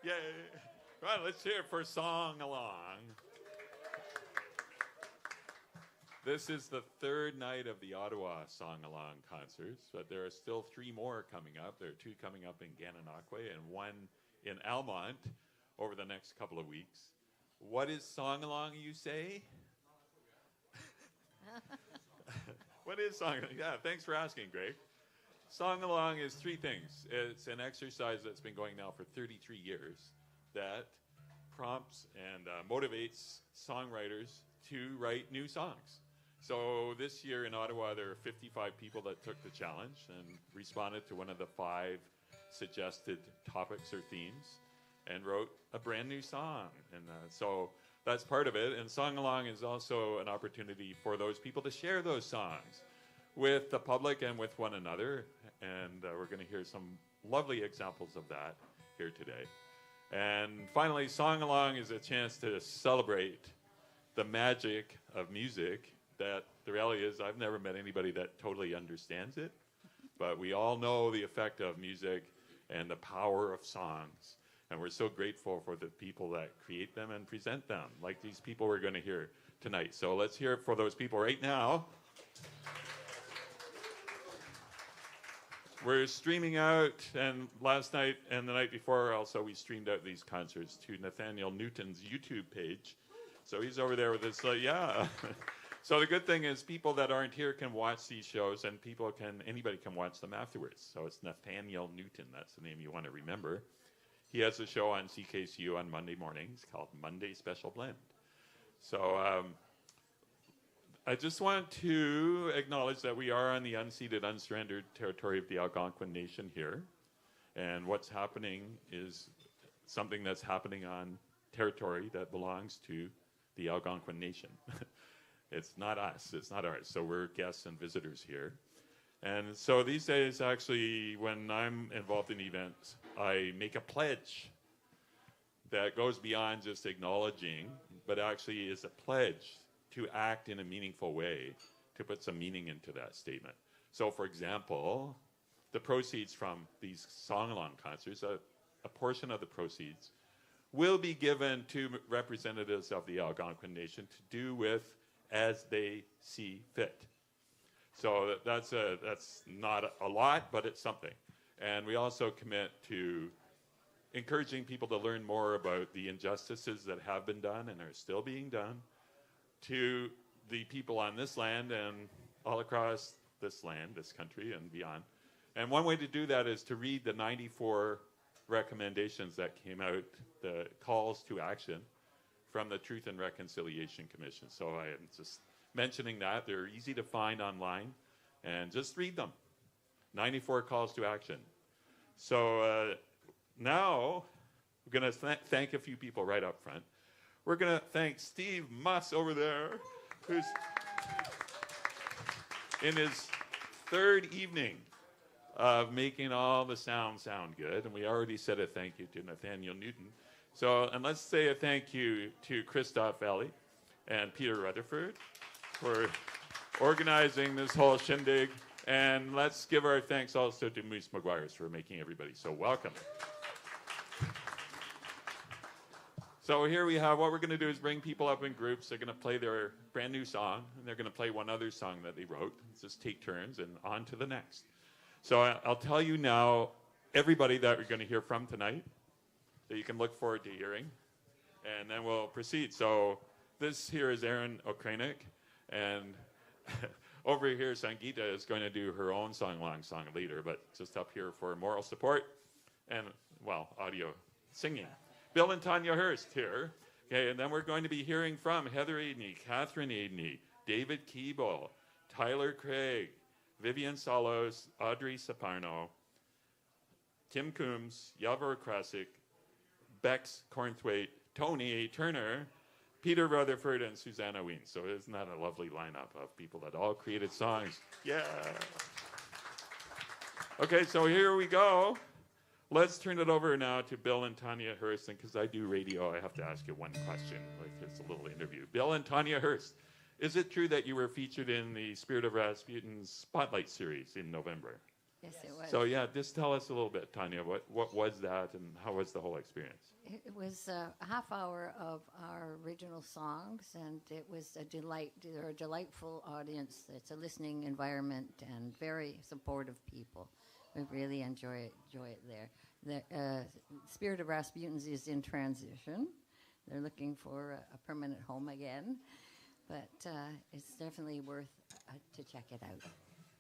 Yay. Well, let's hear it for Song-Along. This is the third night of the Ottawa Song-Along concerts, but there are still 3 more coming up. There are 2 coming up in Gananoque and 1 in Almonte over the next couple of weeks. What is Song-Along, you say? What is Song-Along? Yeah, thanks for asking, Greg. Song-Along is 3 things. It's an exercise that's been going now for 33 years that prompts and motivates songwriters to write new songs. So this year in Ottawa, there are 55 people that took the challenge and responded to one of the 5 suggested topics or themes and wrote a brand new song. And so that's part of it. And Song-Along is also an opportunity for those people to share those songs with the public and with one another. And we're going to hear some lovely examples of that here today. And finally, Song-Along is a chance to celebrate the magic of music. That the reality is I've never met anybody that totally understands it, but we all know the effect of music and the power of songs. And we're so grateful for the people that create them and present them, like these people we're going to hear tonight. So let's hear it for those people right now. We're streaming out, and last night and the night before also we streamed out these concerts to Nathaniel Newton's YouTube page. So he's over there with his, yeah. So the good thing is people that aren't here can watch these shows, and anybody can watch them afterwards. So it's Nathaniel Newton, that's the name you want to remember. He has a show on CKCU on Monday mornings called Monday Special Blend. So I just want to acknowledge that we are on the unceded, unsurrendered territory of the Algonquin Nation here. And what's happening is something that's happening on territory that belongs to the Algonquin Nation. It's not us, it's not ours. So we're guests and visitors here. And so these days, actually, when I'm involved in events, I make a pledge that goes beyond just acknowledging, but actually is a pledge to act in a meaningful way, to put some meaning into that statement. So for example, the proceeds from these Song-Along concerts, a portion of the proceeds will be given to representatives of the Algonquin Nation to do with as they see fit. So that's not a lot, but it's something. And we also commit to encouraging people to learn more about the injustices that have been done and are still being done to the people on this land and all across this land, this country, and beyond. And one way to do that is to read the 94 recommendations that came out, the calls to action from the Truth and Reconciliation Commission. So I am just mentioning that. They're easy to find online, and just read them. 94 calls to action. So now we're going to thank a few people right up front. We're going to thank Steve Muss over there, who's in his 3rd evening of making all the sound good. And we already said a thank you to Nathaniel Newton. So, and let's say a thank you to Christophe Elie and Peter Rutherford for organizing this whole shindig. And let's give our thanks also to Moose McGuire for making everybody so welcome. So here we have, what we're going to do is bring people up in groups. They're going to play their brand new song, and they're going to play one other song that they wrote. Just take turns and on to the next. So I'll tell you now, everybody that we're going to hear from tonight, that you can look forward to hearing, and then we'll proceed. So this here is Erin Okranik, and over here, Sangeeta is going to do her own Song-Along song later, but just up here for moral support and, well, audio singing. Bill and Tanya Hurst here. Okay, and then we're going to be hearing from Heather Aidney, Catherine Aidney, David Keeble, Tyler Craig, Vivian Salos, Audrey Saparno, Tim Coombs, Yavor Krasik, Bex Cornthwaite, Tony A. Turner, Peter Rutherford, and Susanna Wien. So isn't that a lovely lineup of people that all created songs? Yeah. Okay, so here we go. Let's turn it over now to Bill and Tanya Hurst, and because I do radio, I have to ask you one question, like it's a little interview. Bill and Tanya Hurst, is it true that you were featured in the Spirit of Rasputin's Spotlight series in November? Yes, it was. So yeah, just tell us a little bit, Tanya. What was that, and how was the whole experience? It was a half hour of our original songs, and it was a delight. They're a delightful audience. It's a listening environment and very supportive people. We really enjoy it there. The Spirit of Rasputin's is in transition. They're looking for a permanent home again, but it's definitely worth to check it out.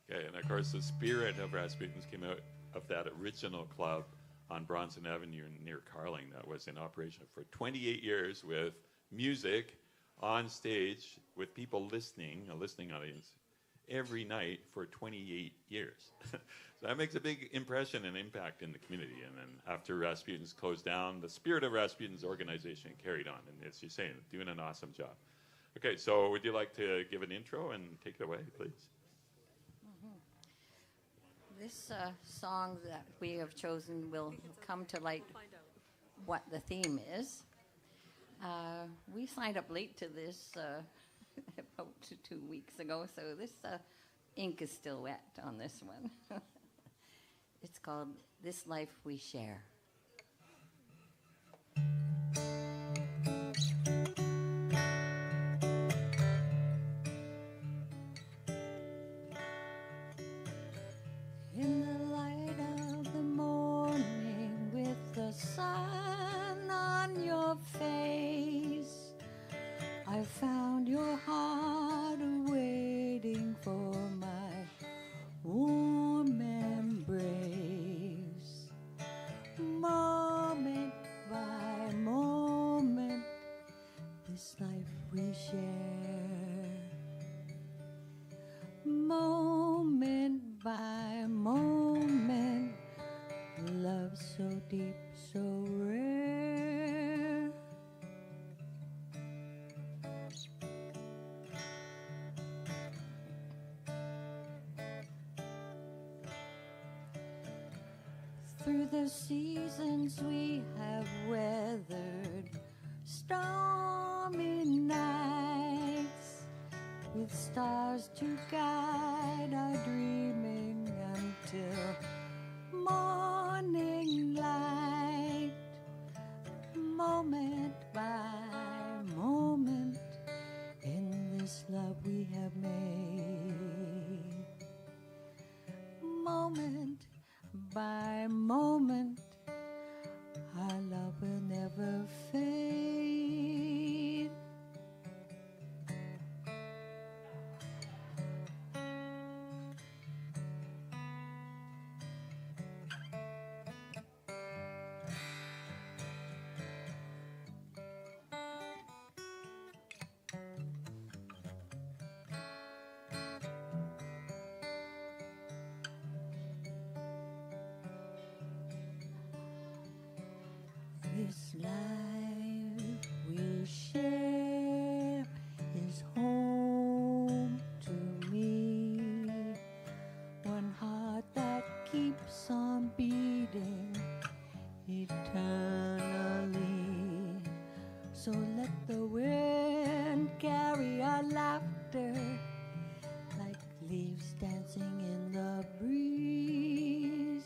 Okay, and of course, the Spirit of Rasputin's came out of that original club on Bronson Avenue near Carling that was in operation for 28 years with music on stage with people listening, a listening audience, every night for 28 years. So that makes a big impression and impact in the community. And then after Rasputin's closed down, the Spirit of Rasputin's organization carried on. And as you're saying, doing an awesome job. Okay, so would you like to give an intro and take it away, please? This song that we have chosen will come to light what the theme is. We signed up late to this about 2 weeks ago, so this ink is still wet on this one. It's called This Life We Share. In the light of the morning, with the sun on your face, I found your heart waiting for my warm embrace. Moment by moment, this life we share. Moment by moment, love so deep, so rare. Through the seasons we have weathered stormy nights, with stars to guide our dreaming until morning light. Moment by moment, in this love we have made. Moment by moment, our love will never fade. This life we share is home to me. One heart that keeps on beating eternally. So let the wind carry our laughter like leaves dancing in the breeze.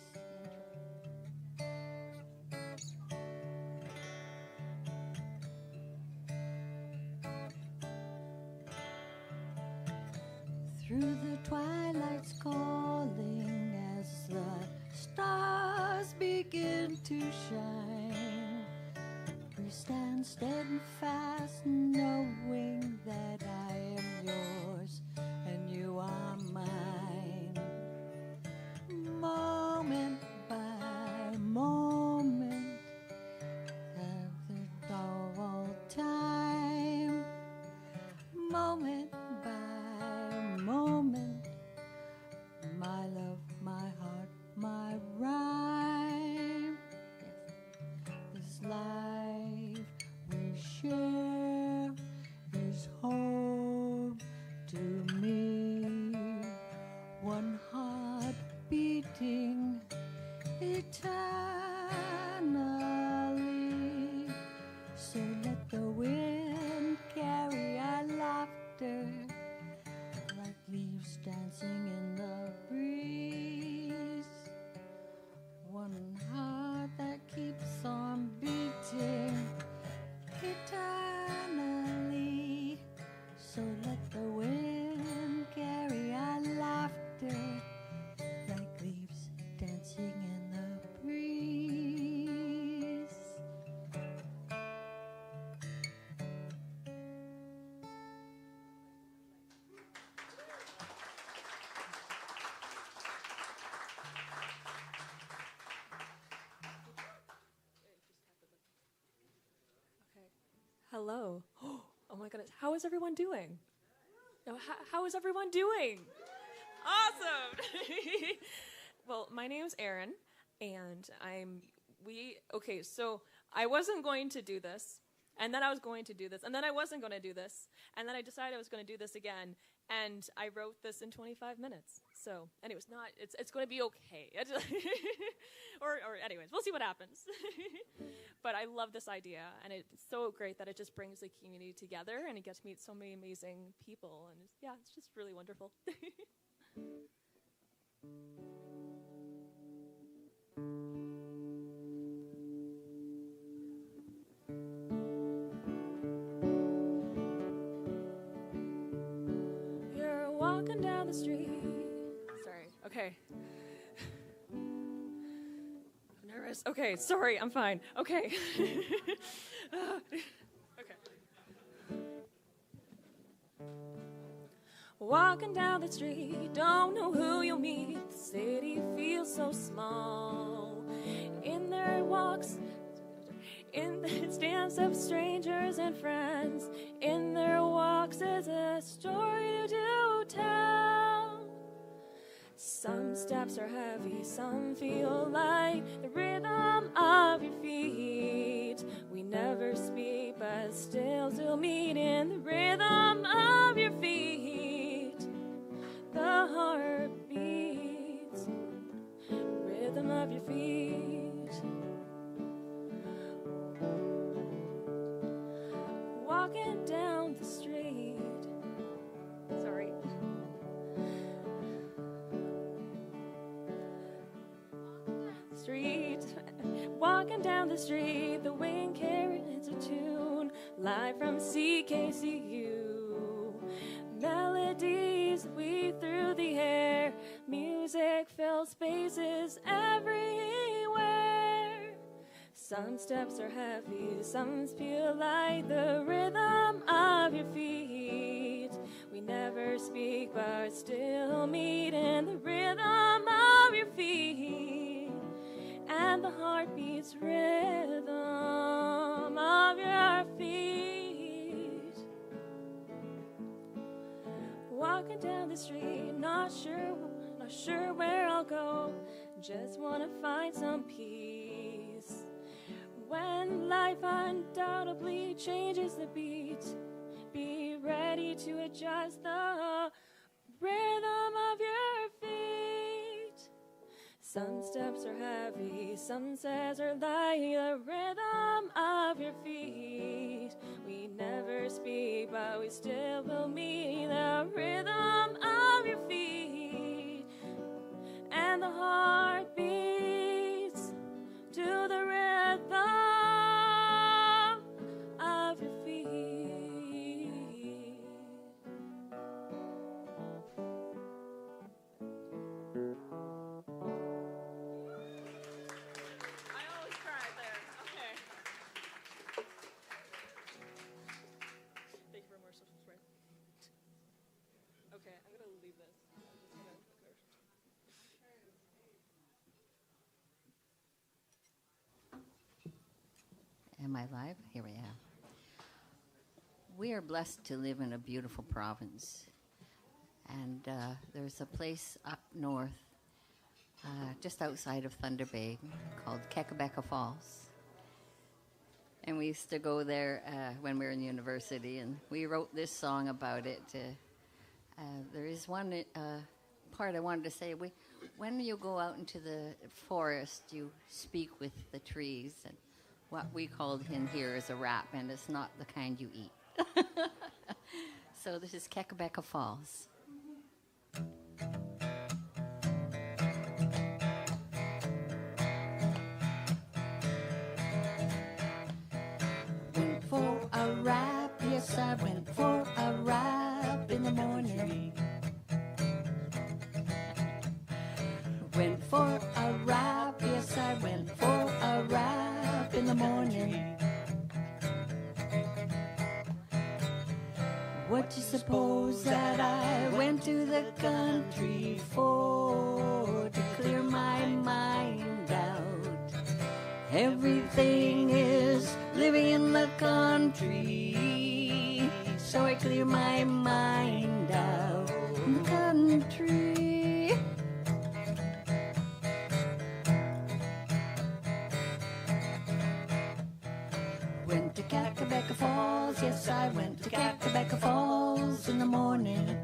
Through the twilight's calling, as the stars begin to shine, we stand steadfast, knowing that I am yours and you are mine. Moment by moment, after all time, moment by moment, my love, my heart, my rhyme. This life we share is home to me. Hello. Oh my goodness. How is everyone doing? How is everyone doing? Awesome. Well, my name's Erin, and so I wasn't going to do this, and then I was going to do this, and then I wasn't going to do this, and then I decided I was going to do this again, and I wrote this in 25 minutes. So, anyways, it's going to be okay. or anyways, we'll see what happens. But I love this idea, and it's so great that it just brings the community together, and it gets to meet so many amazing people, and it's just really wonderful. You're walking down the street. Sorry. Okay. I'm nervous. Okay, sorry, I'm fine. Okay. Okay. Walking down the street, don't know who you'll meet. The city feels so small. In their walks, in the stands of strangers and friends. In their walks is a story to tell. Some steps are heavy, some feel light. The rhythm of your feet. We never speak, but still meet in the rhythm of your feet. The heart beats, rhythm of your feet. Walking down the street. Sorry. Street. Walking down the street, the wind carries a tune. Live from CKCU. Melodies weave through the air. Music fills spaces everywhere. Some steps are heavy, some feel like the rhythm of your feet. We never speak, but still meet in the rhythm of your feet. And the heart beats rhythm of your feet. Walking down the street, not sure where I'll go. Just wanna find some peace. When life undoubtedly changes the beat, be ready to adjust the rhythm of your feet. Some steps are heavy, some steps are light, the rhythm of your feet. We never speak, but we still will meet the rhythm of your feet. And the heart beats to the rhythm of your feet. I always cry there. Okay. Thank you for more social support. Okay, I'm gonna leave this. Am I live? Here we are. We are blessed to live in a beautiful province. And there's a place up north, just outside of Thunder Bay, called Kekabeka Falls. And we used to go there when we were in university, and we wrote this song about it. There is one part I wanted to say. When you go out into the forest, you speak with the trees, and what we called in here is a rap, and it's not the kind you eat. So this is Kekabeka Falls. Went for a rap, yes I went for a rap in the morning. Went for a rap, yes I went for a rap in the morning. What you suppose that I went to the country for? To clear my mind out. Everything is living in the country. country, so I clear my mind out in the country. Went to Kakabeka Falls, yes, I went to Kakabeka Falls in the morning.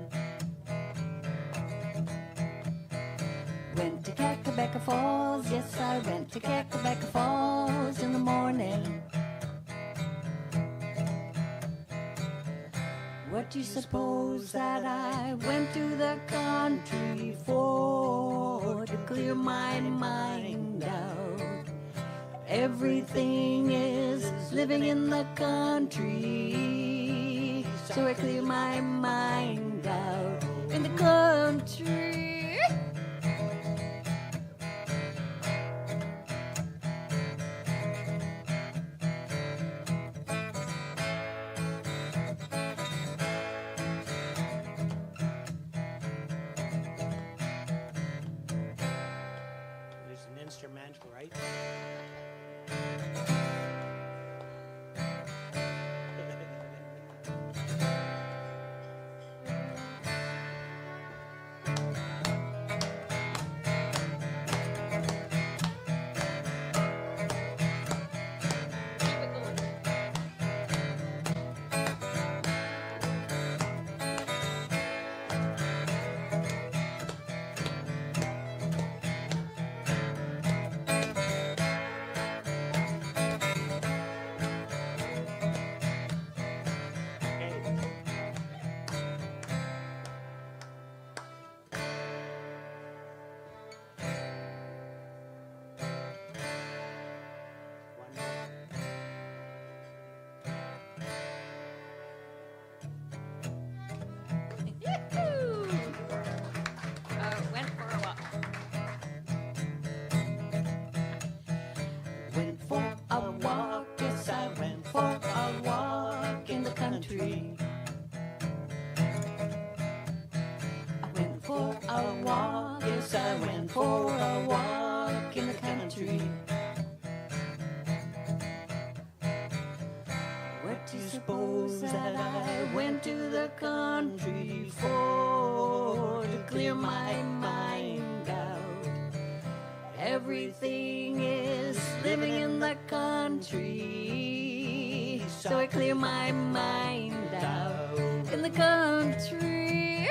Went to Kakabeka Falls, yes, I went to Kakabeka Falls in the morning. What do you suppose that I went to the country for? To clear my mind out. Everything is living in the country, so I clear my mind out in the country. Instrumental, right? Went for a walk. Went for a walk, yes, I went for a walk in the country. I went for a walk, yes, I went for a walk in the country. What do you suppose that I went to the country for? To clear my mind out. Everything is living in the country, so I clear my mind out in the country.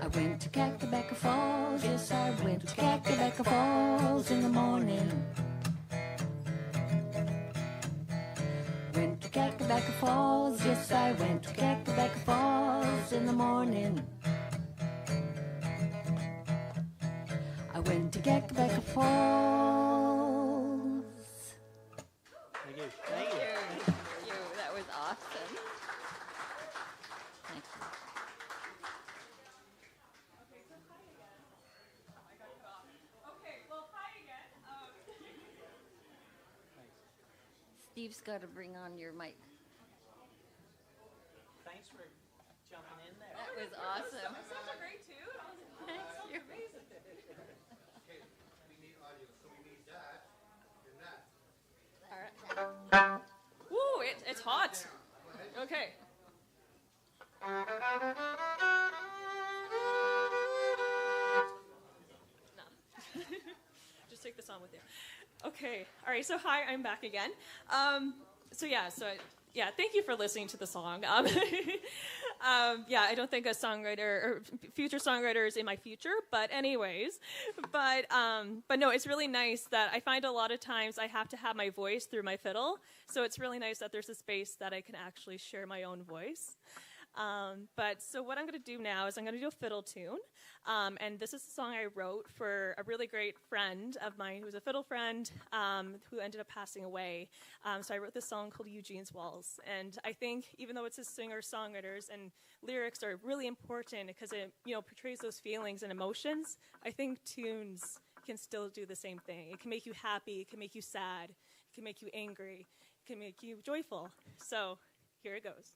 I went to Kakabeka Falls, yes, I went to Kakabeka Falls in the morning. Went to Kakabeka Falls, yes, I went to Kakabeka Falls in the morning. I went to Kakabeka Falls. Thank you. Thank you. You. That was awesome. Thank you. Steve's got to bring on your mic. Thanks for jumping in there. That was awesome. Such a great tune. Thank you. Woo, it's hot. Okay. No. Just take this on with you. Okay. All right. So hi, I'm back again. Thank you for listening to the song. I don't think a songwriter or future songwriter is in my future, but anyways, but no, it's really nice that I find a lot of times I have to have my voice through my fiddle. So it's really nice that there's a space that I can actually share my own voice. So what I'm going to do now is I'm going to do a fiddle tune. And this is a song I wrote for a really great friend of mine who was a fiddle friend who ended up passing away. So I wrote this song called Eugene's Walls. And I think even though it's a singer-songwriters and lyrics are really important because it portrays those feelings and emotions, I think tunes can still do the same thing. It can make you happy. It can make you sad. It can make you angry. It can make you joyful. So here it goes.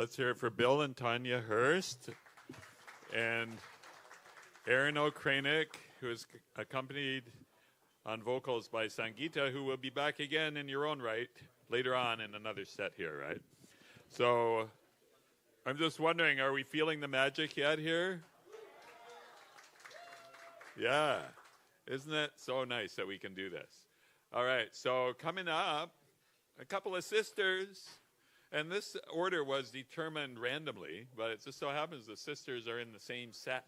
Let's hear it for Bill and Tanya Hurst and Aaron O'Kranick, who is accompanied on vocals by Sangeeta, who will be back again in your own right later on in another set here, right? So I'm just wondering, are we feeling the magic yet here? Yeah. Isn't it so nice that we can do this? All right, so coming up, a couple of sisters. And this order was determined randomly, but it just so happens the sisters are in the same set.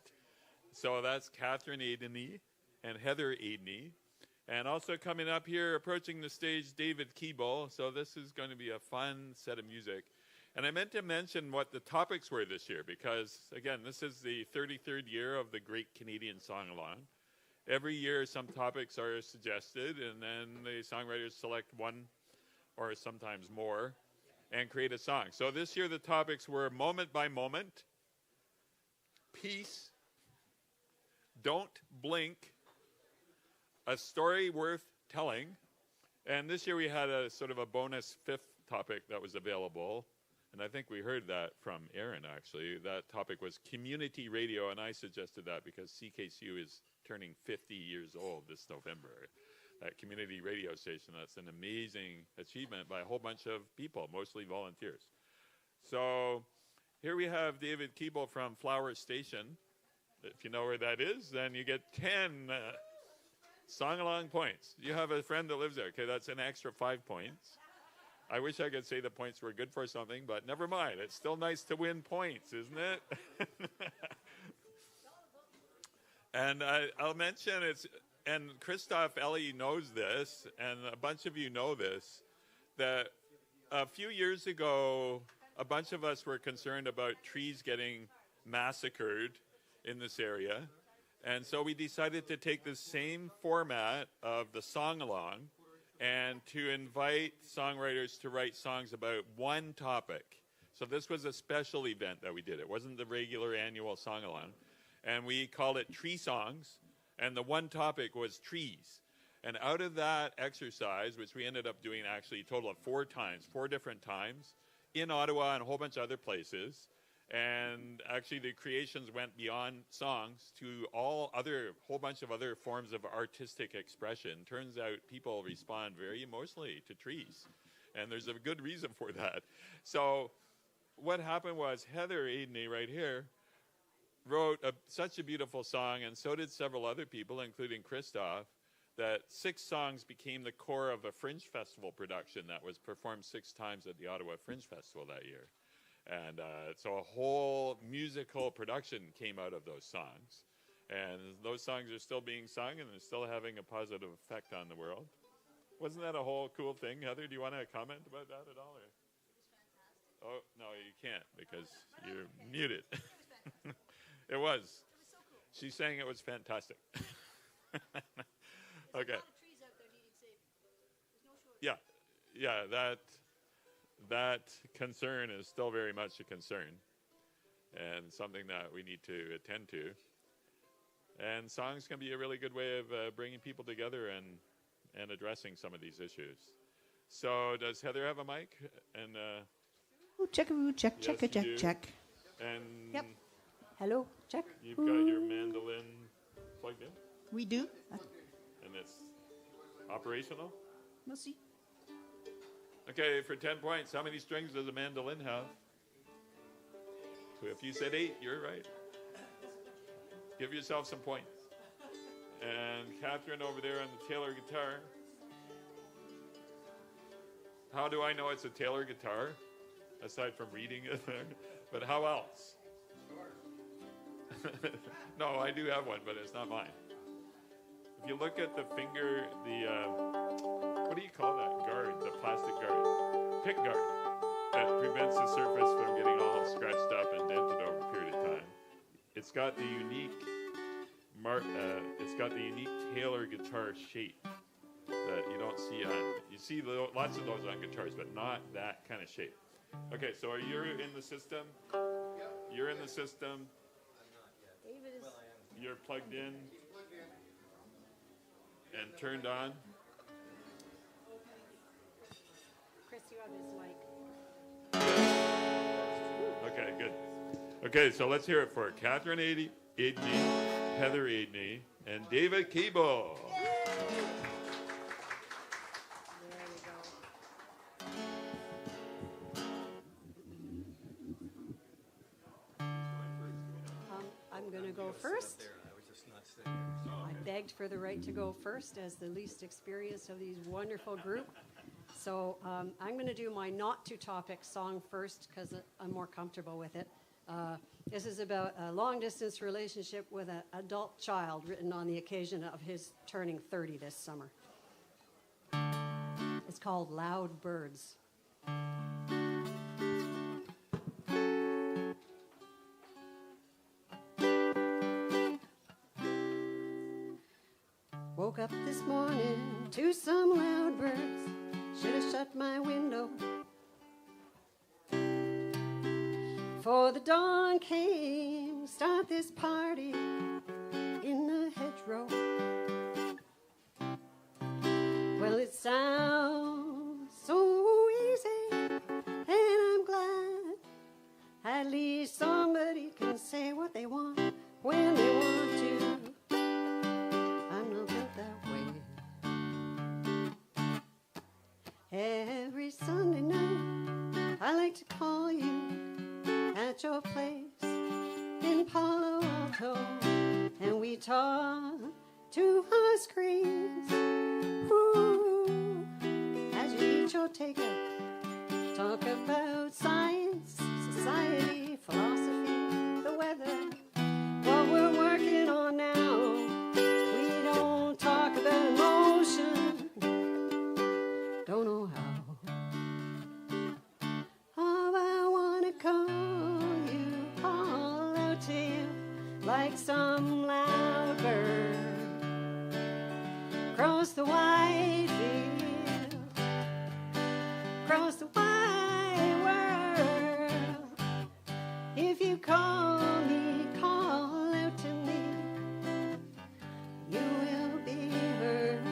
So that's Catherine Adeney and Heather Adeney. And also coming up here, approaching the stage, David Keeble. So this is going to be a fun set of music. And I meant to mention what the topics were this year, because, again, this is the 33rd year of the Great Canadian Song-Along. Every year, some topics are suggested, and then the songwriters select one or sometimes more and create a song. So this year, the topics were Moment by Moment, Peace, Don't Blink, A Story Worth Telling, and this year we had a sort of a bonus fifth topic that was available, and I think we heard that from Aaron, actually. That topic was community radio, and I suggested that because CKCU is turning 50 years old this November. That community radio station, that's an amazing achievement by a whole bunch of people, mostly volunteers. So here we have David Keeble from Flower Station. If you know where that is, then you get 10 song-along points. You have a friend that lives there. Okay, that's an extra 5 points. I wish I could say the points were good for something, but never mind. It's still nice to win points, isn't it? And I'll mention and Christophe Elie knows this, and a bunch of you know this, that a few years ago, a bunch of us were concerned about trees getting massacred in this area. And so we decided to take the same format of the song-along and to invite songwriters to write songs about one topic. So this was a special event that we did. It wasn't the regular annual song-along. And we called it Tree Songs, and the one topic was trees. And out of that exercise, which we ended up doing actually a total of 4 times, 4 different times, in Ottawa and a whole bunch of other places, and actually the creations went beyond songs to whole bunch of other forms of artistic expression. Turns out people respond very emotionally to trees, and there's a good reason for that. So what happened was Heather Adeney right here wrote such a beautiful song, and so did several other people, including Christophe, that 6 songs became the core of a Fringe Festival production that was performed 6 times at the Ottawa Fringe Festival that year. And so a whole musical production came out of those songs. And those songs are still being sung, and they're still having a positive effect on the world. Wasn't that a whole cool thing? Heather, do you want to comment about that at all? Or? Oh, no, you can't because you're muted. It was. So cool. She's saying it was fantastic. Okay. Yeah, that concern is still very much a concern and something that we need to attend to. And songs can be a really good way of bringing people together and addressing some of these issues. So does Heather have a mic? And check. And yep. Hello, check. You've got your mandolin plugged in? We do. And it's operational? Merci. Okay, for 10 points, how many strings does a mandolin have? So if you said 8, you're right. Give yourself some points. And Catherine over there on the Taylor guitar. How do I know it's a Taylor guitar? Aside from reading it there. But how else? No, I do have one, but it's not mine. If you look at the finger, what do you call that guard? The plastic guard. Pick guard. That prevents the surface from getting all scratched up and dented over a period of time. It's got the unique Taylor guitar shape that you don't see on. You see lots of those on guitars, but not that kind of shape. Okay, so are you in the system? You're in the system. David is. You're plugged in and turned on. Chris, you have his mic. good. Okay, so let's hear it for Catherine Aidney, Heather Aidney, and David Keeble. I'm going to go first. I begged for the right to go first as the least experienced of these wonderful group. So I'm going to do my not to topic song first because I'm more comfortable with it. This is about a long distance relationship with an adult child written on the occasion of his turning 30 this summer. It's called Loud Birds. Woke up this morning to some loud birds. Should have shut my window. For the dawn came, start this party in the hedgerow. Well, it sounds so easy, and I'm glad at least somebody can say what they want when they want to. I'm not built that way. Every Sunday night, I like to call you at your place in Palo Alto, and we talk to our screens. Ooh, as you eat your takeout, talk about science, society, philosophy, the weather, what we're working on now. We don't talk about emotion, don't know how. Like some loud bird across the wide field, across the wide world. If you call me, call out to me, you will be heard,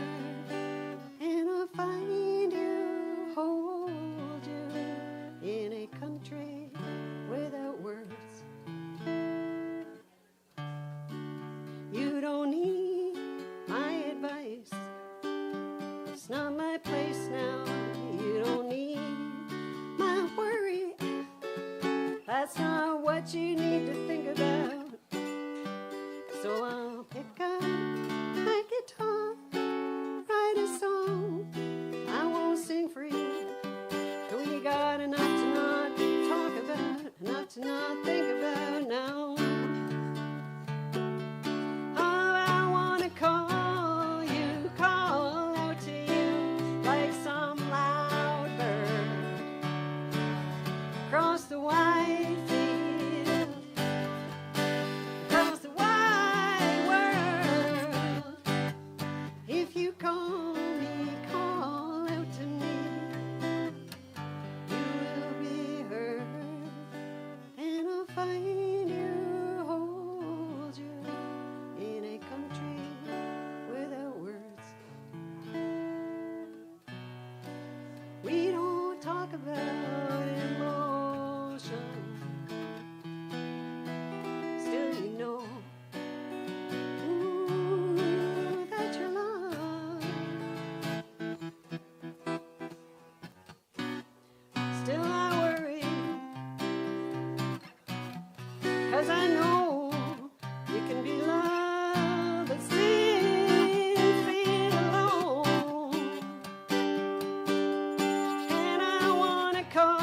and I'll find you, hold you in a country without words. You don't need my advice. It's not my place now. You don't need my worry. That's not what you need to think about. So I'll pick up my guitar, write a song. I won't sing for you. We got enough to not talk about, enough to not think about now. Call out to you like some loud bird across the wide field, across the wide world. If you call me, call out to me, you will be heard, and I'll find you, hold you in a country without words. We don't talk about emotion. Still you know, ooh, that you're loved. Still I worry, 'cause I know we can be loved, but still feel alone. And I wanna call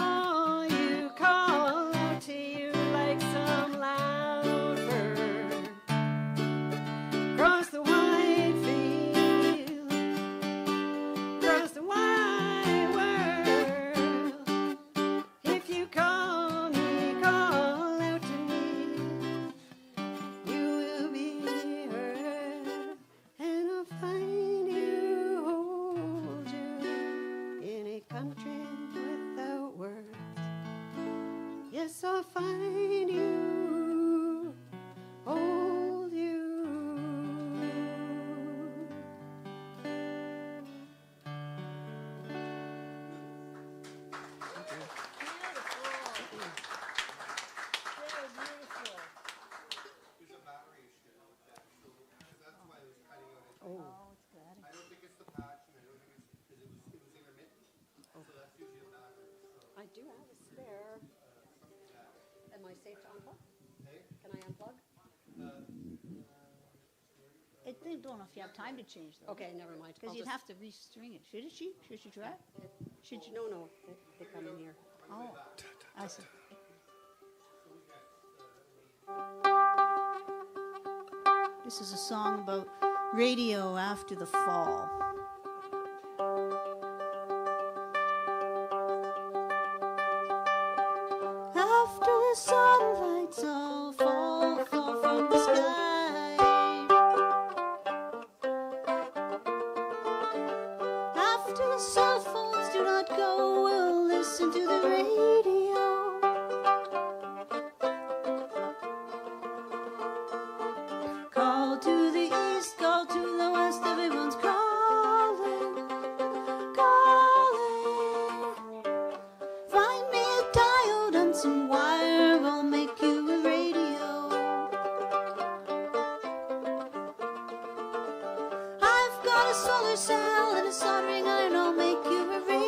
out to you like some loud bird across the wide field, across the wide world. If you call me, call out to me, you will be heard, and I'll find you, hold you in a country without words. Yes, I'll find you, hold you. safe to unplug? Can I unplug? They don't know if you have time to change those. Okay, never mind. Because you'd have to restring it. Should she? Should she try? Should you? No, they come in here. Oh, I see. This is a song about radio after the fall. After the sunlights all fall from the sky. After the cell phones do not go, we'll listen to the radio. Call to the east, call to the west, everyone's calling, calling. Find me a diode and some wire, I'll make you a radio. I've got a solar cell and a soldering iron, I'll make you a radio.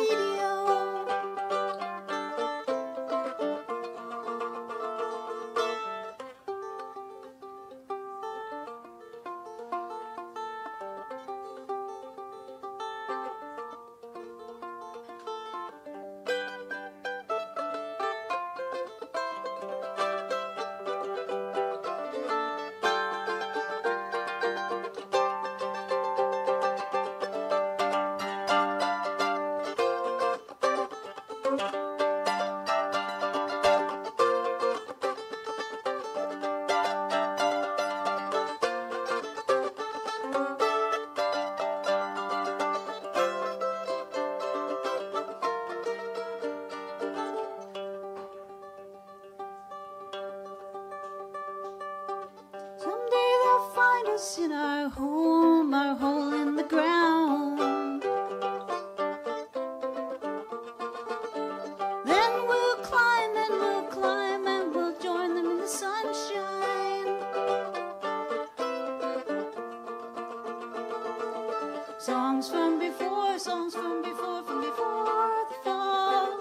Someday they'll find us in our home, our hole in the ground. Then we'll climb and we'll climb and we'll join them in the sunshine. Songs from before from before the fall,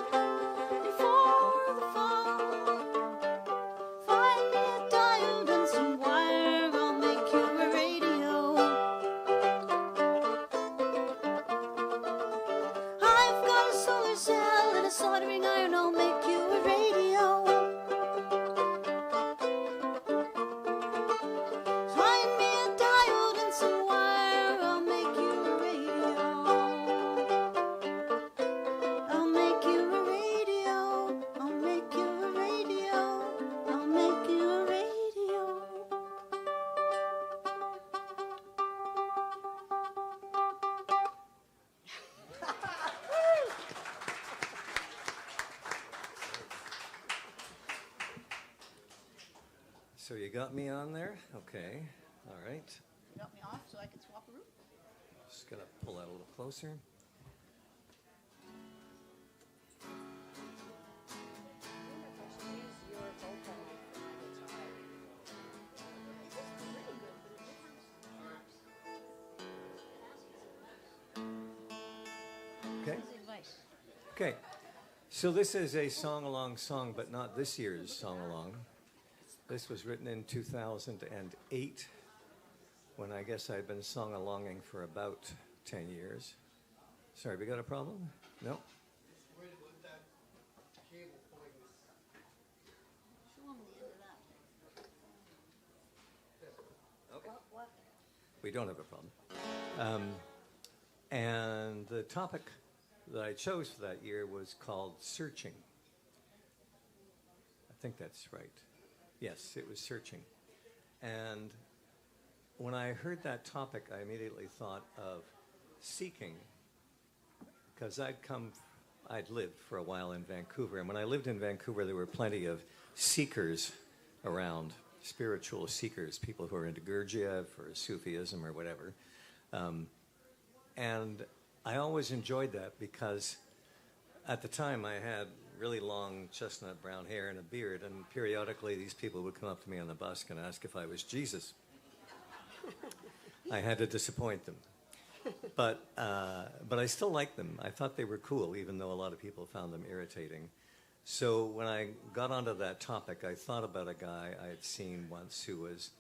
before the fall. Find me a diode and some wire, I'll make you a radio. I've got a solar cell and a soldering iron, I'll make you a radio. Find me a diode and some wire, I'll make you a radio. I'll make you a radio. I'll make you a radio. I'll make you a radio. So you got me on there? Okay. All right. Got me off so I can swap a room? Just got to pull that a little closer. Okay. Advice. Okay. So this is a song-along song, but not this year's song-along. This was written in 2008, when I guess I'd been song-alonging for about 10 years. Sorry, we got a problem? No? We don't have a problem. And the topic that I chose for that year was called Searching. I think that's right. Yes, it was Searching. And when I heard that topic, I immediately thought of seeking, because I'd lived for a while in Vancouver, and when I lived in Vancouver, there were plenty of seekers around, spiritual seekers, people who are into Gurdjieff or Sufism or whatever. And I always enjoyed that because at the time I had really long chestnut brown hair and a beard, and periodically these people would come up to me on the bus and ask if I was Jesus. I had to disappoint them. But I still liked them. I thought they were cool, even though a lot of people found them irritating. So when I got onto that topic, I thought about a guy I had seen once who was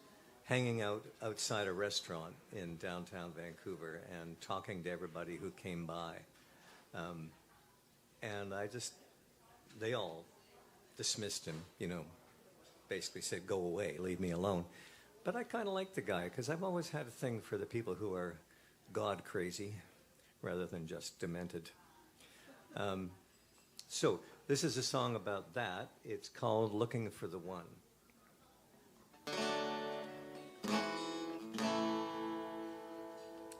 hanging out outside a restaurant in downtown Vancouver and talking to everybody who came by. And they all dismissed him, basically said, go away, leave me alone. But I kind of like the guy because I've always had a thing for the people who are God crazy rather than just demented. So this is a song about that. It's called Looking for the One. I'm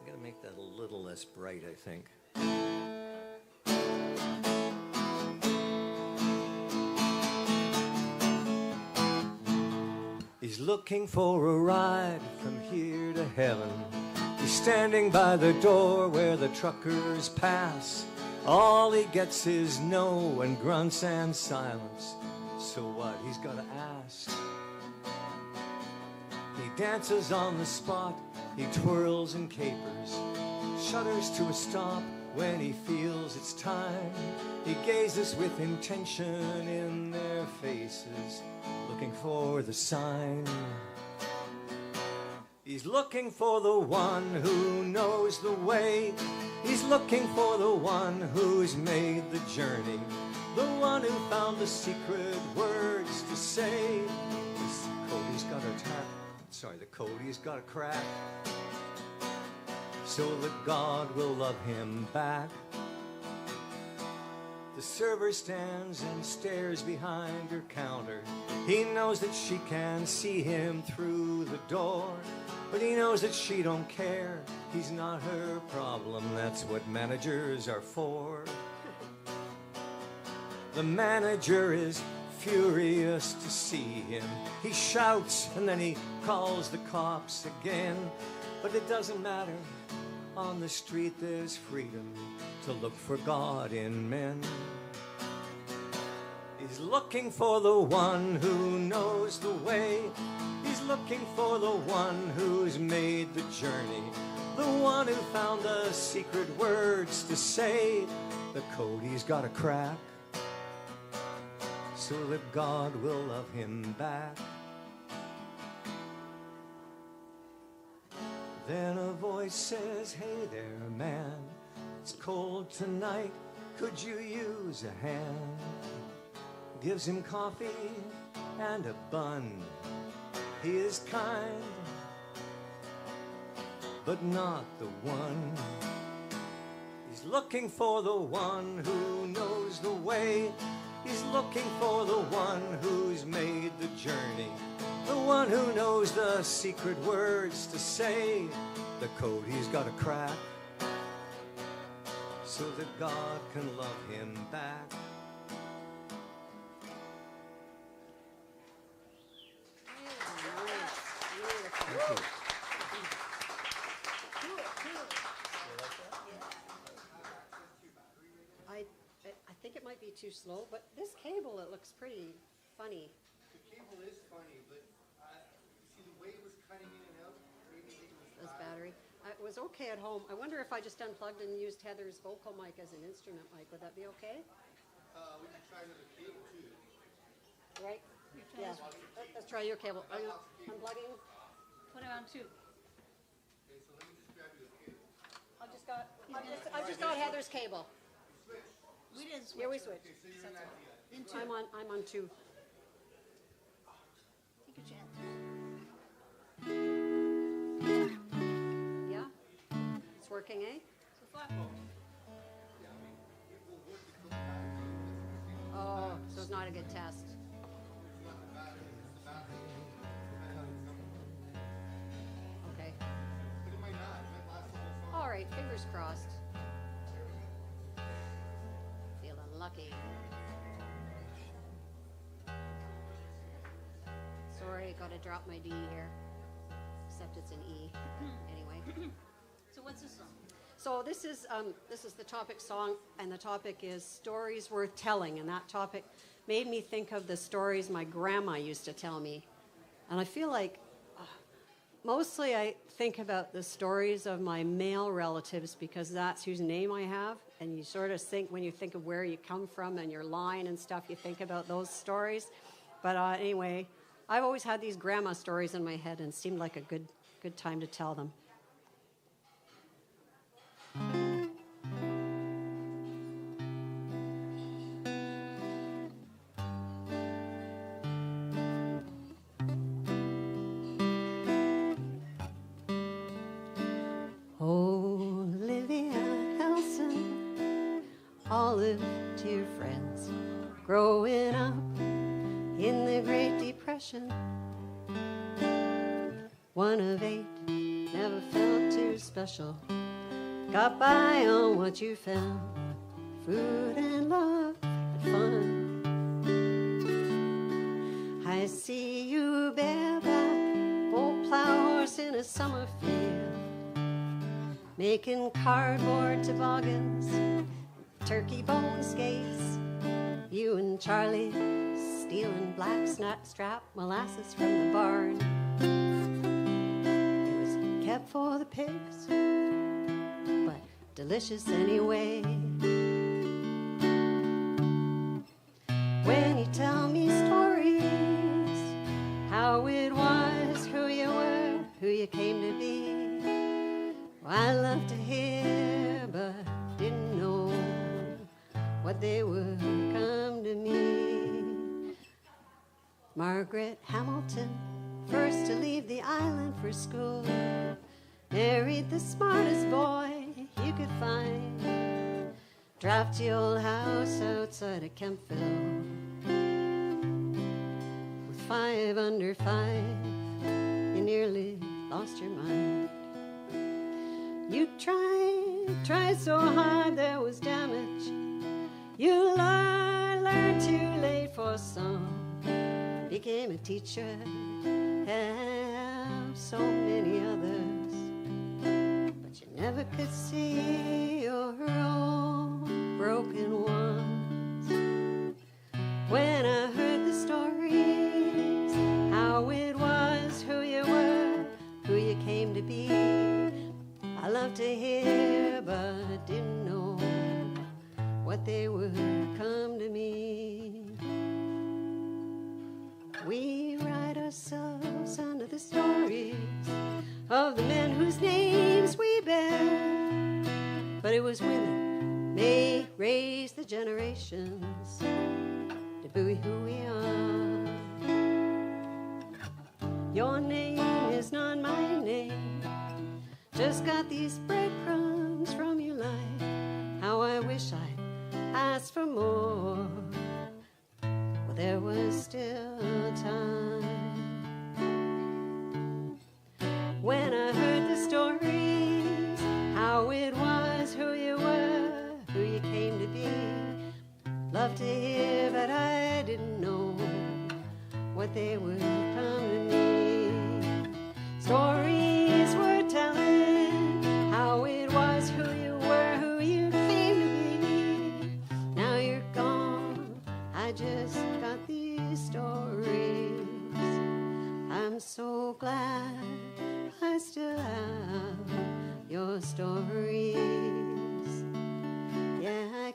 going to make that a little less bright, I think. He's looking for a ride from here to heaven. He's standing by the door where the truckers pass. All he gets is no and grunts and silence. So what? He's got to ask. He dances on the spot. He twirls and capers. Shudders to a stop when he feels it's time. He gazes with intention in their faces, looking for the sign. He's looking for the one who knows the way. He's looking for the one who's made the journey, the one who found the secret words to say. The cody's got a crack, so that God will love him back. The server stands and stares behind her counter. He knows that she can see him through the door, but he knows that she don't care. He's not her problem. That's what managers are for. The manager is furious to see him. He shouts and then he calls the cops again. But it doesn't matter. On the street there's freedom to look for God in men. He's looking for the one who knows the way. He's looking for the one who's made the journey, the one who found the secret words to say. The cody's got a crack, so that God will love him back. Then a voice says, hey there, man, it's cold tonight, could you use a hand? Gives him coffee and a bun. He is kind, but not the one. He's looking for the one who knows the way. He's looking for the one who's made the journey, the one who knows the secret words to say. The cody's got a crack, so that God can love him back. Thank you. I think it might be too slow, but this cable, it looks pretty funny. The cable is funny, but see the way it was cutting in and out? Maybe it was This battery. It was okay at home. I wonder if I just unplugged and used Heather's vocal mic as an instrument mic. Would that be okay? We could try another cable too. Right? Yeah. Let's try your cable. Are you unplugging? Put it on two. Okay, so let me just grab you a cable. I just got Heather's cable. We didn't switch. Here we switch. Okay, so you're in that deal. In two. I'm on two. Take a chance. Yeah? It's working, eh? So flat phone. Oh, so it's not a good test. Okay. But it might not. It might last the whole song. All right, fingers crossed. Feeling lucky. Sorry, gotta drop my D here. Except it's an E. Anyway. So what's this song? So this is the topic song, and the topic is stories worth telling, and that topic made me think of the stories my grandma used to tell me, and I feel like Mostly I think about the stories of my male relatives because that's whose name I have. And you sort of think, when you think of where you come from and your line and stuff, you think about those stories. But anyway, I've always had these grandma stories in my head and it seemed like a good time to tell them. Olive, dear friends, growing up in the Great Depression, one of 8, never felt too special, got by on what you found, food and love and fun. I see you bareback, old plow horse in a summer field, making cardboard toboggans, turkey bone skates, you and Charlie stealing black strap molasses from the barn. It was kept for the pigs, but delicious anyway. When you tell me stories, how it was, who you were, who you came to be, well, I love to hear, but didn't know what they would come to me. Margaret Hamilton, first to leave the island for school, married the smartest boy you could find. Drafty old house outside of Kempville, with 5 under 5, you nearly lost your mind. You tried so hard there was damage. You learned too late for some, became a teacher, have so many others, but you never could see your own broken ones. When I heard the stories, how it was, who you were, who you came to be, I love to hear, but didn't know what they would come to me. We write ourselves under the stories of the men whose names we bear, but it was women may raise the generations to be who we are. Your name is not my name, just got these breadcrumbs from your life. How I wish I'd asked for more, well, there was still time. When I heard the stories, how it was, who you were, who you came to be, loved to hear, but I didn't know what they would come to me. Stories were telling how it was, who you were, who you came to be. Now you're gone, I just got these stories. I'm so glad I still have your stories. Yeah, I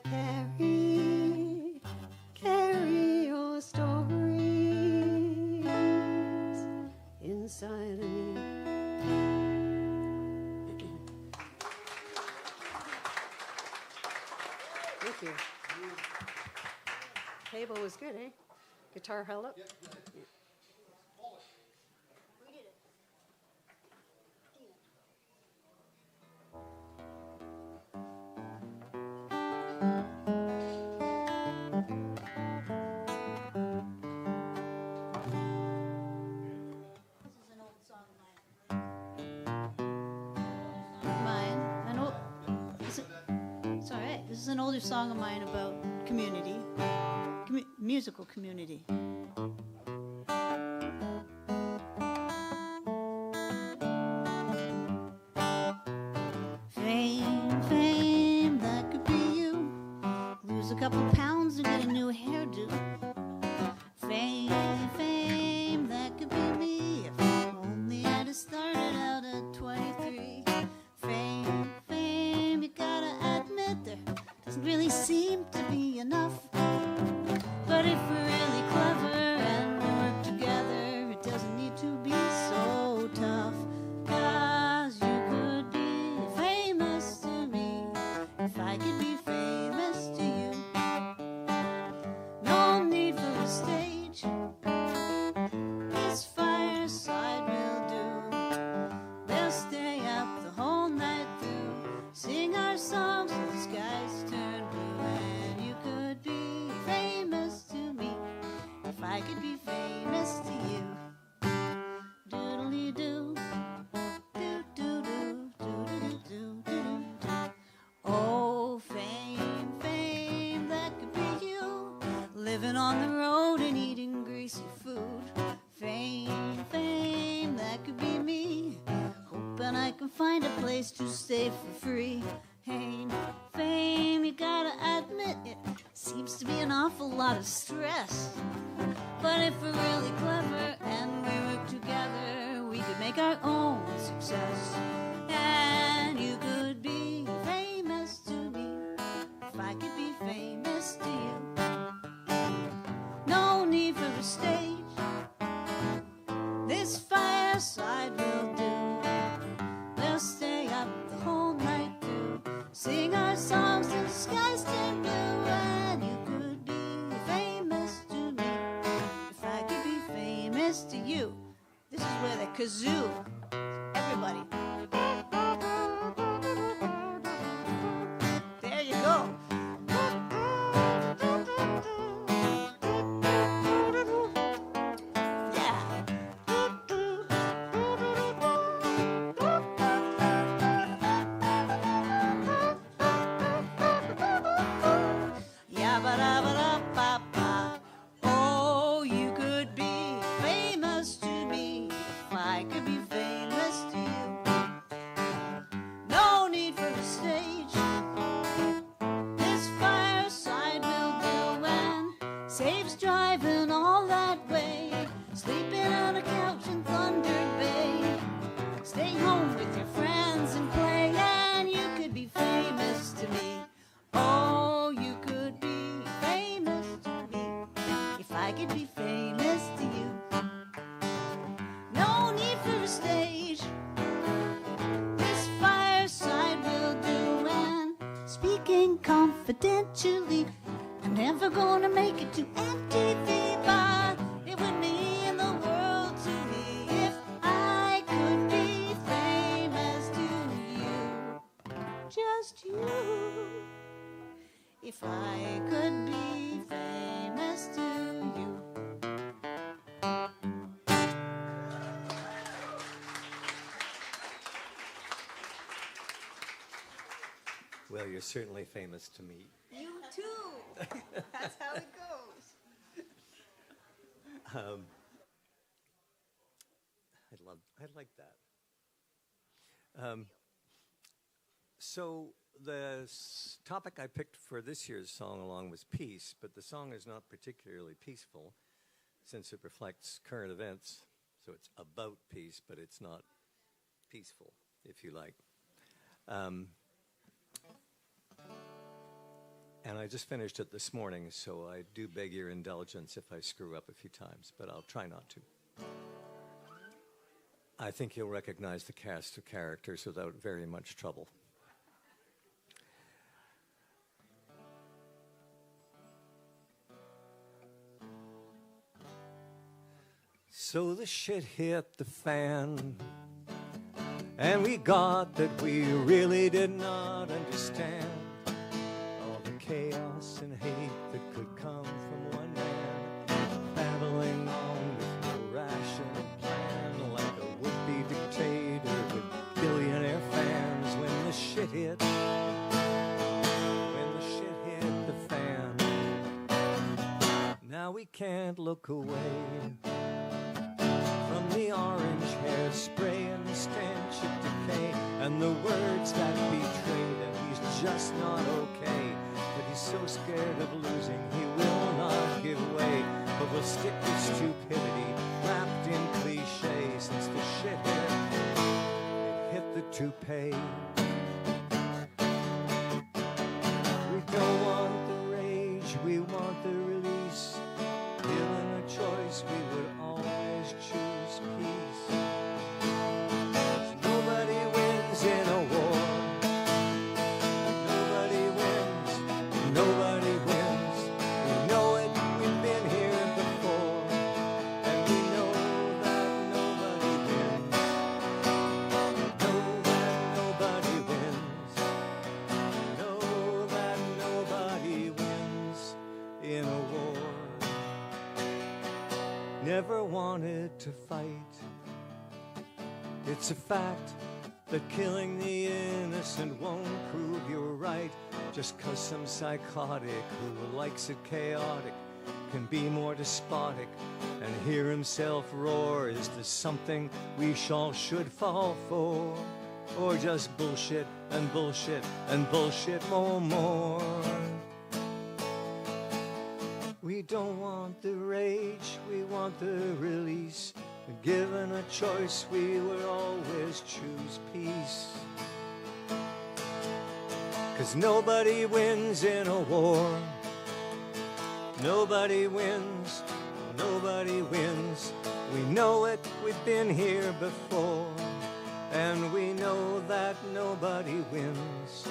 carry your stories inside of me. Thank you. Table was good, eh? Guitar held up? Yeah. This is an older song of mine about community, musical community. Fame, that could be you. Lose a couple pounds and get a new hairdo. Fame, that could be me. If only I'd have started doesn't really seem to be enough. But if we're really clever and we work together, it doesn't need to be so tough. 'Cause you could be famous to me if I could be famous to you. No need for a stage. This fireside will do. We'll stay up the whole night through, sing our songs till the skies turn blue. And you could be famous to me if I could be famous to you. Doodly-doo. Do-do-do. Do-do-do-do-do-do. Oh, fame, fame, that could be you, living on the road and eating greasy food. Fame, fame, that could be me, hoping I can find a place to stay for free. Fame, fame, you gotta admit it seems to be an awful lot of stress. But if we're really clever and we work together, we could make our own success. And you could be famous to me if I could be famous to you. No need for a stage. This fireside will do. We'll stay up the whole night through, sing our songs till the skies turn blue. And you could be famous to me if I could be famous to you. This is where the kazoo. Everybody. There you go. Yeah. Yabba-dabba-dabba-ba. Oh, you could be famous to me if I could be famous to you. No need for a stage. This fireside will do, and saves driving all that way, sleeping on a couch in Thunder Bay. Stay home with your friends and play, and you could be famous to me. Oh, you could be famous to me if I could be famous to you. No need for a stage. This fireside will do, and speaking confidentially, I'm never gonna make it to MTV, but it would mean the world to me if I could be famous to you. Just you. If I could be famous to you. Well, you're certainly famous to me. You too. That's how it goes. I like that. So the topic I picked for this year's song-along was peace, but the song is not particularly peaceful since it reflects current events. So it's about peace, but it's not peaceful, if you like. And I just finished it this morning, so I do beg your indulgence if I screw up a few times, but I'll try not to. I think you'll recognize the cast of characters without very much trouble. So the shit hit the fan, and we got that we really did not understand all the chaos and hate that could come from one man, babbling on with no rational plan, like a would-be dictator with billionaire fans. When the shit hit the fan, now we can't look away from the orange hairspray and the stench of decay and the words that betrayed him. He's just not okay, but he's so scared of losing he will not give way, but will stick with stupidity wrapped in cliche. Since the shit hit the toupee, we don't never wanted to fight. It's a fact that killing the innocent won't prove you're right. Just 'cause some psychotic who likes it chaotic can be more despotic and hear himself roar. Is this something we all should fall for? Or just bullshit and bullshit and bullshit more? We don't want the rage, we want the release. Given a choice, we would always choose peace. 'Cause nobody wins in a war. Nobody wins, nobody wins. We know it, we've been here before. And we know that nobody wins.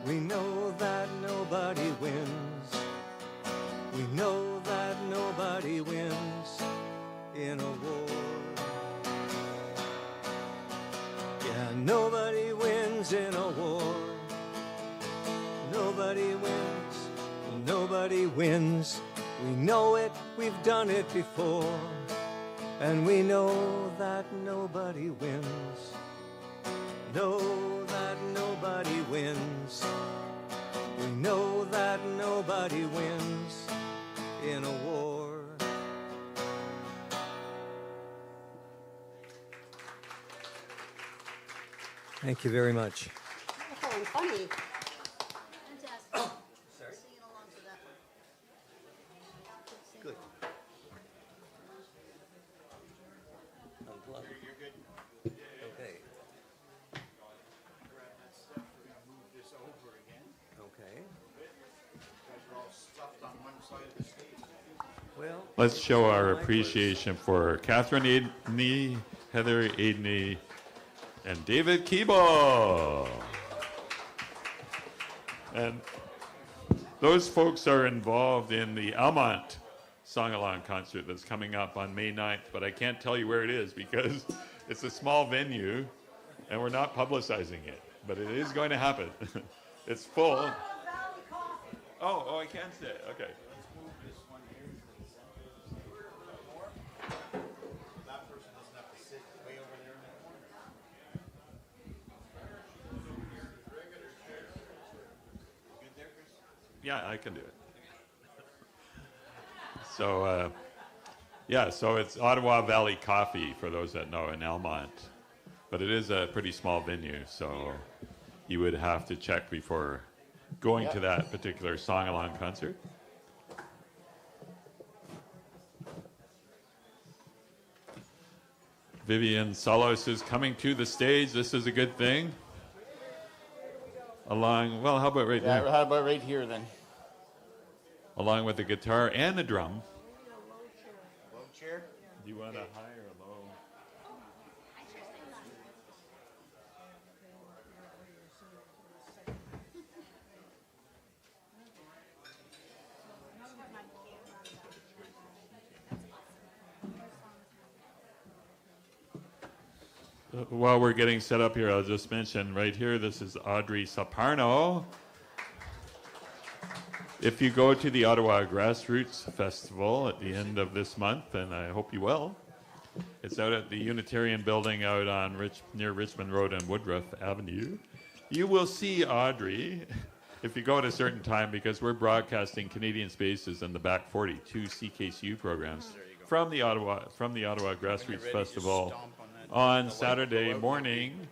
We know that nobody wins. We know that nobody wins in a war. Yeah, nobody wins in a war. Nobody wins, nobody wins. We know it, we've done it before. And we know that nobody wins. Know that nobody wins. We know that nobody wins in a war. Thank you very much. Oh, funny. Fantastic. Sorry? Singing along to that one. Good. Unplug. You're good. Okay. Okay. Well, Let's show our appreciation for Catherine Aidney, Heather Aidney, and David Keeble. And those folks are involved in the Almonte Song-Along concert that's coming up on May 9th, but I can't tell you where it is because it's a small venue and we're not publicizing it, but it is going to happen. It's full. Oh, I can't say it. Okay. Yeah, I can do it. So, so it's Ottawa Valley Coffee, for those that know, in Almonte. But it is a pretty small venue, so you would have to check before going to that particular song-along concert. Vivian Salos is coming to the stage. This is a good thing. Along, well, how about right Yeah, there? how about right here then? Along with the guitar and the drum. Low chair? Do you want a high or a low? While we're getting set up here, I'll just mention right here, this is Audrey Saparno. If you go to the Ottawa Grassroots Festival at the end of this month, and I hope you will, it's out at the Unitarian Building out on near Richmond Road and Woodruff Avenue. You will see Audrey if you go at a certain time, because we're broadcasting Canadian Spaces and the Back 40, two CKCU programs from the Ottawa Grassroots Festival on Saturday morning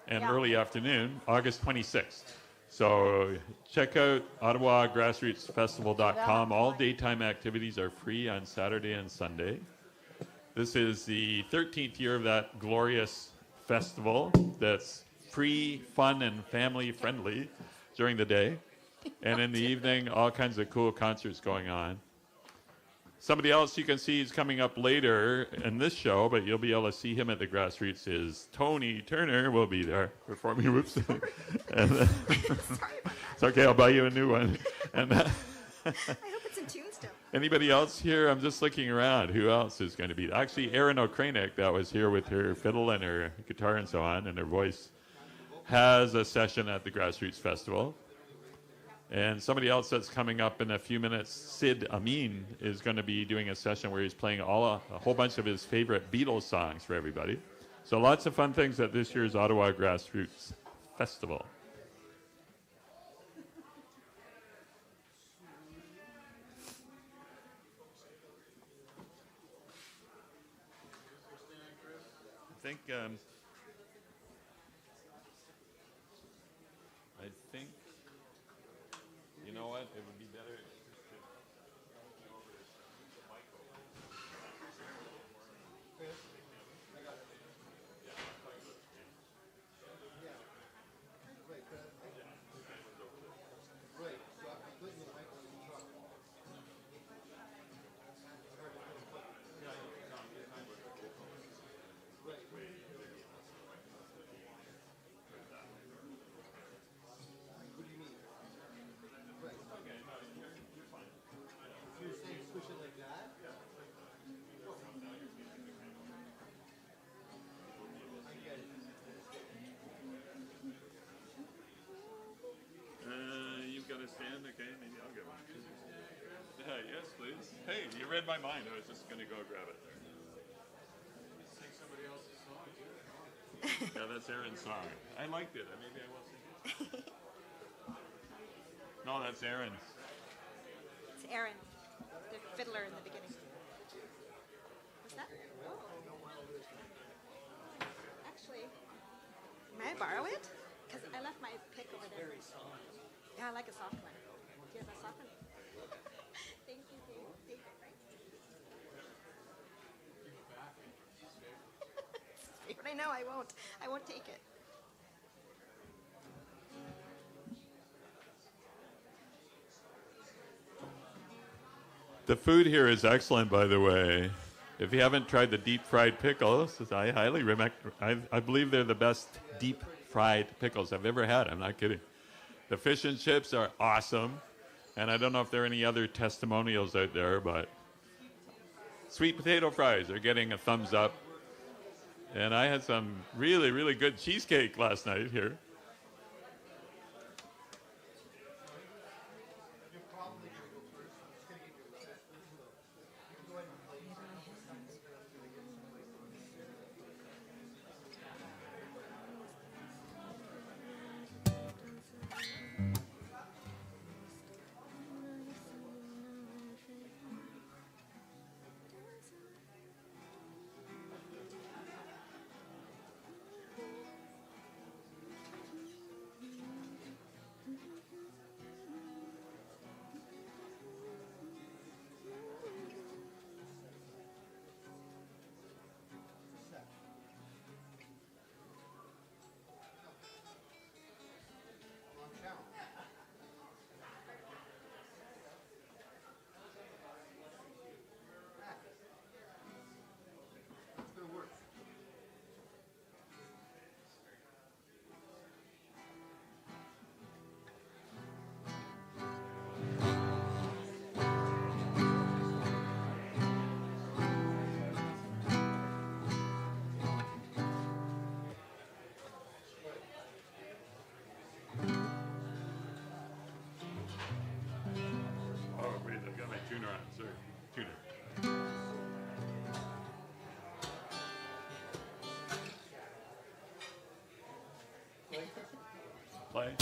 and early afternoon, August 26th. So check out OttawaGrassrootsFestival.com. All daytime activities are free on Saturday and Sunday. This is the 13th year of that glorious festival that's free, fun, and family-friendly during the day. And in the evening, all kinds of cool concerts going on. Somebody else you can see is coming up later in this show, but you'll be able to see him at the Grassroots, is Tony Turner will be there performing. Whoops. And, it's okay, I'll buy you a new one. And, I hope it's in tune still. anybody else here? I'm just looking around. Who else is going to be? Actually, Erin O'Kranick, that was here with her fiddle and her guitar and so on, and her voice, has a session at the Grassroots Festival. And somebody else that's coming up in a few minutes, Sid Amin, is going to be doing a session where he's playing a whole bunch of his favorite Beatles songs for everybody. So lots of fun things at this year's Ottawa Grassroots Festival. I think, you know what, it would be better. You've got a stand, okay? Maybe I'll get one. Yes, please. Hey, you read my mind. I was just going to go grab it. Sing somebody else's song. Yeah, that's Aaron's song. I liked it. Maybe I will sing it. No, that's Aaron's. It's Aaron, the fiddler in the beginning. What's that? Oh. Actually, may I borrow it? Because I left my pick over there. Very soft. Yeah, I like a soft one. Do you have a soft one? Thank you, Dave. Take it, right? I know, I won't. I won't take it. The food here is excellent, by the way. If you haven't tried the deep fried pickles, I highly recommend. I believe they're the best deep fried pickles I've ever had. I'm not kidding. The fish and chips are awesome. And I don't know if there are any other testimonials out there, but sweet potato fries are getting a thumbs up. And I had some really, really good cheesecake last night here. Play.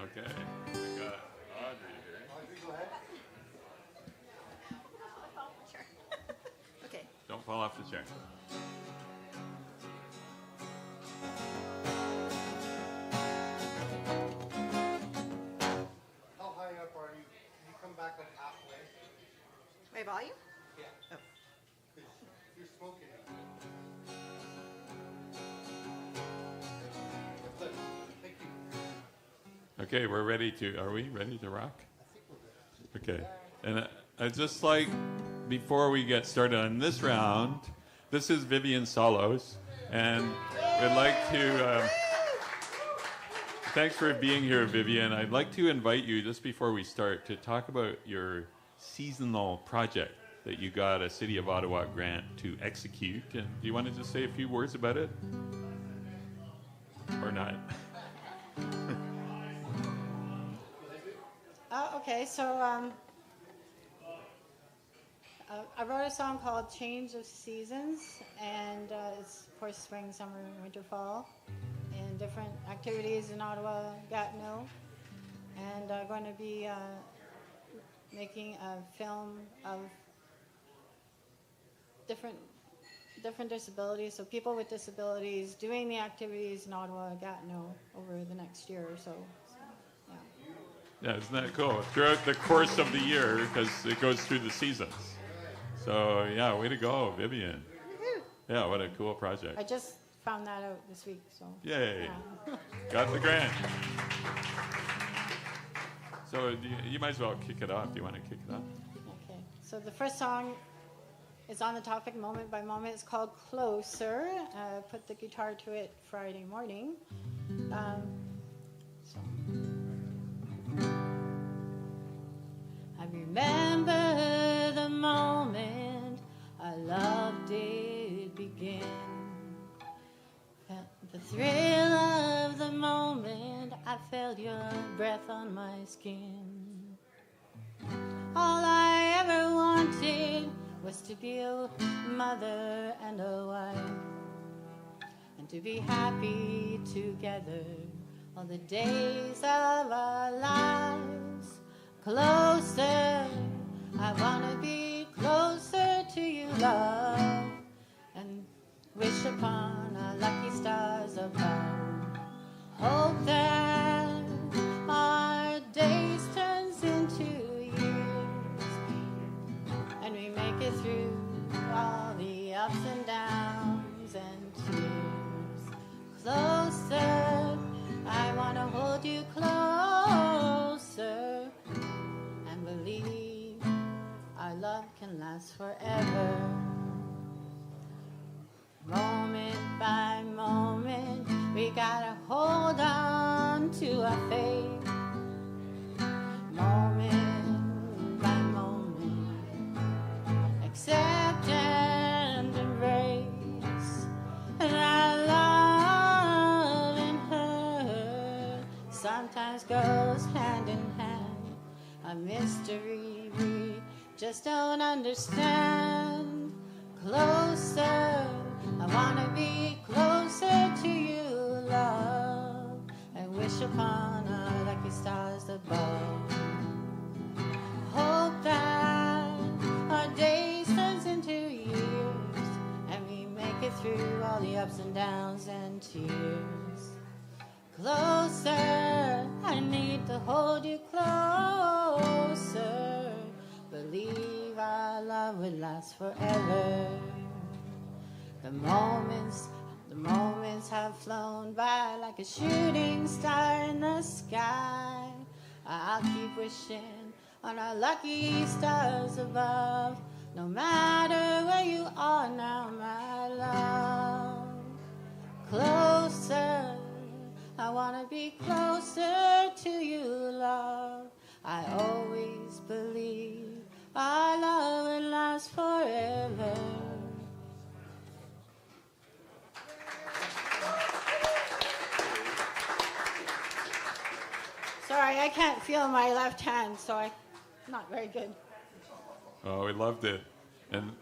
Okay, we got Audrey here. Audrey, go ahead. Sure. Okay. Don't fall off the chair. My volume? Yeah. Oh. You're smoking. Thank you. Okay, we're ready to. Are we ready to rock? Okay, and I just like before we get started on this round. This is Vivian Solos, and we'd like to. Thanks for being here, Vivian. I'd like to invite you just before we start to talk about your seasonal project that you got a City of Ottawa grant to execute. And do you want to just say a few words about it? Or not? Okay, so I wrote a song called Change of Seasons, and it's for spring, summer, winter, fall, and different activities in Ottawa, Gatineau. And I'm going to be making a film of different disabilities, so people with disabilities doing the activities in Ottawa, Gatineau over the next year or so. Yeah, isn't that cool? Throughout the course of the year, because it goes through the seasons. So, yeah, way to go, Vivian. Yeah, what a cool project. I just found that out this week, so. Yay. Yeah. Got the grant. So you might as well kick it off. Do you want to kick it off? Okay, so the first song is on the topic moment by moment. It's called Closer. Put the guitar to it Friday morning. I remember the moment our love did begin. Felt the thrill of the moment, I felt your breath on my skin. All I ever wanted was to be a mother and a wife, and to be happy together all the days of our lives. Closer, I wanna be closer to you, love, and wish upon our lucky stars above. Hope that our days turns into years, and we make it through all the ups and downs and tears. Closer, I wanna hold you closer, and believe our love can last forever. Moment by moment, we gotta hold on to our faith. Moment by moment, accept and embrace that love and hurt sometimes goes hand in hand. A mystery we just don't understand. Closer, I wanna be closer to you, love, and wish upon our lucky stars above. Hope that our days turns into years, and we make it through all the ups and downs and tears. Closer, I need to hold you closer, believe our love will last forever. The moments have flown by like a shooting star in the sky. I'll keep wishing on our lucky stars above, no matter where you are now, my love. Closer, I wanna be closer to you, love. I always believe our love will last forever. Sorry, I can't feel my left hand, so I'm not very good. Oh, we loved it. And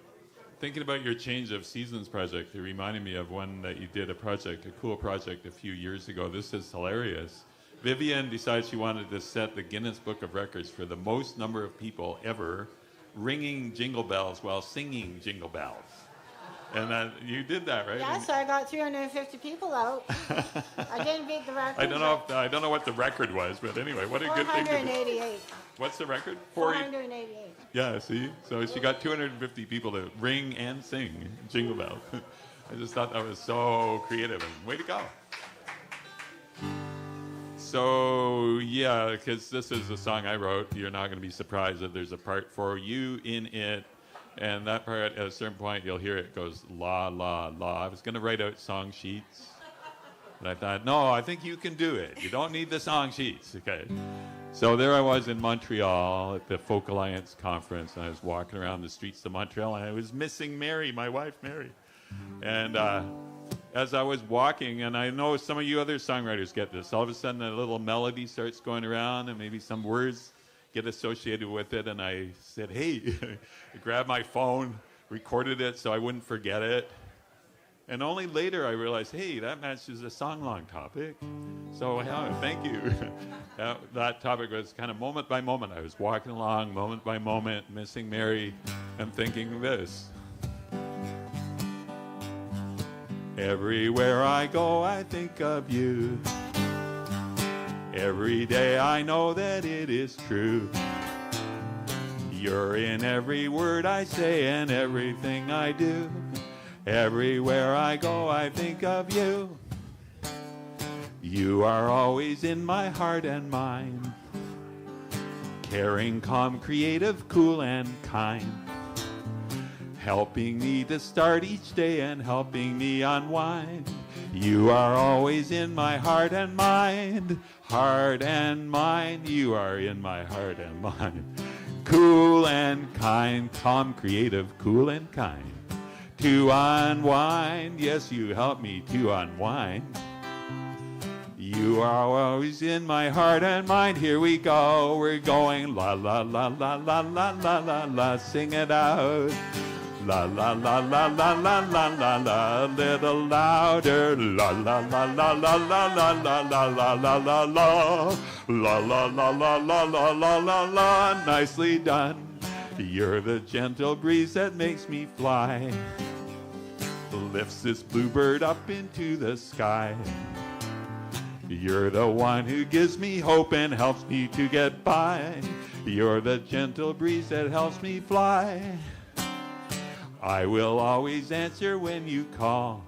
thinking about your Change of Seasons project, it reminded me of one that you did, a cool project a few years ago. This is hilarious. Vivian decided she wanted to set the Guinness Book of Records for the most number of people ever ringing jingle bells while singing Jingle Bells. And you did that, right? Yeah, so I got 350 people out. I didn't beat the record. I don't know what the record was, but anyway, what a good thing to do. 488. What's the record? 488. Yeah, see? So she got 250 people to ring and sing Jingle Bells. I just thought that was so creative, and way to go. So, yeah, because this is a song I wrote. You're not going to be surprised that there's a part for you in it. And that part, at a certain point, you'll hear it goes, la, la, la. I was going to write out song sheets. But I thought, no, I think you can do it. You don't need the song sheets, okay? So there I was in Montreal at the Folk Alliance conference, and I was walking around the streets of Montreal, and I was missing Mary, my wife Mary. And as I was walking, and I know some of you other songwriters get this, all of a sudden a little melody starts going around, and maybe some words get associated with it, and I said, hey, I grabbed my phone, recorded it so I wouldn't forget it. And only later I realized, hey, that matches the song-along topic. So thank you. That topic was kind of moment by moment. I was walking along, moment by moment, missing Mary, and thinking this. Everywhere I go, I think of you. Every day I know that it is true. You're in every word I say and everything I do. Everywhere I go, I think of you. You are always in my heart and mind. Caring, calm, creative, cool, and kind. Helping me to start each day and helping me unwind. You are always in my heart and mind. Heart and mind, you are in my heart and mind. Cool and kind, calm, creative, cool and kind. To unwind, yes, you help me to unwind. You are always in my heart and mind. Here we go, we're going la la la la la la la la la. Sing it out. La la la la la la la la la. Little louder. La la la la la la la la la la la la la. La la la la la la la la la. Nicely done. You're the gentle breeze that makes me fly. Lifts this bluebird up into the sky. You're the one who gives me hope and helps me to get by. You're the gentle breeze that helps me fly. I will always answer when you call.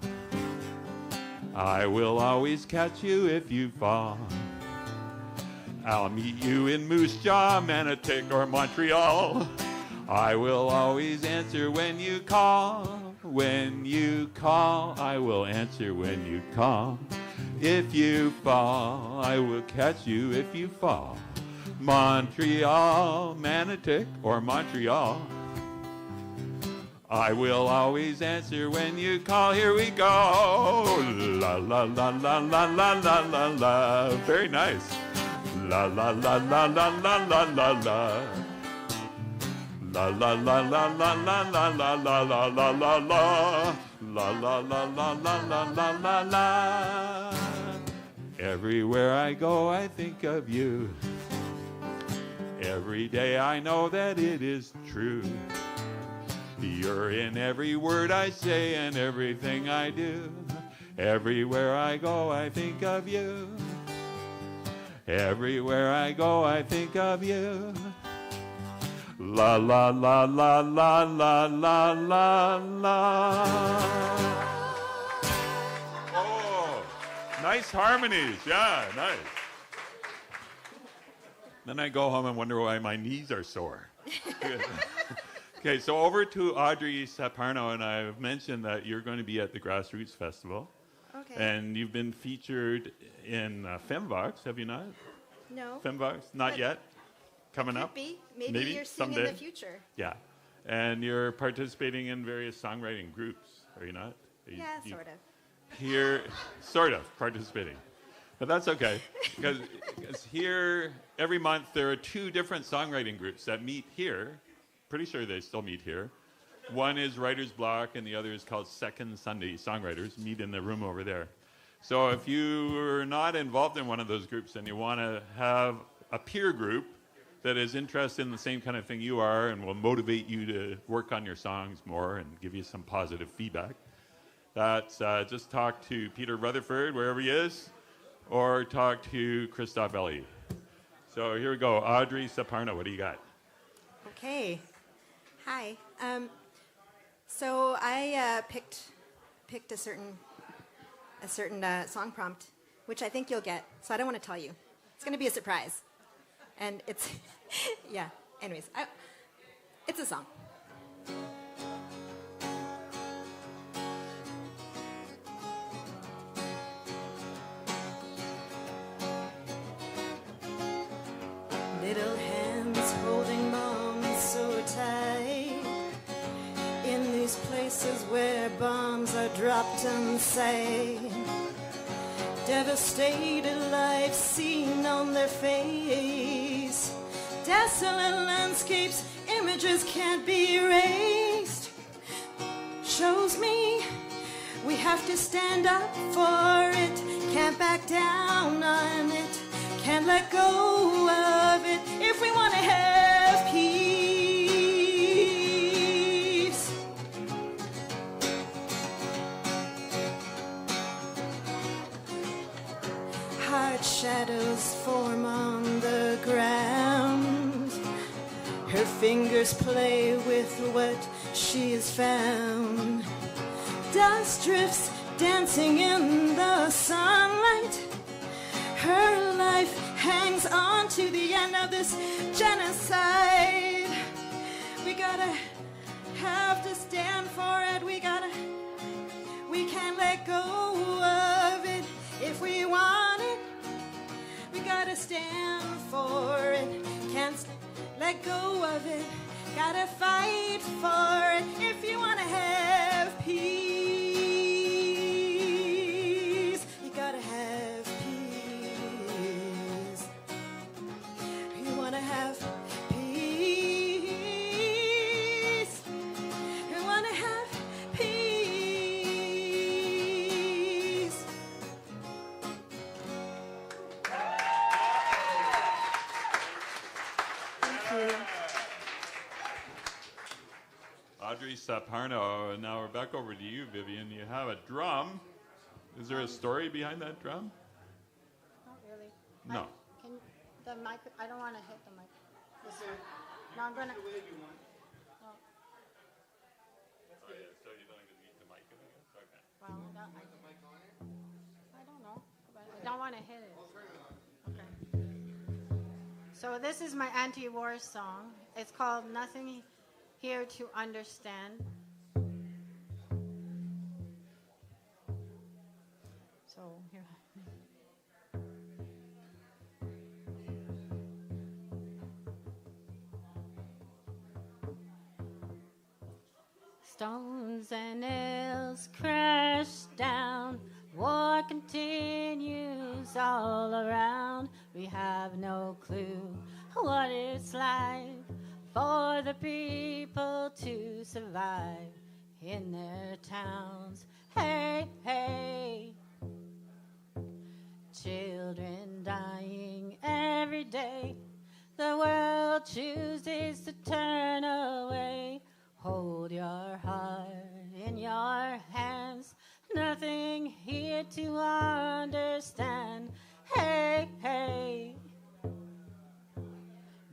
I will always catch you if you fall. I'll meet you in Moose Jaw, Gananoque, or Montreal. I will always answer when you call. When you call, I will answer when you call. If you fall, I will catch you if you fall. Montreal, Gananoque, or Montreal. I will always answer when you call. Here we go. La la la la la la la la la. Very nice. La la la la la la la la la. La la la la la la la la la la la la la. La la la la la la la la la. Everywhere I go, I think of you. Every day I know that it is true. You're in every word I say and everything I do. Everywhere I go, I think of you. Everywhere I go, I think of you. La la la la la la la la la. Oh, nice harmonies. Yeah, nice. Then I go home and wonder why my knees are sore. Okay, so over to Audrey Saparno, and I've mentioned that you're going to be at the Grassroots Festival. Okay. And you've been featured in Femvox, have you not? No. Femvox? Not But yet? Coming Could up? be. Maybe you're seeing someday? in the future. Yeah. And you're participating in various songwriting groups, are you not? Yeah, sort of. Here, sort of, participating. But that's okay, because here, every month, there are 2 different songwriting groups that meet here. Pretty sure they still meet here. One is Writer's Block, and the other is called Second Sunday Songwriters, meet in the room over there. So if you are not involved in one of those groups and you want to have a peer group that is interested in the same kind of thing you are and will motivate you to work on your songs more and give you some positive feedback, that's just talk to Peter Rutherford, wherever he is, or talk to Christophe Elie. So here we go. Audrey Saparno, what do you got? Okay. Hi. So I picked a certain song prompt, which I think you'll get. So I don't want to tell you. It's going to be a surprise. And it's, yeah. Anyways, it's a song. bombs are dropped inside. Devastated life seen on their face. Desolate landscapes, images can't be erased. Shows me we have to stand up for it. Can't back down on it. Can't let go of it if we want to have peace. Hard shadows form on the ground. Her fingers play with what she has found. Dust drifts dancing in the sunlight. Her life hangs on to the end of this genocide. We gotta have to stand for it. We can't let go of it if we want it. We gotta stand for it. Can't let go of it. Gotta fight for it if you wanna have peace. You gotta have peace. You wanna have peace. You wanna have peace. Thank you. Audrey Saparno, and now we're back over to you, Vivian. You have a drum. Is there a story behind that drum? Not really. No. Can the mic? I don't want to hit the mic. No, I'm gonna. So you don't even need the mic in it? Okay. Well, no, I don't know. But I don't want to hit it. Okay. So this is my anti-war song. It's called "Nothing Here to Understand." So here. Stones and nails crash down. War continues all around. We have no clue what it's like for the people to survive in their towns. Hey, hey. Children dying every day. The world chooses to turn away. Hold your heart in your hands. Nothing here to understand. Hey, hey.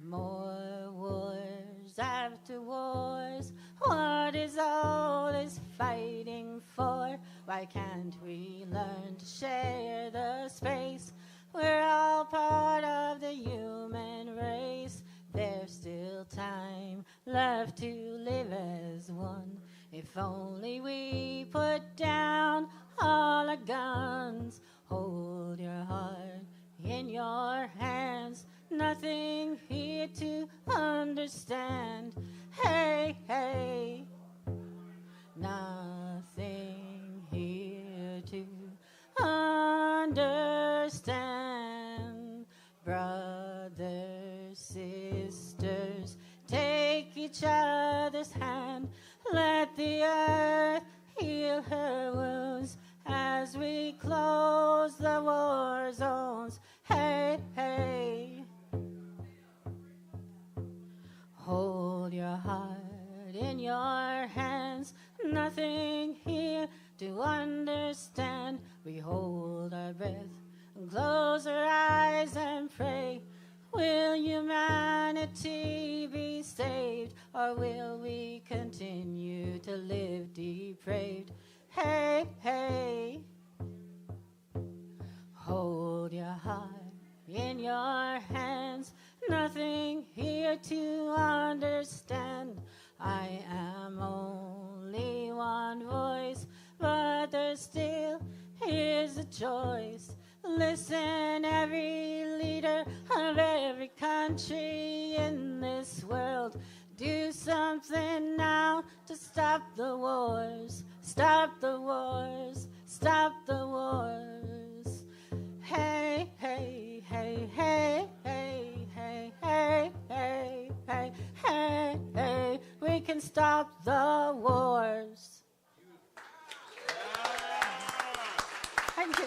More wars after wars. What is all this fighting for? Why can't we learn to share the space? We're all part of the human race. There's still time left to live as one. If only we put down all our guns. Hold your heart in your hands. Nothing here to understand. Hey, hey. Nothing here to understand. Brothers, sisters, take each other's hand. Let the earth heal her wounds as we close the war zones. Hey, hey. Hold your heart in your hands. Nothing here to understand. We hold our breath and close our eyes and pray. Will humanity be saved, or will we continue to live depraved? Hey, hey. Hold your heart in your hands. Nothing here to understand. I am only one voice, but there still is a choice. Listen, every leader of every country in this world, do something now to stop the wars, stop the wars, stop the wars. Hey, hey, hey, hey, hey, hey, hey, hey, hey, hey, hey, we can stop the wars. Thank you.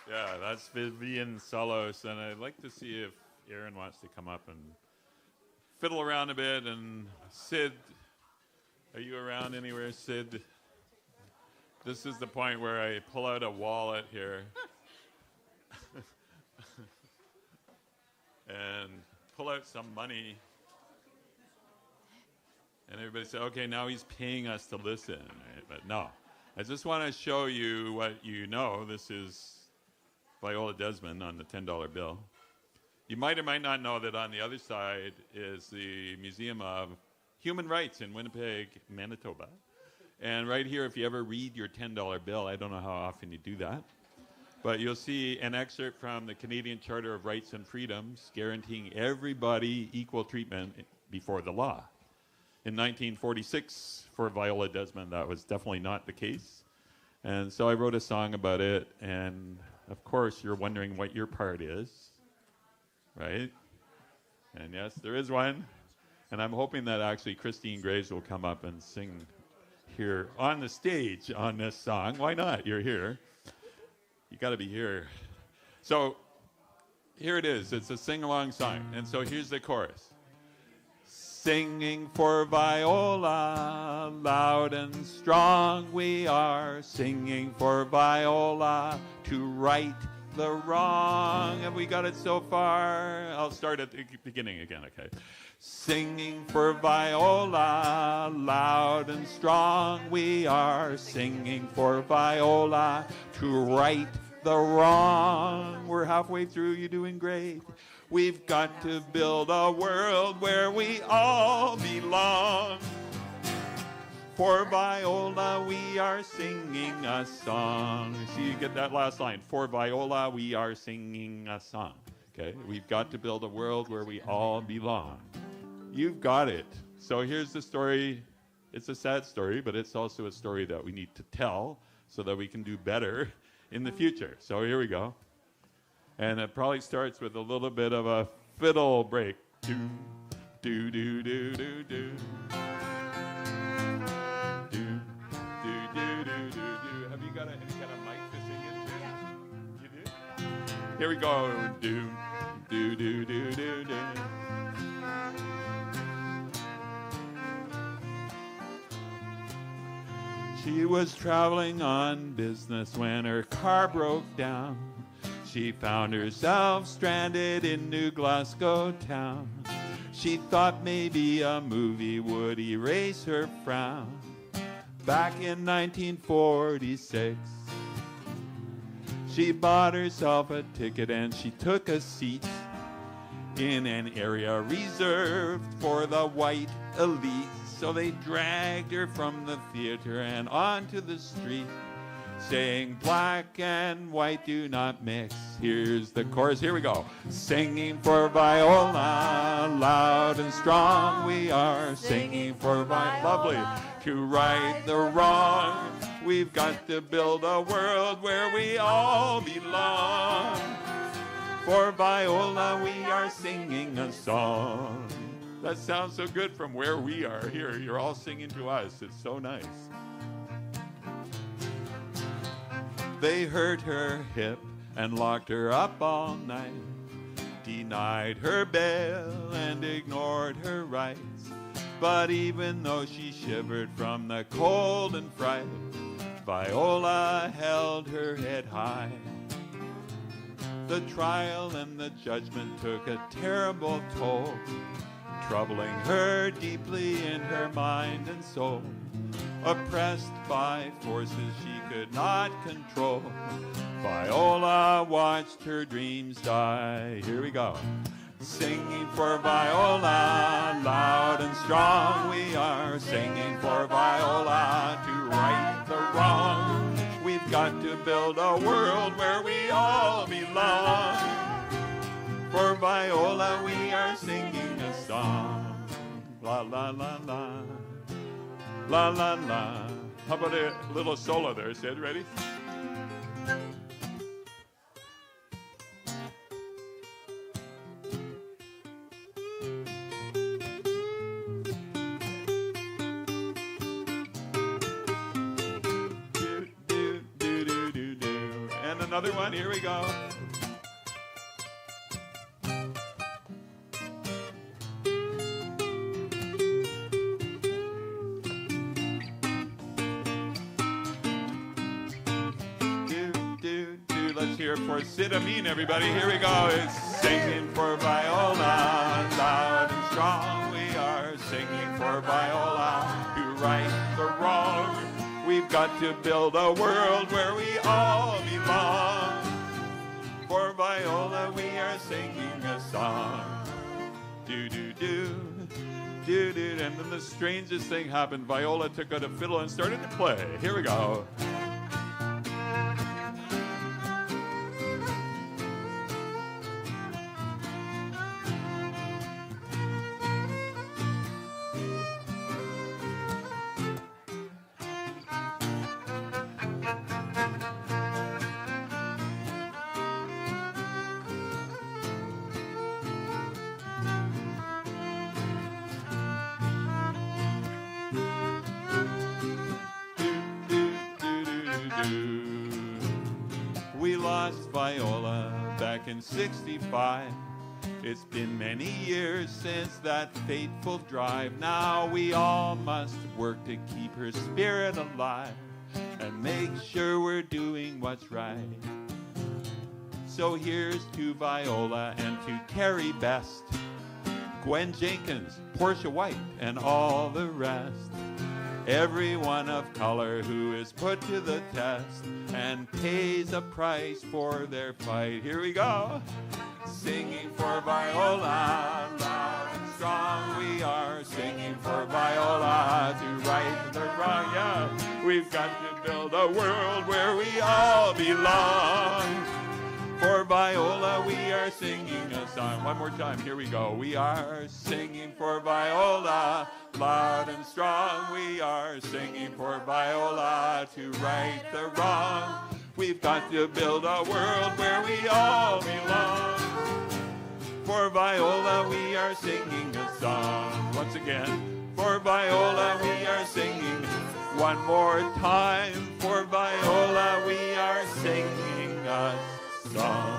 Yeah, that's Vivian Salos, and I'd like to see if Aaron wants to come up and fiddle around a bit. And Sid, are you around anywhere, Sid? This is the point where I pull out a wallet here and pull out some money. And everybody said, okay, now he's paying us to listen. Right? But no, I just want to show you what you know. This is Viola Desmond on the $10 bill. You might or might not know that on the other side is the Museum of Human Rights in Winnipeg, Manitoba. And right here, if you ever read your $10 bill, I don't know how often you do that, but you'll see an excerpt from the Canadian Charter of Rights and Freedoms guaranteeing everybody equal treatment before the law. In 1946, for Viola Desmond, that was definitely not the case. And so I wrote a song about it, and of course, you're wondering what your part is, right? And yes, there is one. And I'm hoping that actually Christine Graves will come up and sing here on the stage on this song. Why not? You're here. You got to be here. So here it is. It's a sing-along song. And so here's the chorus. Singing for Viola, loud and strong we are, singing for Viola to right the wrong. Have we got it so far? I'll start at the beginning again, okay? Singing for Viola, loud and strong we are, singing for Viola to right the wrong. We're halfway through, you're doing great. We've got to build a world where we all belong. For Viola, we are singing a song. See, you get that last line. For Viola, we are singing a song. Okay? We've got to build a world where we all belong. You've got it. So here's the story. It's a sad story, but it's also a story that we need to tell so that we can do better in the future. So here we go. And it probably starts with a little bit of a fiddle break. Do, do, do, do, do, do. Do, do, do, do, do. Have you got any kind of mic to sing into? Yeah. You do? Here we go. Do, do, do, do, do, do. She was traveling on business when her car broke down. She found herself stranded in New Glasgow town. She thought maybe a movie would erase her frown. Back in 1946, she bought herself a ticket and she took a seat in an area reserved for the white elite. So they dragged her from the theater and onto the street, saying black and white do not mix. Here's the chorus, here we go. Singing for Viola, loud and strong we are, singing for Viola, lovely, to right the wrong. We've got to build a world where we all belong. For Viola we are singing a song. That sounds so good from where we are here. You're all singing to us. It's so nice. They hurt her hip and locked her up all night, denied her bail and ignored her rights. But even though she shivered from the cold and fright, Viola held her head high. The trial and the judgment took a terrible toll, troubling her deeply in her mind and soul. Oppressed by forces she could not control, Viola watched her dreams die. Here we go. Singing for Viola, loud and strong we are, singing for Viola to right the wrong. We've got to build a world where we all belong. For Viola we are singing la la la la, la la la. How about a little solo there, Sid? Ready? Do, do, do, do, do, do. And another one, here we go. Let's hear it for Sid Amin, everybody. Here we go. It's singing for Viola, loud and strong. We are singing for Viola to right the wrong. We've got to build a world where we all belong. For Viola, we are singing a song. Do do do. Do do. And then the strangest thing happened. Viola took out a fiddle and started to play. Here we go. We lost Viola back in '65. It's been many years since that fateful drive. Now we all must work to keep her spirit alive and make sure we're doing what's right. So here's to Viola and to Carrie Best, Gwen Jenkins, Portia White, and all the rest. Everyone of color who is put to the test and pays a price for their fight. Here we go. Singing for Viola, loud and strong. We are singing for Viola to right the wrong. Yeah, we've got to build a world where we all belong. For Viola, we are singing a song. One more time, here we go. We are singing for Viola, loud and strong. We are singing for Viola to right the wrong. We've got to build a world where we all belong. For Viola, we are singing a song. Once again, for Viola, we are singing. One more time, for Viola, we are singing a song.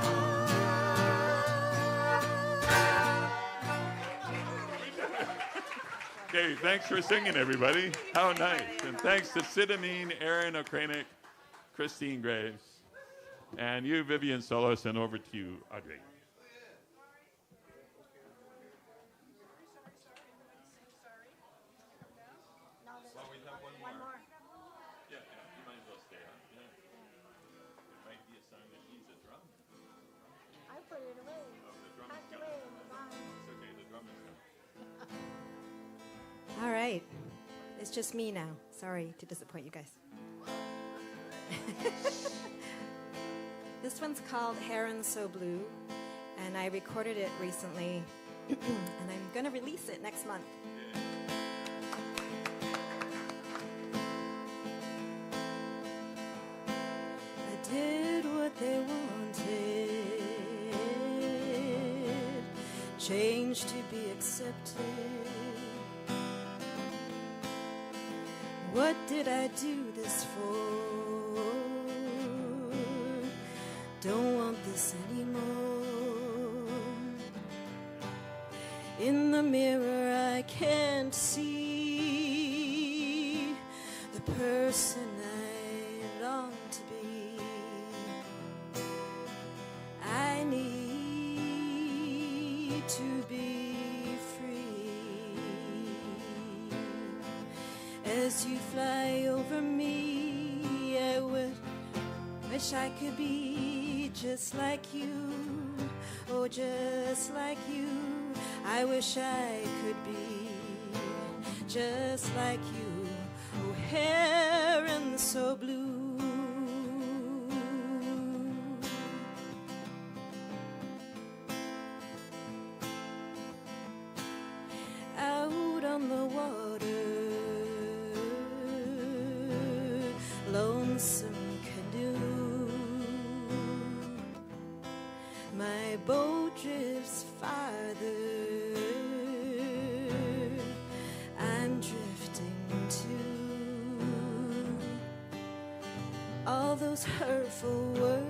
Okay, thanks for singing, everybody. How nice. And thanks to Sid Amin, Aaron Okranik, Christine Graves, and you, Vivian Solis, and over to you, Audrey. Well, we have one more. Yeah, you might as well stay on. Yeah. It might be a song that needs a drum. I put it away. Oh, the drum is Packed gone. away in the barn. It's okay, the drum is gone. All right. It's just me now. Sorry to disappoint you guys. This one's called Heron So Blue, and I recorded it recently, and I'm going to release it next month. I did what they wanted, changed to be accepted. What did I do this for? Don't want this anymore. In the mirror I can't see the person I long to be. I need to be free. As you fly over me, I would wish I could be just like you, oh, just like you. I wish I could be just like you, oh, heron so blue. Out on lonesome canoe. My boat drifts farther. I'm drifting too. All those hurtful words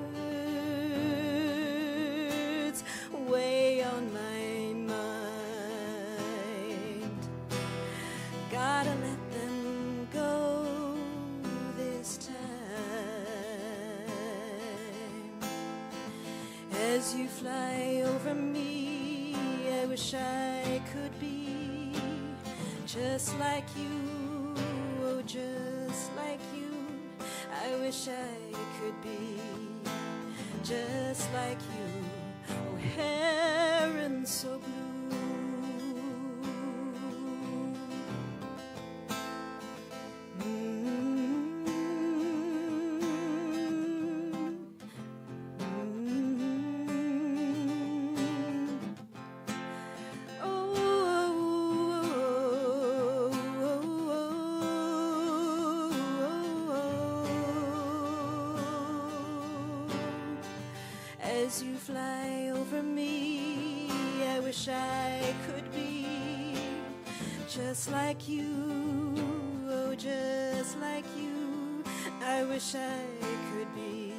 weigh on my mind. Gotta let them go this time. As you fly over me, I wish I could be just like you, oh, just like you. I wish I could be just like you, oh, heron so blue. As you fly over me, I wish I could be just like you, oh, just like you. I wish I could be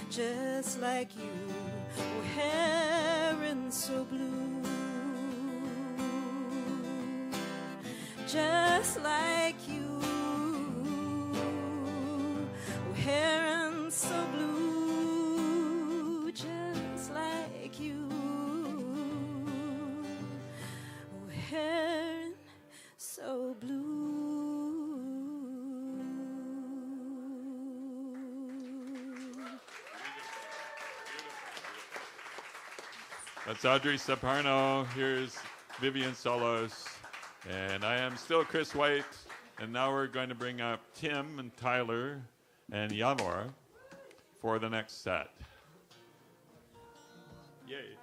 just like you, oh, heron so blue. Just like you, oh, heron so blue. Just like you, oh, heron so blue. That's Audrey Saparno. Here's Vivian Solos. And I am still Chris White. And now we're going to bring up Tim and Tyler and Yavor for the next set. Yay.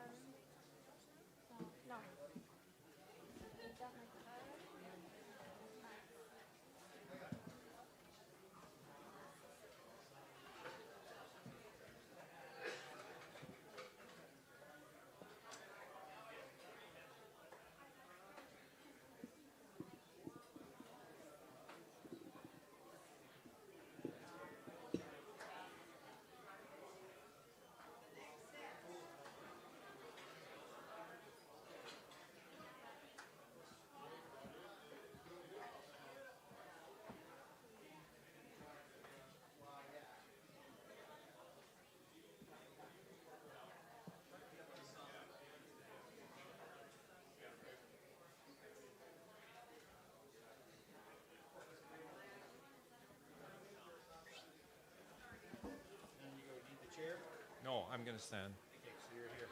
No, I'm going to stand. Okay, so you're here.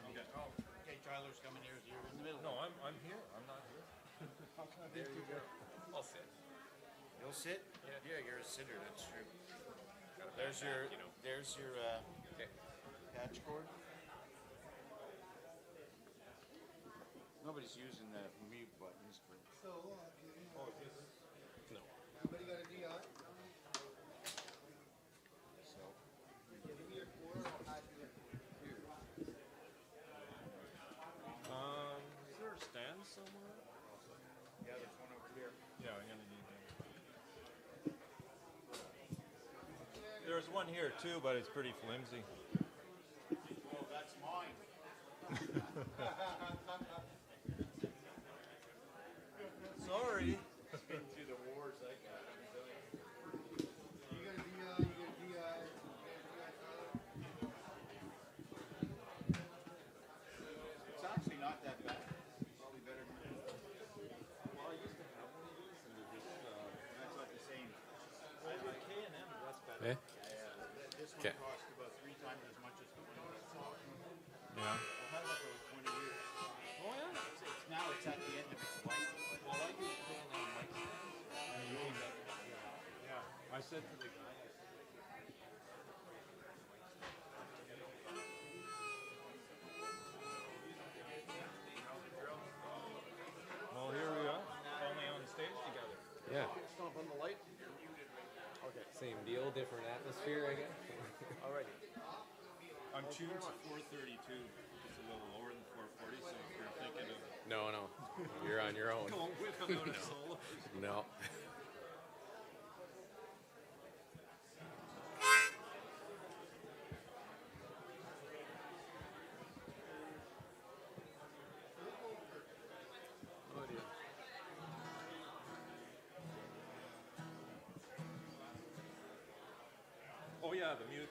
Okay. Oh, okay, Tyler's coming here. You're in the middle. No, I'm here. I'm not here. There you go. I'll sit. You'll sit? Yeah, you're a sitter. That's true. There's your patch cord. Nobody's using the mute buttons, but. So, No. everybody got a DI? So. Give me your cord, I'll add you here. Is there a stand somewhere? Yeah, there's one over here. Yeah, I'm going to need that. There's one here too, but it's pretty flimsy. Oh, that's mine. Sorry. It's been through the wars, I got it. I'm telling you. You got a DI, you got a DI, Tyler? It's actually not that bad. Probably better than Well, I used to have one of these, and it just, that's not the same. the K&M, that's better. This one Okay. cost about 3 times as much as the one that's on. Yeah. I've had it for 20 years. Oh, yeah. Now it's at the end of its life. Well, I use K&M mic stand. And you use that. Yeah. I said to the guy, well, here we are, finally on stage together. Yeah. Stomp on the light. Okay. Same deal, different atmosphere, I guess. Alrighty. I'm tuned to 432. It's a little lower than 440, so if you're thinking of No, you're on your own. going without a solo. No. Oh yeah, the mute.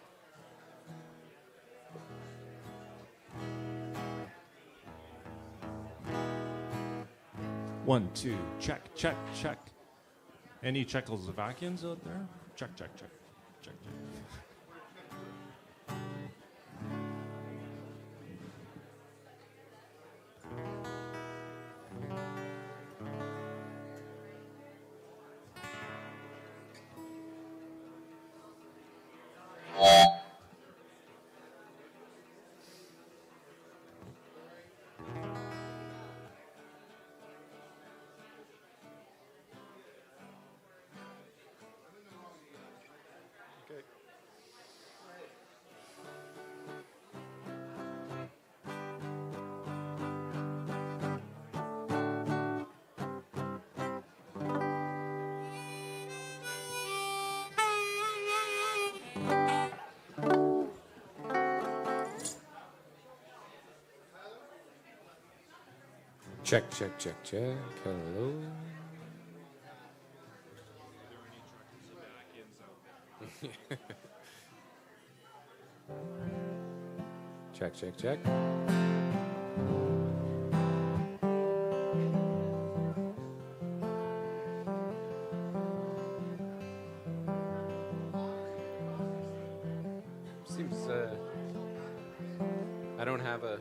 One, two, check, check, check. Any Czechoslovakians out there? Check, check, check, check, check. Check, check, check, check. Hello. Check, check, check. Seems I don't have a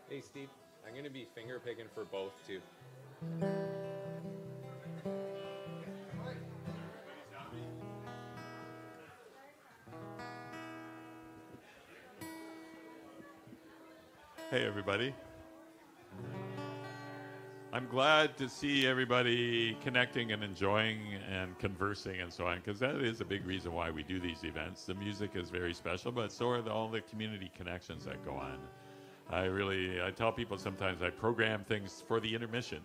Hey, Steve, I'm going to be finger picking for both, too. Hey, everybody. I'm glad to see everybody connecting and enjoying and conversing and so on, because that is a big reason why we do these events. The music is very special, but so are all the community connections that go on. I tell people sometimes I program things for the intermission,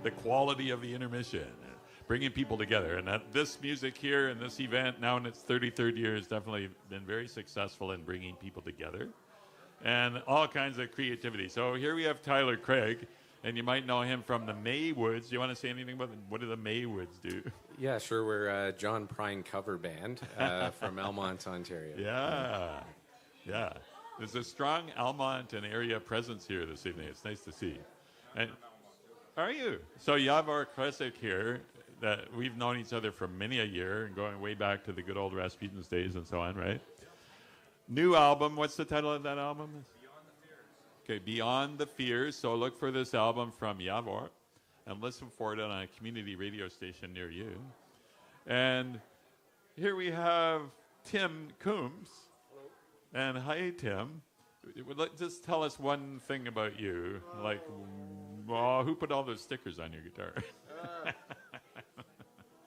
the quality of the intermission, bringing people together. And this music here and this event, now in its 33rd year, has definitely been very successful in bringing people together and all kinds of creativity. So here we have Tyler Craig, and you might know him from the Maywoods. Do you want to say anything about what do the Maywoods do? Yeah, sure. We're a John Prine cover band from Almonte, Ontario. Yeah. There's a strong Almonte and area presence here this evening. It's nice to see. And are you? So Yavor Kresik here, that we've known each other for many a year, and going way back to the good old Rasputin's days and so on, right? New album. What's the title of that album? Beyond the Fears. Okay, Beyond the Fears. So look for this album from Yavor and listen for it on a community radio station near you. And here we have Tim Coombs. And hi, Tim. Just tell us one thing about you. Like, who put all those stickers on your guitar?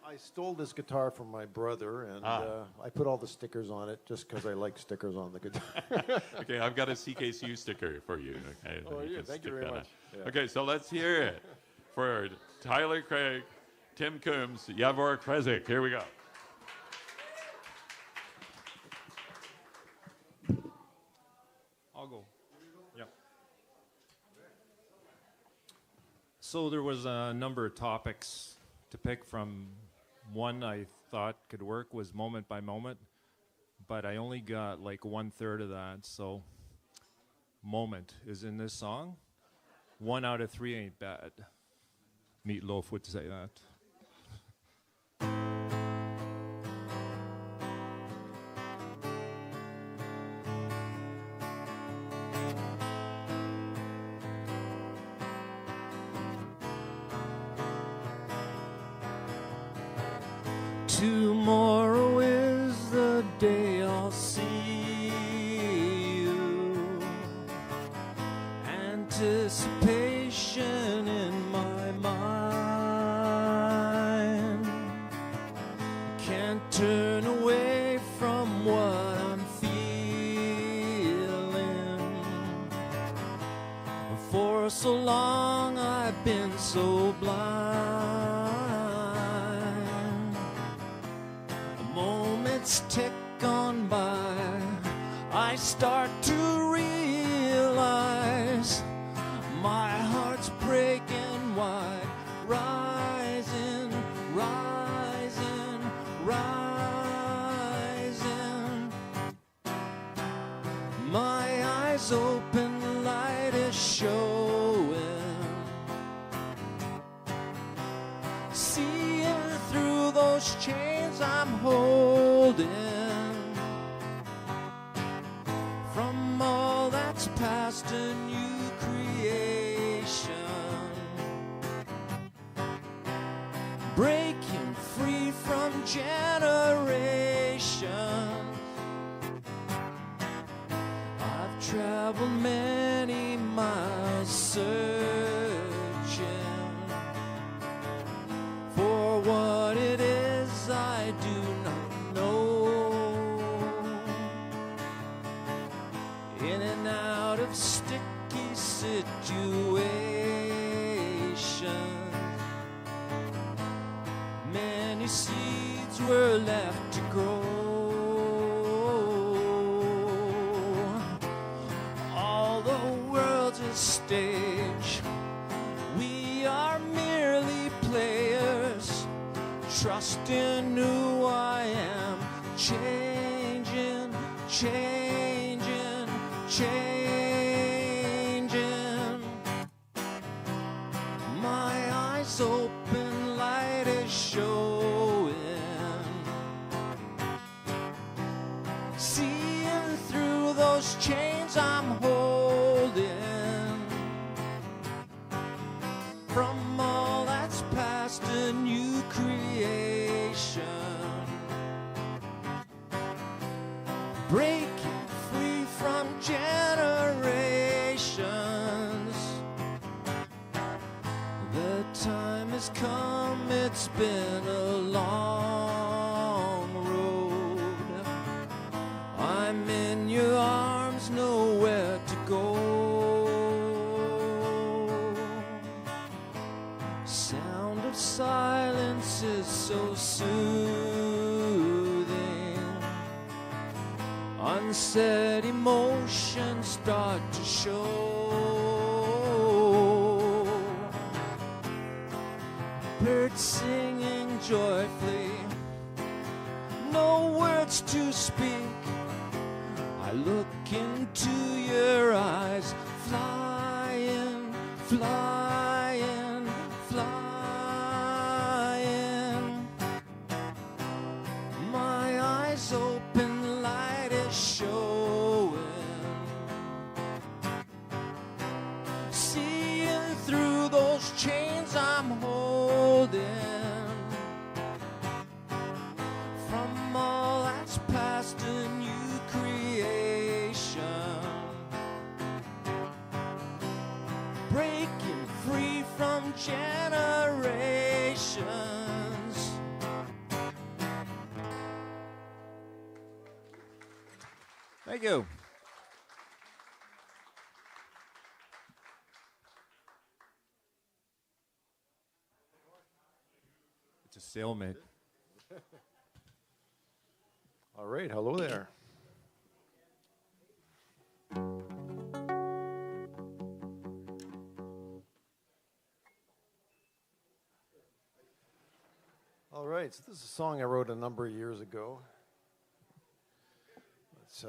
I stole this guitar from my brother, and I put all the stickers on it just because I like stickers on the guitar. Okay, I've got a CKCU sticker for you. Okay, Thank you very much. Yeah. Okay, so let's hear it for Tyler Craig, Tim Coombs, Yavor Krezik. Here we go. I'll go. Yep. So there was a number of topics to pick from. One I thought could work was moment by moment, but I only got like 1/3 of that. So moment is in this song. 1 out of 3 ain't bad. Meatloaf would say that. Tomorrow is the day I'll see you. Anticipation in my mind. Can't turn away from what I'm feeling. For so long I've been so blind. Moments tick on by, I start to realize my heart's breaking wide, rising, rising, rising. My eyes open, light is showing. Seeing through those chains I'm holding. From all that's past, a new creation. Breaking free from generations. I've traveled many miles searching for what it is I do not know. In and out of sticky situations, many seeds were left to grow. All the world's a stage, we are merely players. Trust in who I am, changing, changing, changing. My eyes open, light is showing. Seeing through those chains I'm holding. From all that's past, a new creation. Breaking free from generations. The time has come, it's been a long road. I'm in your arms, nowhere to go. Sound of silence is so soothing. Unsaid emotions start to show. Birds singing joyfully, no words to speak. I look into your eyes, flying, flying, flying. My eyes open, light is showing. Seeing through those chains I'm holding. From all that's past, a new creation. Breaking free from generations. Thank you. a stalemate. All right, hello there. All right, so this is a song I wrote a number of years ago. It's,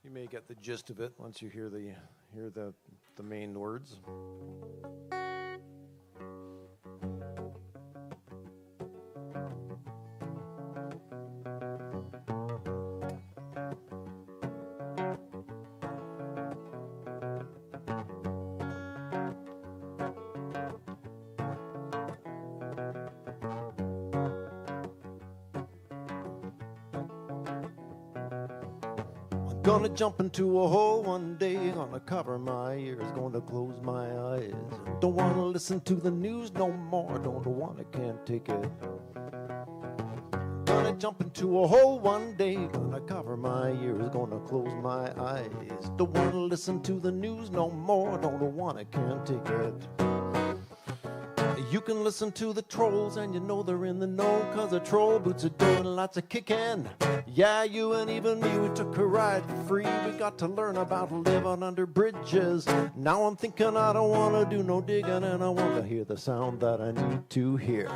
you may get the gist of it once you hear the main words. Gonna jump into a hole one day, gonna cover my ears, gonna close my eyes. Don't wanna listen to the news no more, don't wanna, can't take it. Gonna jump into a hole one day, gonna cover my ears, gonna close my eyes. Don't wanna listen to the news no more, don't wanna, can't take it. You can listen to the trolls and you know they're in the know, 'cause the troll boots are doing lots of kicking. Yeah, you and even me, we took a ride for free. We got to learn about living under bridges. Now I'm thinking I don't want to do no digging, and I want to hear the sound that I need to hear.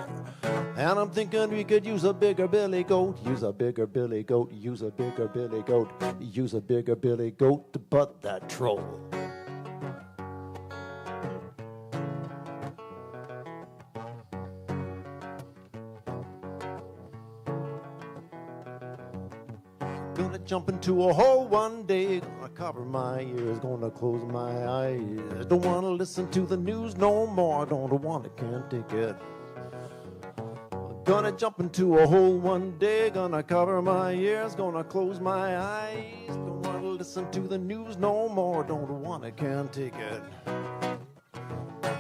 And I'm thinking we could use a bigger billy goat, use a bigger billy goat, use a bigger billy goat, use a bigger billy goat to butt that troll. Gonna jump into a hole one day, gonna cover my ears, gonna close my eyes. Don't wanna listen to the news no more, don't wanna, can't take it. Gonna jump into a hole one day, gonna cover my ears, gonna close my eyes. Don't wanna listen to the news no more, don't wanna, can't take it.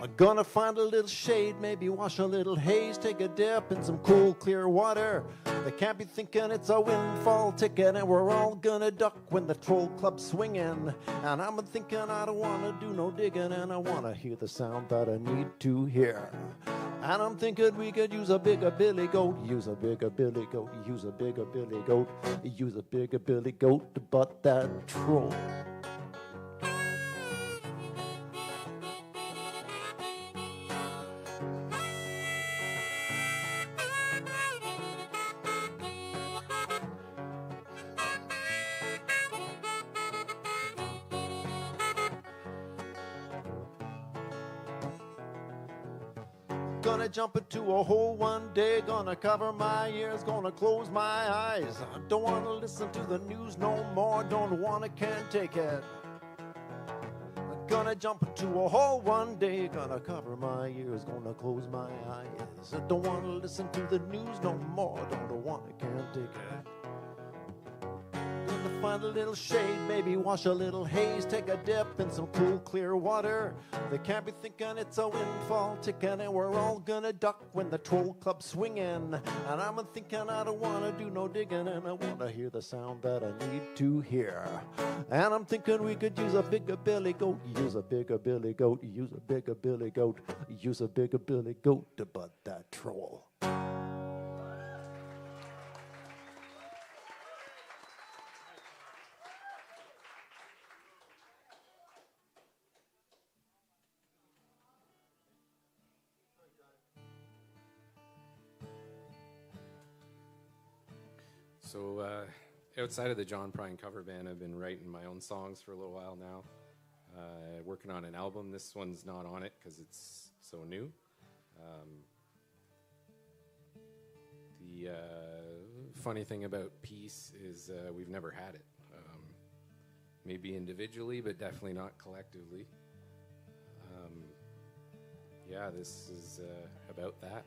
I'm gonna find a little shade, maybe wash a little haze, take a dip in some cool, clear water. They can't be thinking it's a windfall ticket, and we're all gonna duck when the troll club's swinging. And I'm thinking I don't wanna do no digging, and I wanna hear the sound that I need to hear. And I'm thinking we could use a bigger billy goat, use a bigger billy goat, use a bigger billy goat, use a bigger billy goat to butt that troll. Gonna jump into a hole one day, gonna cover my ears, gonna close my eyes. I don't wanna listen to the news no more, don't wanna, can't take it. Gonna jump into a hole one day, gonna cover my ears, gonna close my eyes. I don't wanna listen to the news no more, don't wanna, can't take it. Gonna find a little shade, maybe wash a little haze, take a dip in some cool, clear water. They can't be thinking it's a windfall ticket, and we're all gonna duck when the troll club's swinging. And I'm thinking I don't wanna do no digging, and I wanna hear the sound that I need to hear. And I'm thinking we could use a bigger billy goat, use a bigger billy goat, use a bigger billy goat, use a bigger billy goat to butt that troll. So outside of the John Prine cover band, I've been writing my own songs for a little while now. Working on an album. This one's not on it because it's so new. The funny thing about peace is we've never had it. Maybe individually, but definitely not collectively. Yeah, this is about that.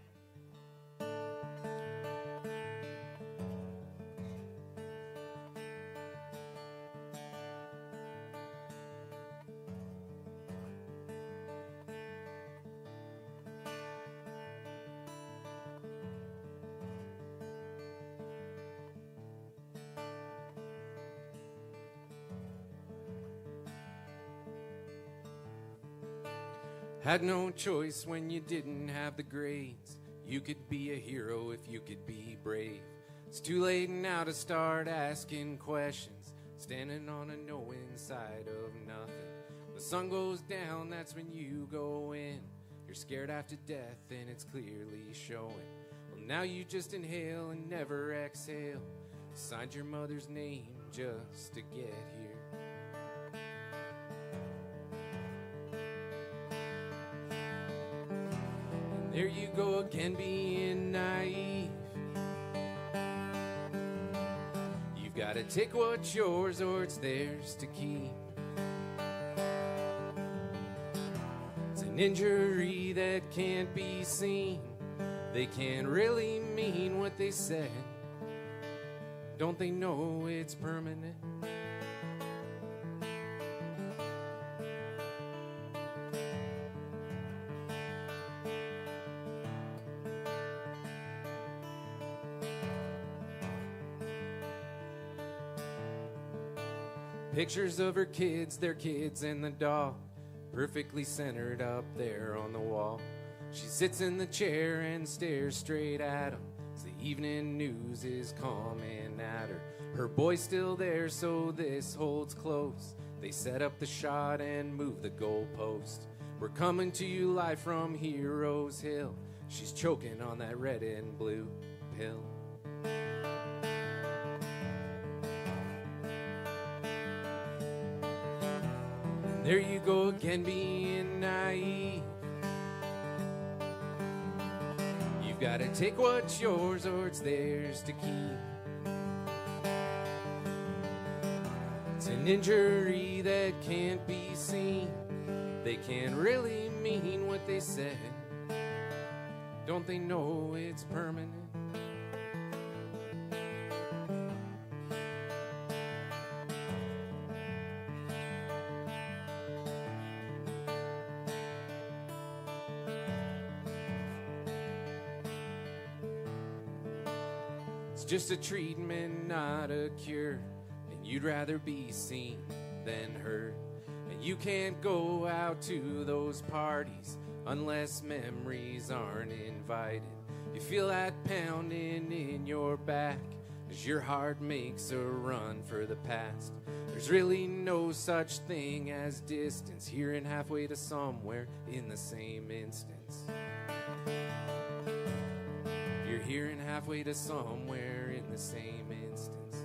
Had no choice when you didn't have the grades. You could be a hero if you could be brave. It's too late now to start asking questions, standing on a knowing side of nothing. When the sun goes down, that's when you go in. You're scared after death and it's clearly showing. Well, now you just inhale and never exhale. Signed your mother's name just to get here. There you go again, being naive. You've got to take what's yours or it's theirs to keep. It's an injury that can't be seen. They can't really mean what they said. Don't they know it's permanent? Pictures of her kids, their kids, and the dog, perfectly centered up there on the wall. She sits in the chair and stares straight at him as the evening news is coming at her. Her boy's still there, so this holds close. They set up the shot and move the goalpost. We're coming to you live from Heroes Hill. She's choking on that red and blue pill. There you go again, being naive. You've got to take what's yours or it's theirs to keep. It's an injury that can't be seen. They can't really mean what they said. Don't they know it's permanent? Just a treatment, not a cure. And you'd rather be seen than heard. And you can't go out to those parties unless memories aren't invited. You feel that pounding in your back as your heart makes a run for the past. There's really no such thing as distance, here and halfway to somewhere in the same instance. You're here and halfway to somewhere in the same instance.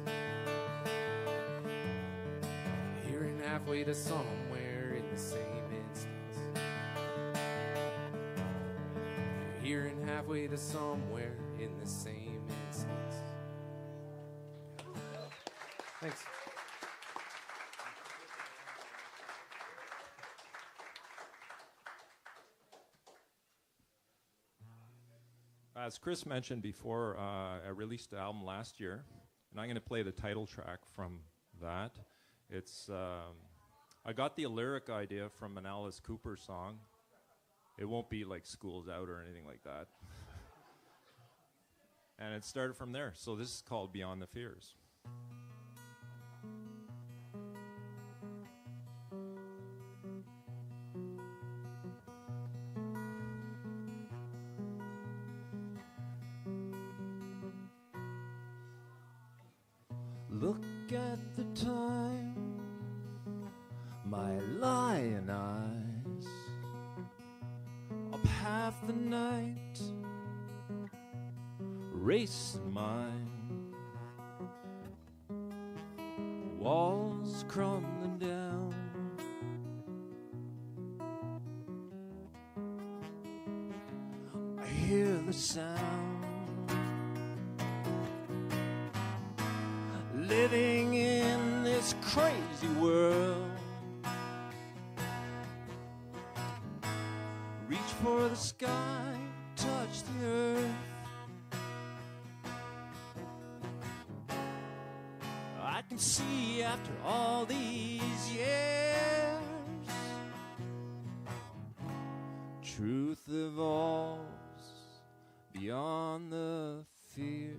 Here and halfway to somewhere in the same instance. You're here and halfway to somewhere in the same instance. Thanks. As Chris mentioned before, I released the album last year, and I'm going to play the title track from that. It's I got the lyric idea from an Alice Cooper song. It won't be like School's Out or anything like that. And it started from there. So this is called Beyond the Fears. Look at the time, my lion eyes, up half the night, racing mine, walls crumbling down. I hear the sound, living in this crazy world. Reach for the sky, touch the earth. I can see after all these years, truth evolves beyond the fears.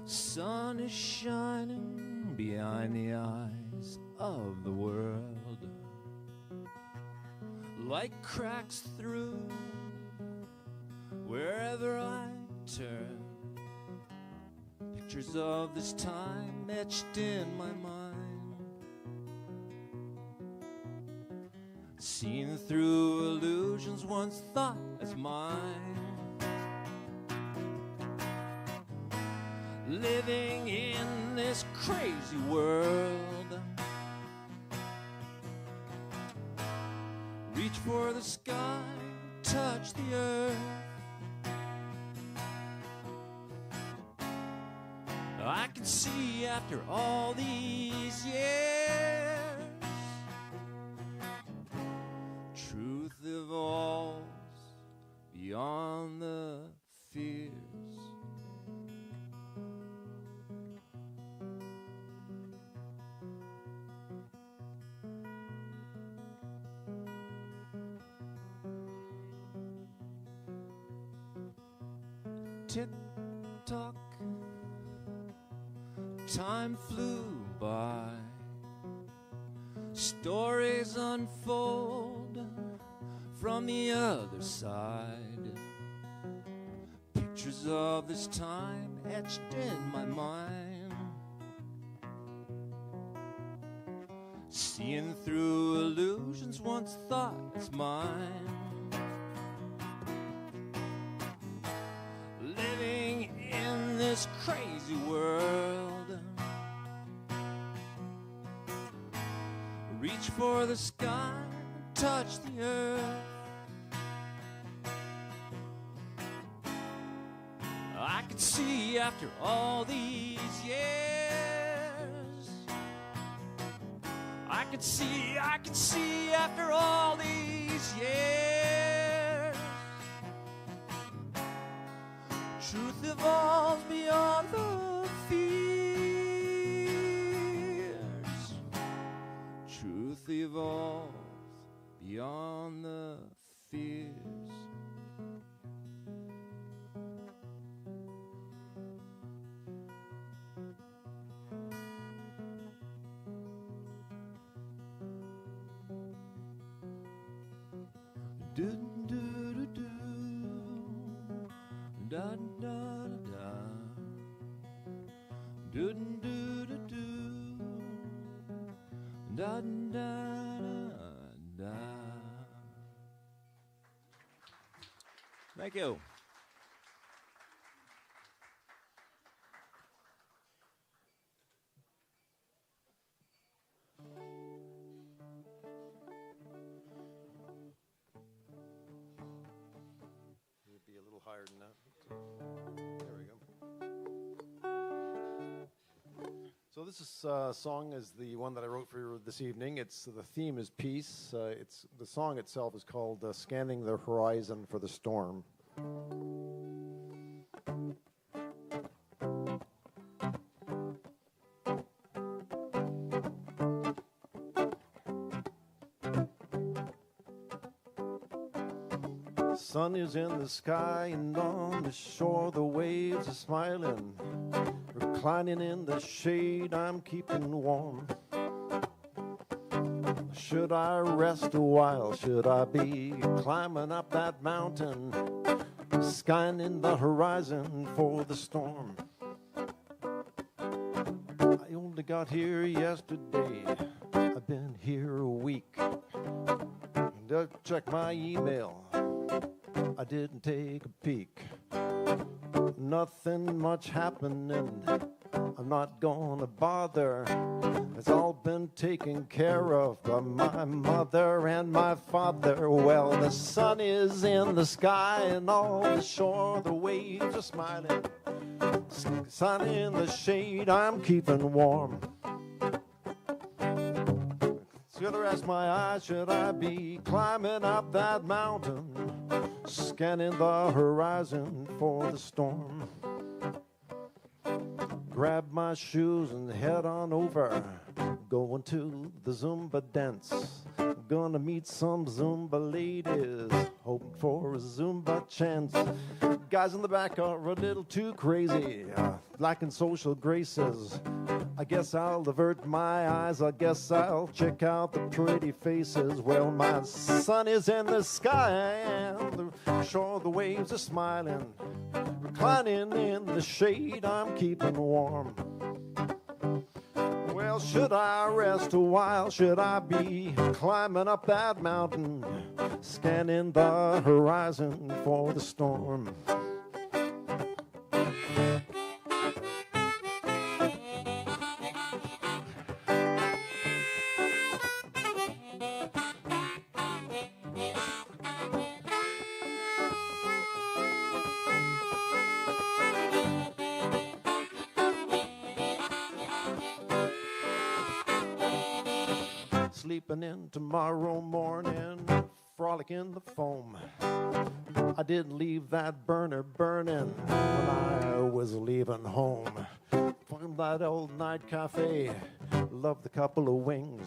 Sun is shining behind the eyes of the world. Light cracks through wherever I turn. Pictures of this time etched in my mind. Seen through illusions once thought as mine. Living in this crazy world. Reach for the sky, touch the earth. I can see after all these years, truth evolves beyond the fears. Tick-tock, time flew by. Stories unfold from the other side. Pictures of this time etched in my mind. Seeing through illusions once thought as mine. Living in this crazy world. Reach for the sky, touch the earth. I can see after all these years. I can see after all these years. Truth evolves beyond the fears. Truth evolves beyond the fears. Do do do do, da da da, do do do do, da da da. Thank you. It'd be a little higher than that. There we go. So this song is the one that I wrote for you this evening. It's the theme is peace. It's the song itself is called "Scanning the Horizon for the Storm." Sun is in the sky and on the shore the waves are smiling. Reclining in the shade, I'm keeping warm. Should I rest a while? Should I be climbing up that mountain? Scanning the horizon for the storm. I only got here yesterday. I've been here a week. And I checked my email. I didn't take a peek. Nothing much happening. I'm not gonna bother. It's all been taken care of by my mother and my father. Well, the sun is in the sky and on the shore the waves are smiling. Sun in the shade, I'm keeping warm. Should I rest my eyes? Should I be climbing up that mountain? Scanning the horizon for the storm. Grab my shoes and head on over. Going to the Zumba dance. gonna meet some Zumba ladies, hoping for a Zumba chance. Guys in the back are a little too crazy, lacking social graces. I guess I'll avert my eyes, I guess I'll check out the pretty faces. Well, my sun is in the sky and the shore, the waves are smiling. Reclining in the shade, I'm keeping warm. Well, should I rest a while? Should I be climbing up that mountain, scanning the horizon for the storm? Sleeping in tomorrow morning, frolic in the foam. I didn't leave that burner burning when I was leaving home. From that old night cafe, loved a couple of wings.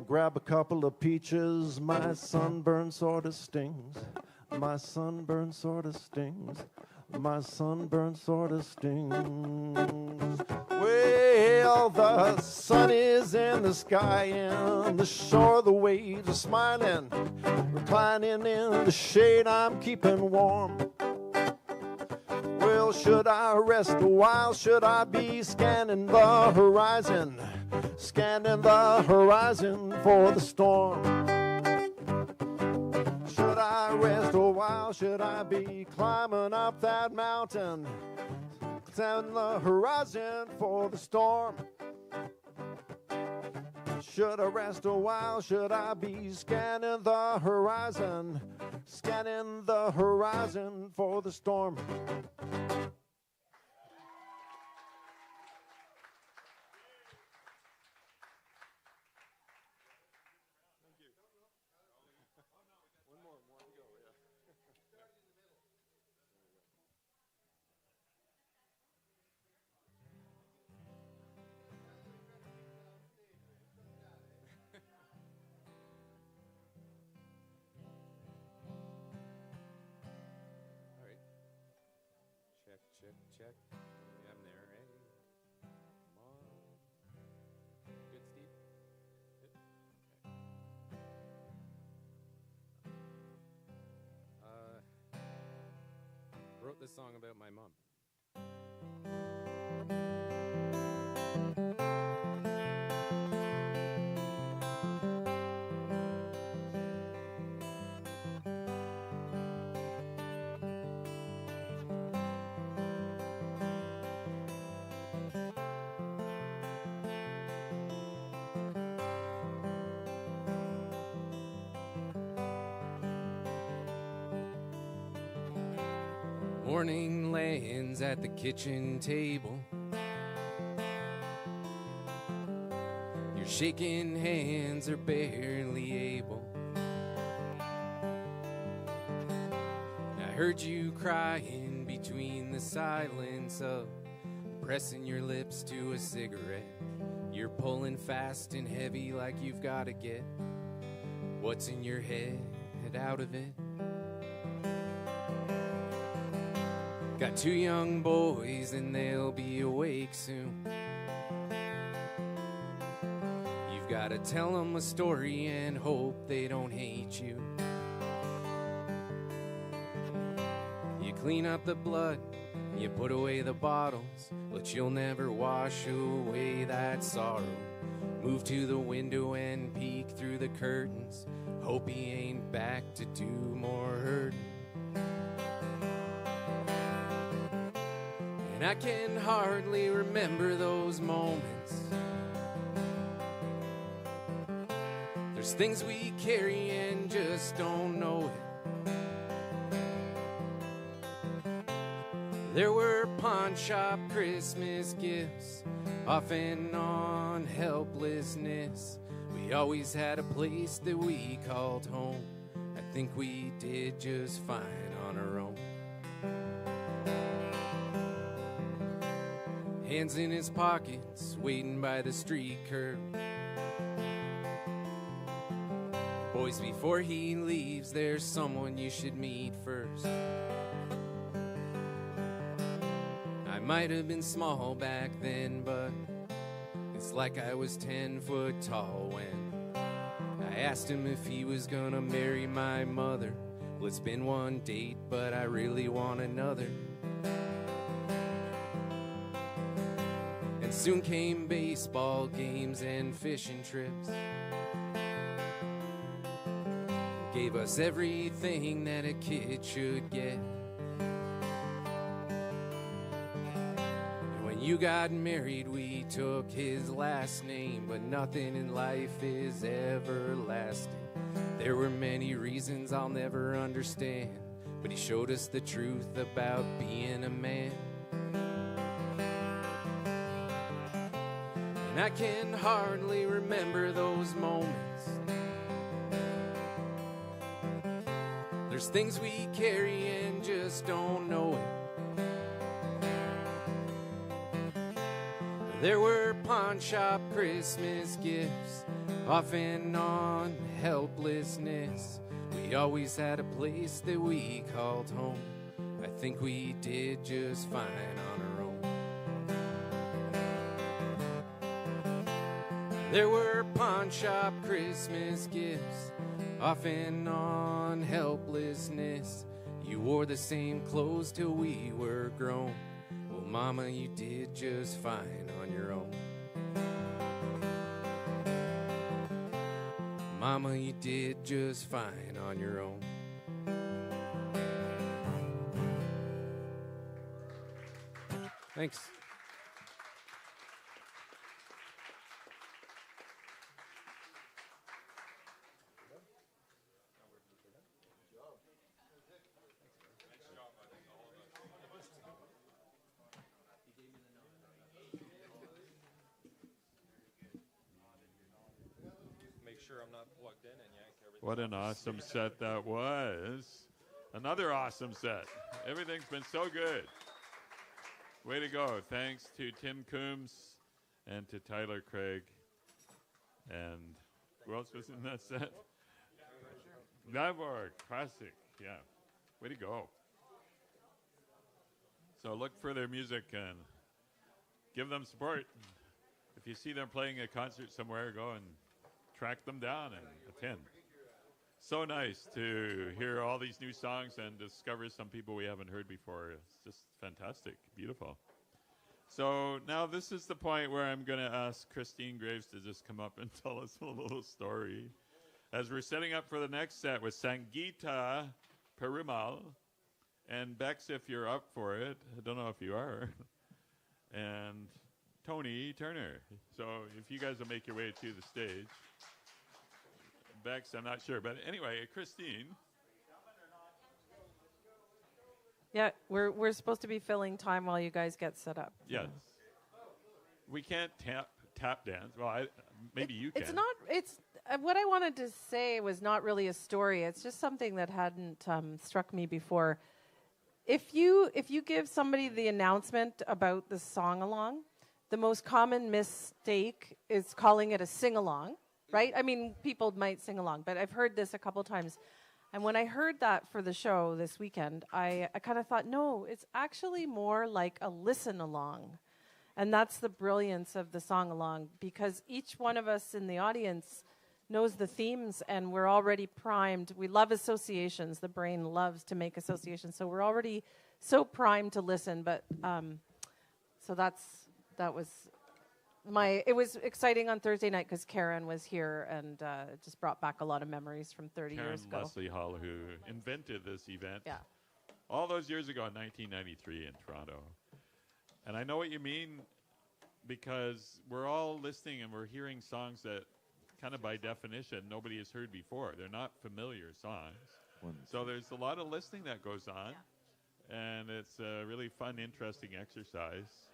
Grab a couple of peaches, my sunburn sort of stings. My sunburn sort of stings. My sunburn sort of stings. Well, the sun is in the sky and the shore, the waves are smiling. Reclining in the shade, I'm keeping warm. Well, should I rest a while? Should I be scanning the horizon? Scanning the horizon for the storm. Should I rest a while? Should I be climbing up that mountain? Scanning the horizon for the storm. Should I rest a while? Should I be scanning the horizon? Scanning the horizon for the storm. Check. I'm there. Ready? Come on. Good, Steve? Good? Okay. Wrote this song about my mom. Morning lands at the kitchen table. Your shaking hands are barely able. I heard you crying between the silence of pressing your lips to a cigarette. You're pulling fast and heavy like you've got to get what's in your head out of it. Got two young boys and they'll be awake soon. You've got to tell them a story and hope they don't hate you. You clean up the blood, you put away the bottles, but you'll never wash away that sorrow. Move to the window and peek through the curtains. Hope he ain't back to do more hurting. And I can hardly remember those moments. There's things we carry and just don't know it. There were pawn shop Christmas gifts, often on helplessness. We always had a place that we called home. I think we did just fine on our own. Hands in his pockets, waiting by the street curb. Boys, before he leaves, there's someone you should meet first. I might have been small back then, but it's like I was 10 foot tall when I asked him if he was gonna marry my mother. Well, it's been one date, but I really want another. And soon came baseball games and fishing trips. Gave us everything that a kid should get. And when you got married, we took his last name, but nothing in life is everlasting. There were many reasons I'll never understand, but he showed us the truth about being a man. And I can hardly remember those moments. There's things we carry and just don't know it. There were pawn shop Christmas gifts, often on helplessness. We always had a place that we called home. I think we did just fine on our own. There were pawn shop Christmas gifts, often on helplessness. You wore the same clothes till we were grown. Well, Mama, you did just fine on your own. Mama, you did just fine on your own. Thanks. I'm not plugged in and yank everything. What an awesome set that was. Another awesome set. Everything's been so good. Way to go. Thanks to Tim Coombs and to Tyler Craig. And who else was in that set? Navor, classic. Yeah. Way to go. So look for their music and give them support. If you see them playing a concert somewhere, go and track them down and attend. So nice to hear all these new songs and discover some people we haven't heard before. It's just fantastic, beautiful. So now this is the point where I'm going to ask Christine Graves to just come up and tell us a little story. As we're setting up for the next set with Sangeeta Perumal and Bex, if you're up for it. I don't know if you are. And Tony Turner. So if you guys will make your way to the stage. Bex, I'm not sure. But anyway, Christine. Yeah, we're supposed to be filling time while you guys get set up. Yes. We can't tap dance. Well, maybe you can. It's not. It's what I wanted to say was not really a story. It's just something that hadn't struck me before. If you give somebody the announcement about the song-along, the most common mistake is calling it a sing-along, right? I mean, people might sing along, but I've heard this a couple times. And when I heard that for the show this weekend, I kind of thought, no, it's actually more like a listen-along. And that's the brilliance of the song-along, because each one of us in the audience knows the themes, and we're already primed. We love associations. The brain loves to make associations. So we're already so primed to listen. But so that was it was exciting on Thursday night because Karen was here, and it just brought back a lot of memories from 30 years ago. Leslie Hall, who invented this event yeah. all those years ago in 1993 in Toronto. And I know what you mean, because we're all listening and we're hearing songs that kind of by definition nobody has heard before. They're not familiar songs. So there's a lot of listening that goes on, and it's a really fun, interesting exercise.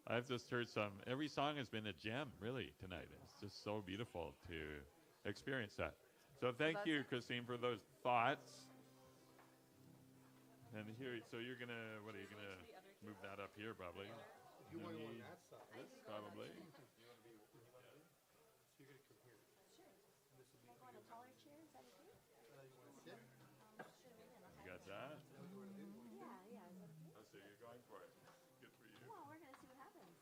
I've just heard every song has been a gem, really, tonight. It's just so beautiful to experience that. So thank you, Christine, for those thoughts. And here, so you're going to, what are you going to move that up here, probably? You want to go on that side. This, probably. So you're going to come here. Sure. This will be going for it. Good for you. Well, we're gonna see what happens.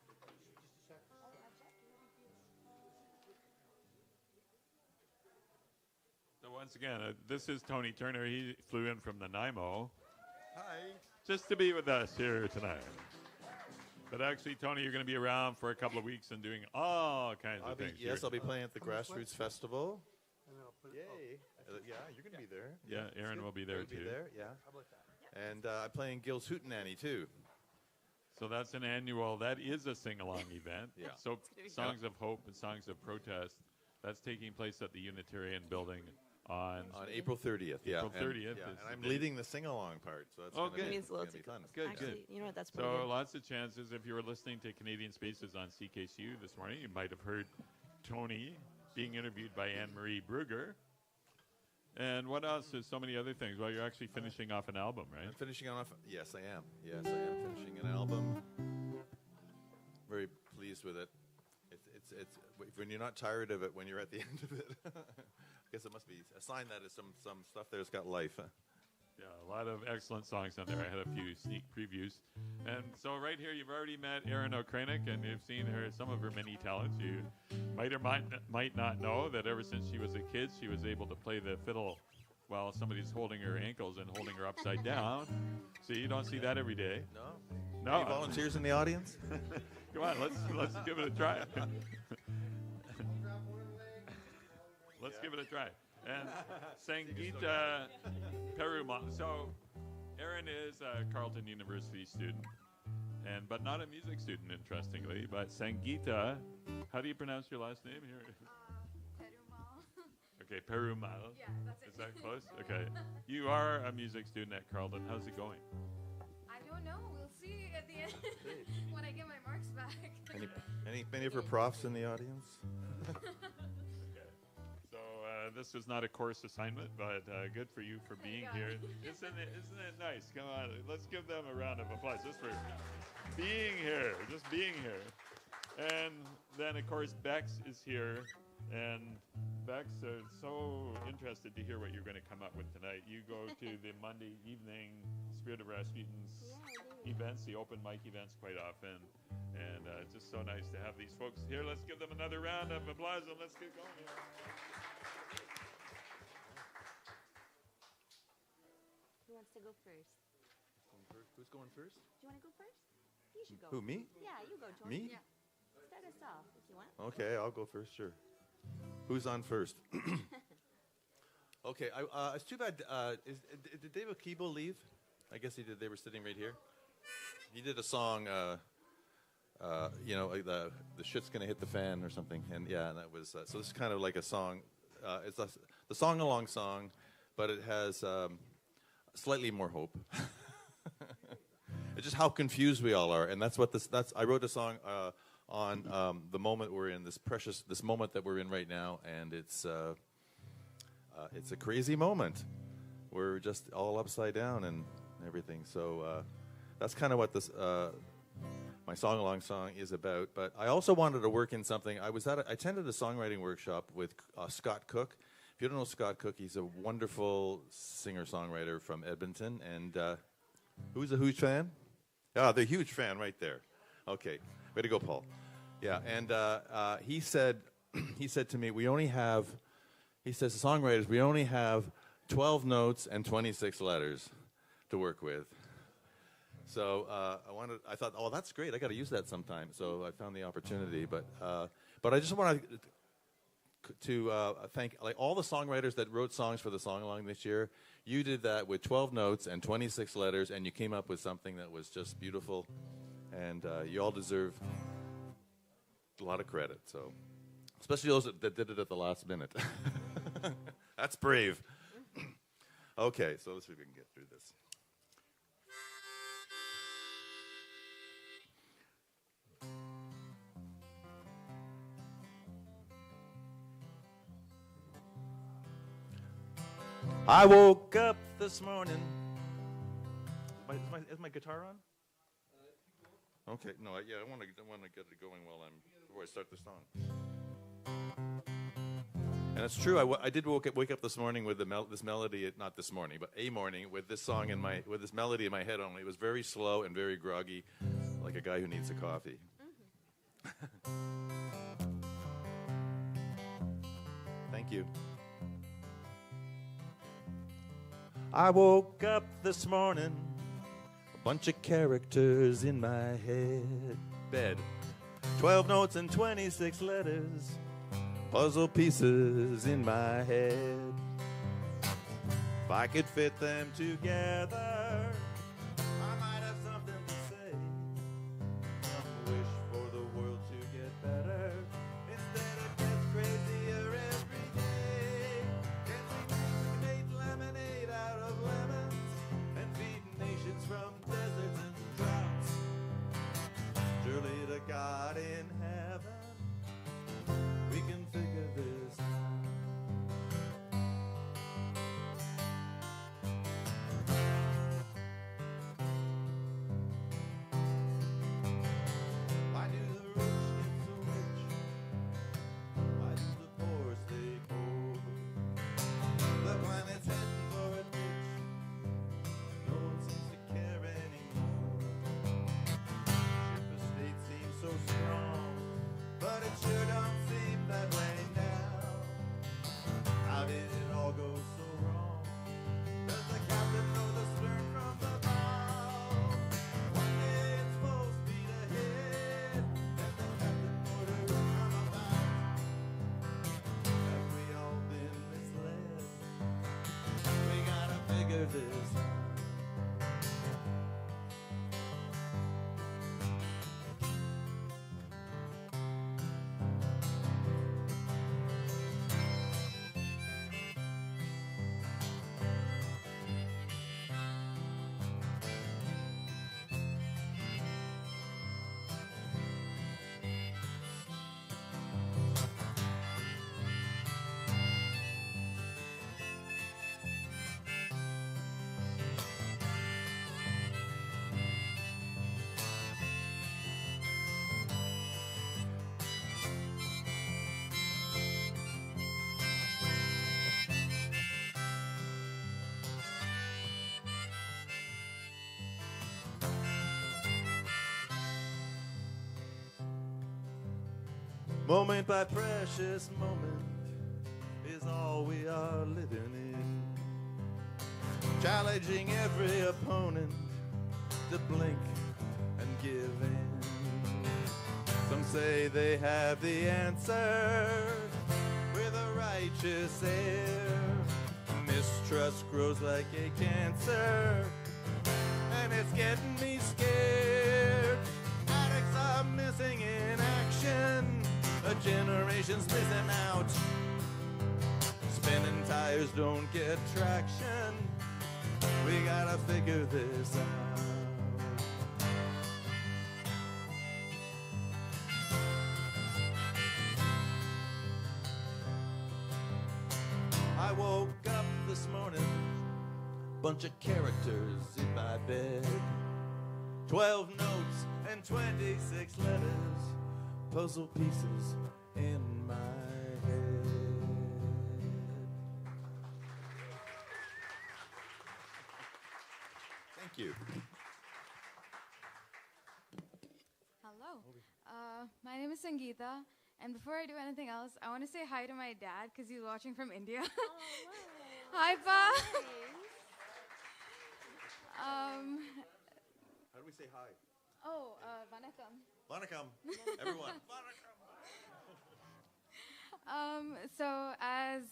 So once again, this is Tony Turner. He flew in from Nanaimo. Hi. Just to be with us here tonight. But actually, Tony, you're going to be around for a couple of weeks and doing all kinds of things. Yes, I'll be playing at the Grassroots Festival. And then I'll put Yay. Yeah, you're going to be there. Yeah, Aaron will be there, too. Be there, yeah. How about that? And I'm playing Gil's Hootenanny, too. So that's an annual, that is a sing-along event. Yeah. So Songs of Hope and Songs of Protest, that's taking place at the Unitarian Building on April 30th, yeah. April 30th. And I'm leading the sing-along part, so that's going to be fun. Good, Actually, good. you know what, that's pretty So good. lots of chances. If you were listening to Canadian Spaces on CKCU this morning, you might have heard Tony being interviewed by Anne-Marie Brugger. And what else? There's so many other things. Well, you're actually finishing off an album, right? I'm finishing off. Yes, I am. Yes, I am finishing an album. Very pleased with it. It's when you're not tired of it when you're at the end of it. I guess it must be a sign that is some stuff there's got life. Yeah, a lot of excellent songs on there. I had a few sneak previews. And so right here, you've already met Erin O'Kranick, and you've seen some of her many talents. You might or might not know that ever since she was a kid, she was able to play the fiddle while somebody's holding her ankles and holding her upside down. See, you don't see that every day. No. Any volunteers in the audience? Come on, let's give it a try. Let's give it a try. And Sangeeta Perumal. So, Erin is a Carleton University student, but not a music student, interestingly. But Sangeeta, how do you pronounce your last name here? Perumal. Okay, Perumal. Yeah, that's it. Is that close? Okay. You are a music student at Carleton. How's it going? I don't know. We'll see at the end when I get my marks back. Any of her profs in the audience? So this was not a course assignment, but good for you for being here. Isn't it nice? Come on, let's give them a round of applause just for being here, just being here. And then, of course, Bex is here. And Bex, so interested to hear what you're going to come up with tonight. You go to the Monday evening Spirit of Rasputin's events, the open mic events quite often. And it's just so nice to have these folks here. Let's give them another round of applause and let's get going here. Who wants to go first? Who's going first? Do you want to go first? You should go. Who, me? Yeah, you go, Tony. Me? Yeah. Start us off if you want. Okay, I'll go first, sure. Who's on first? Okay, it's too bad. Did David Keeble leave? I guess he did. They were sitting right here. He did a song, like the shit's gonna hit the fan or something, and that was. So this is kind of like a song. It's the song-along song, but it has slightly more hope. It's just how confused we all are, and that's what that's. I wrote a song on the moment we're in, this moment that we're in right now, and it's a crazy moment. We're just all upside down and everything. So that's kind of what this my song-along song is about. But I also wanted to work in something. I attended a songwriting workshop with Scott Cook. If you don't know Scott Cook, he's a wonderful singer-songwriter from Edmonton. And who's a huge fan? Ah, the huge fan right there. Okay, way to go, Paul. Yeah, and he said to me, he says, songwriters, we only have 12 notes and 26 letters to work with. So I thought, oh, that's great. I got to use that sometime. So I found the opportunity. But I just want to thank all the songwriters that wrote songs for the Song-Along this year. You did that with 12 notes and 26 letters, and you came up with something that was just beautiful. And you all deserve a lot of credit. So, especially those that did it at the last minute. That's brave. Okay, so let's see if we can get through this. I woke up this morning. Is my guitar on? Okay, no, I want to get it going before I start the song. And it's true. I did wake up this morning with this melody. Not this morning, but a morning with this song with this melody in my head. Only it was very slow and very groggy, like a guy who needs a coffee. Thank you. I woke up this morning, a bunch of characters in my bed, 12 notes and 26 letters. Puzzle pieces in my head. If I could fit them together, I might have something to say. Some wish for the world to get better. Instead it gets crazier every day. Dancing made lemonade out of lemons and feeding nations from deserts and droughts. Surely to God in heaven we can figure this out. Why do the rich get so rich? Why do the poor stay poor? The planet's heading for a ditch. No one seems to care anymore. Ship of state seems so strong, but it sure don't seem that way now. How did it all go so wrong? Does the captain know the stern from the bow? One day it's full speed ahead, and the captain orders from about. Have we all been misled? We gotta figure this out. Moment by precious moment is all we are living in. Challenging every opponent to blink and give in. Some say they have the answer with a righteous air. Mistrust grows like a cancer, and it's getting me scared. Addicts are missing in action. A generation's missing out. Spinning tires don't get traction. We gotta figure this out. I woke up this morning, bunch of characters in my bed, 12 notes and 26 letters. Puzzle pieces in my head. Thank you. Hello. My name is Sangeeta, and before I do anything else, I want to say hi to my dad because he's watching from India. Hi, Pa. How do we say hi? Oh, vanakkam. Vanakkam, everyone. So as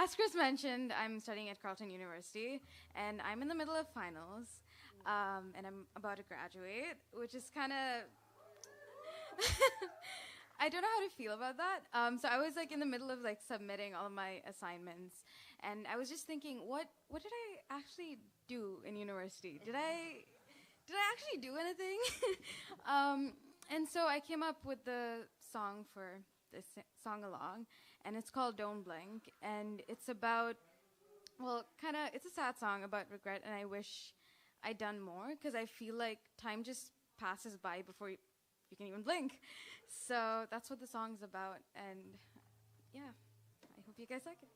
as Chris mentioned, I'm studying at Carleton University, and I'm in the middle of finals, and I'm about to graduate, which is kind of I don't know how to feel about that. So I was in the middle of submitting all of my assignments, and I was just thinking, what did I actually do in university? Did I actually do anything? And so I came up with the song for this song-along, and it's called Don't Blink, and it's about, it's a sad song about regret, and I wish I'd done more, because I feel like time just passes by before you can even blink. So that's what the song's about, and yeah, I hope you guys like it.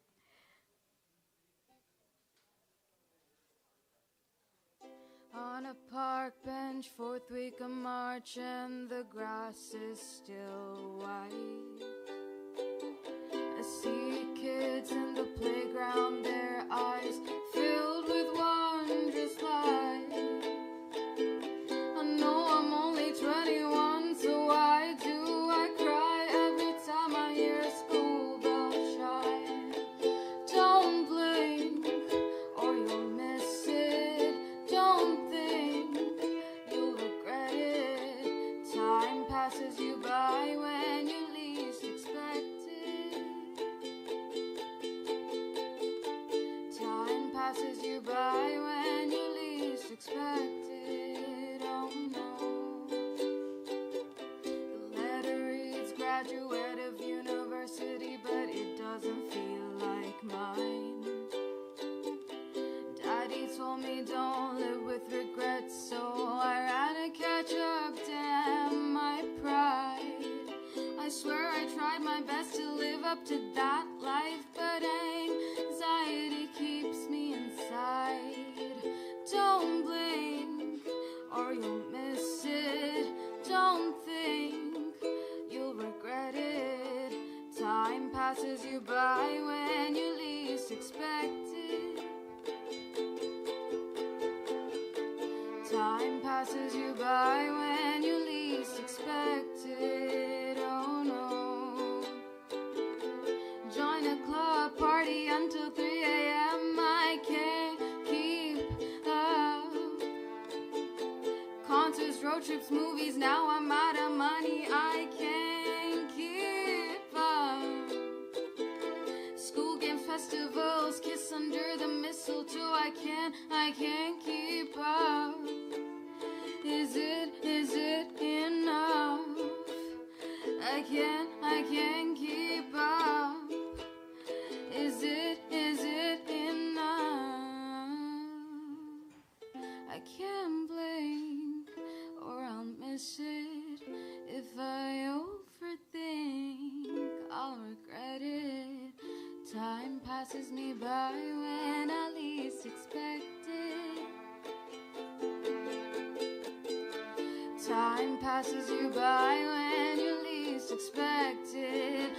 On a park bench, 4th week of March, and the grass is still white. I see kids in the playground, their eyes filled with wondrous light. I know I'm only 21, so why do I cry every time I hear a school bell chime? Don't blink or you'll miss it. Don't think you'll regret it. Time passes you by when you least expect it. Time passes you by when you least expect it. Oh no. The letter reads graduate of university, but it doesn't feel like mine. Daddy told me don't live with regrets, so I ran to catch up. Damn my pride. I swear I tried my best to live up to that life, but anxiety keeps me inside. Don't blink or you'll miss it. Don't think you'll regret it. Time passes you by when you least expect it. Time passes you by when you least expect it. Oh no. Join a club party until 3 a.m. I can't keep up. Concerts, road trips, movies, now I'm out of money. I can't keep up. School games, festivals, kiss under the mistletoe. I can't keep up. Is it enough? I can't keep up. Is it enough? I can't blink or I'll miss it. If I overthink, I'll regret it. Time passes me by when I least expect it. Time passes you by when you least expect it.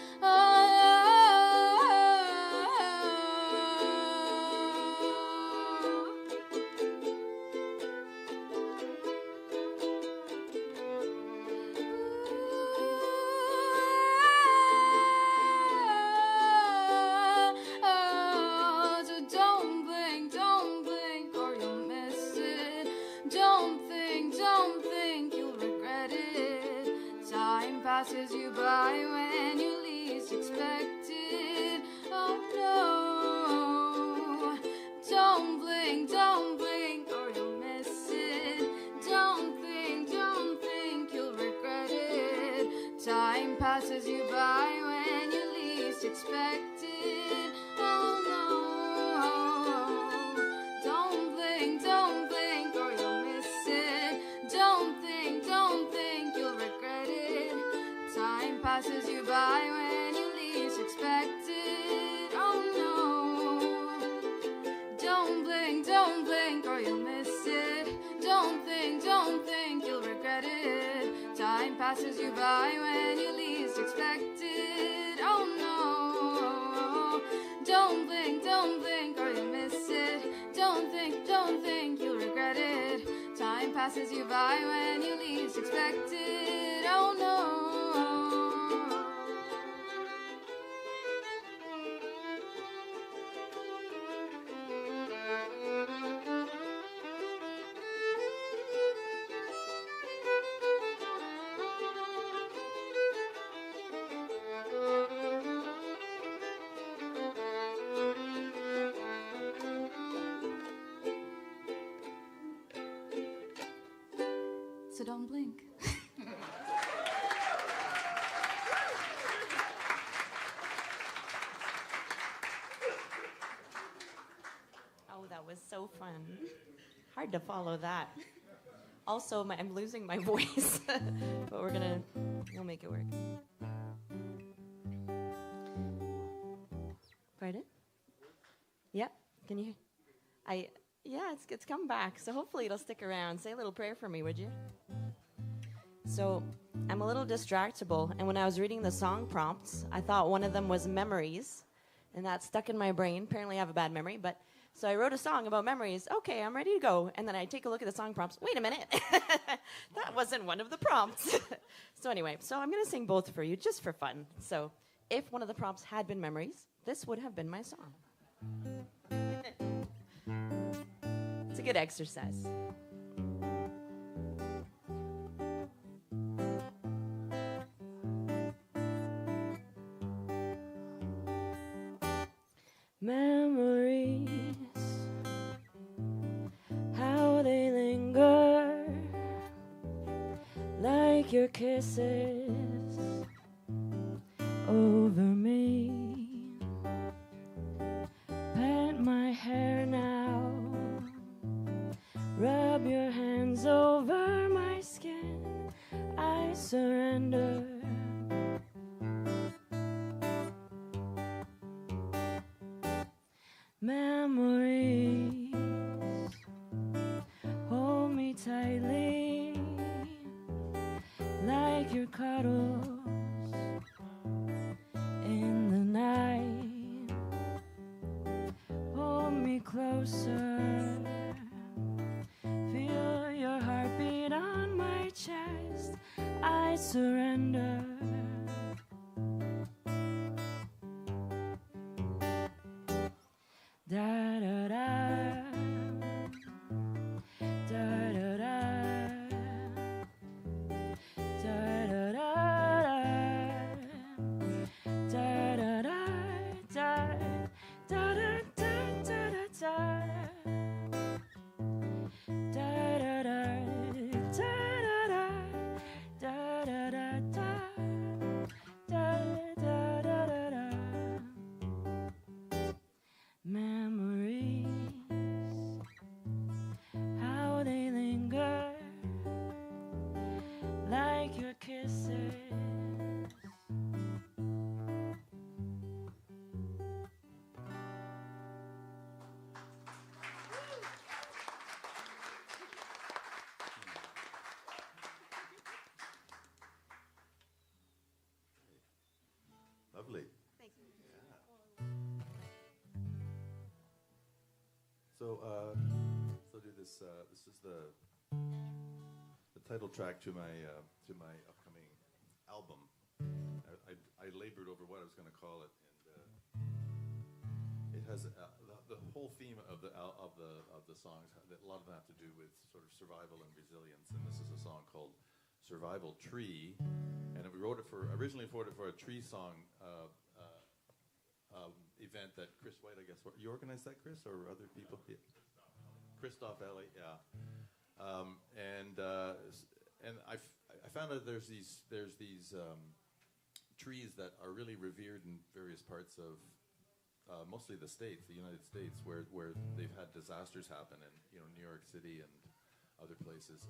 So don't blink or you'll miss it. Don't think you'll regret it. Time passes you by when you least expect it. Oh no. Don't blink or you'll miss it. Don't think you'll regret it. Time passes you by when you least expect it. Oh no. Don't blink or you'll miss it. Don't think you'll regret it. Time passes you by when you least expect it. Oh no. Don't blink or you'll miss it. Don't think you'll regret it. Time passes you by when you least expect it. Oh no. Don't blink or you'll miss it. Don't think you'll regret it. Time passes you by when you least expect it. Oh no. So don't blink. Oh, that was so fun. Hard to follow that. Also, I'm losing my voice, but we'll make it work. Pardon? Yeah, can you? Yeah, it's come back, so hopefully it'll stick around. Say a little prayer for me, would you? So, I'm a little distractible, and when I was reading the song prompts, I thought one of them was memories, and that stuck in my brain. Apparently I have a bad memory, but so I wrote a song about memories. Okay, I'm ready to go. And then I take a look at the song prompts. Wait a minute. That wasn't one of the prompts. So anyway, I'm going to sing both for you just for fun. So if one of the prompts had been memories, this would have been my song. It's a good exercise. Memories, how they linger, like your kisses over me. Pet my hair now, rub your hands over my skin. I surrender. Memories, hold me tightly, like your cuddles in the night. Hold me closer, feel your heartbeat on my chest. I surrender. Da da da, da da da, da da da, da da da, da da da da da da, da da da, da da da, da da da da. Memories, how they linger, like your kisses. Lovely. Thank you. So do this. This is the title track to my upcoming album. I labored over what I was going to call it, and it has the whole theme of the songs. A lot of them have to do with sort of survival and resilience. And this is a song called "Survival Tree," and we originally wrote it for a tree song. Event that Chris White, I guess, you organized that, Chris, or other people? Yeah. Christophe Elie, yeah. And I found out there's these trees that are really revered in various parts of mostly the United States, where they've had disasters happen in New York City and other places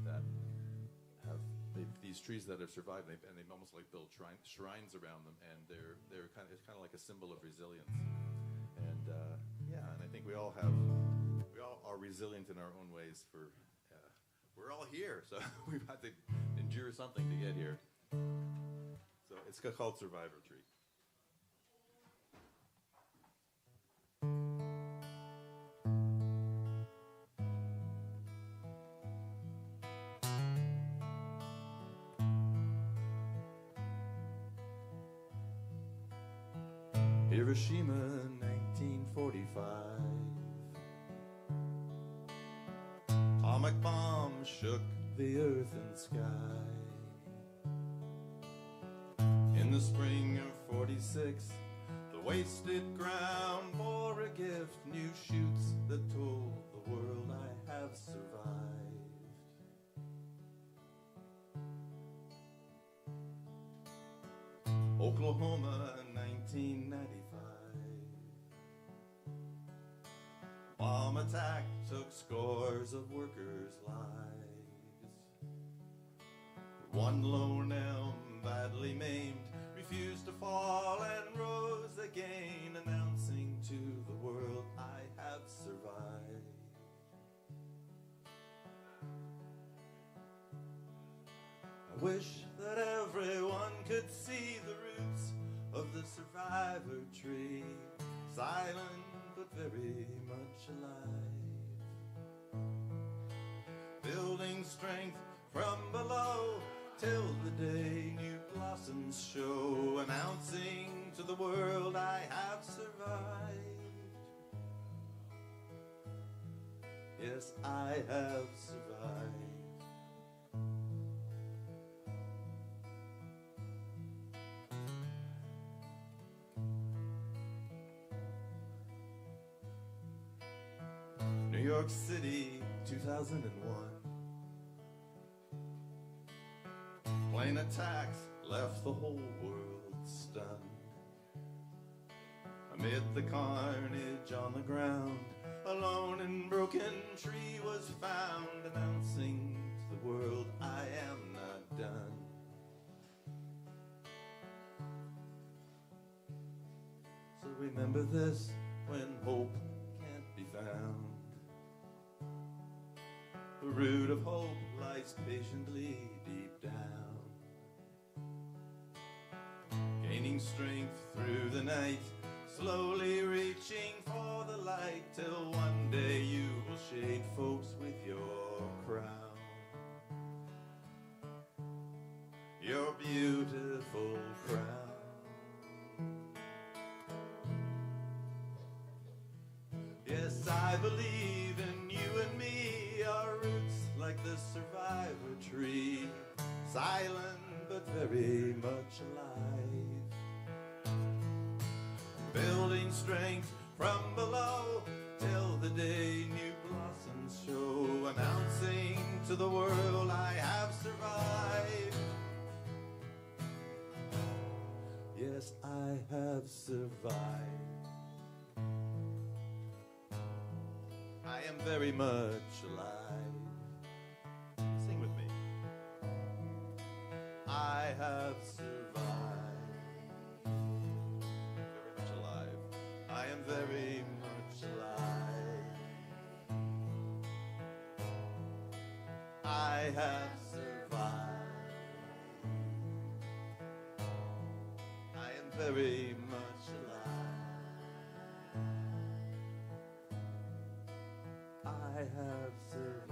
that have these trees that have survived, and they've almost like built shrines around them, and it's kind of like a symbol of resilience. And and I think we all are resilient in our own ways. We're all here, so we've had to endure something to get here. So it's called Survivor Tree. Hiroshima, 1945. Atomic bomb shook the earth and sky. In the spring of 46, the wasted ground bore a gift, new shoots that told the world I have survived. Oklahoma, 1995. Bomb attack took scores of workers' lives. One lone elm, badly maimed, refused to fall and rose again, announcing to the world, I have survived. I wish that everyone could see the roots of the survivor tree, silent but very much alive, building strength from below till the day new blossoms show, announcing to the world I have survived. Yes, I have survived. New York City, 2001. Plane attacks left the whole world stunned. Amid the carnage on the ground, a lone and broken tree was found, announcing to the world, I am not done. So remember this when hope can't be found. The root of hope lies patiently deep down, gaining strength through the night, slowly reaching for the light, till one day you will shade folks with your crown, your beautiful crown. Yes, I believe in you and me, our roots like the survivor tree, silent but very much alive, building strength from below till the day new blossoms show, announcing to the world I have survived. Yes, I have survived. I am very much alive. Sing with me. I have survived. Very much alive. I am very much alive. I have survived. I am very much alive. I have survived.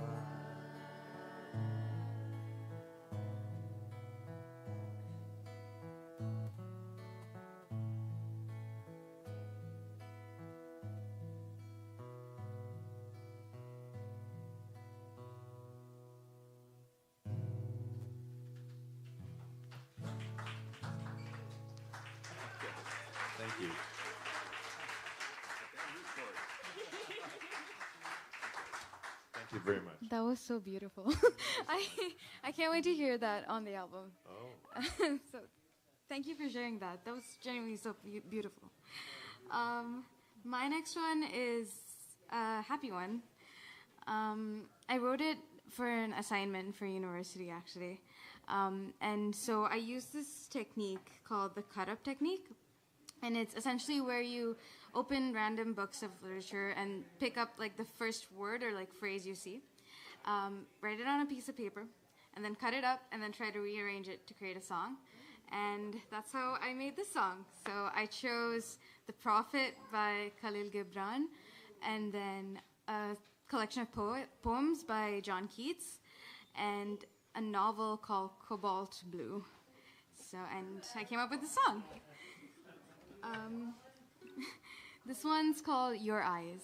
Thank you. Thank you very much. That was so beautiful. I can't wait to hear that on the album. Oh. So thank you for sharing that. That was genuinely so beautiful. My next one is a happy one. I wrote it for an assignment for university, actually. And so I used this technique called the cut-up technique. And it's essentially where you open random books of literature and pick up like the first word or like phrase you see, write it on a piece of paper, and then cut it up and then try to rearrange it to create a song. And that's how I made this song. So I chose The Prophet by Khalil Gibran, and then a collection of poems by John Keats, and a novel called Cobalt Blue. So, and I came up with the song. This one's called Your Eyes.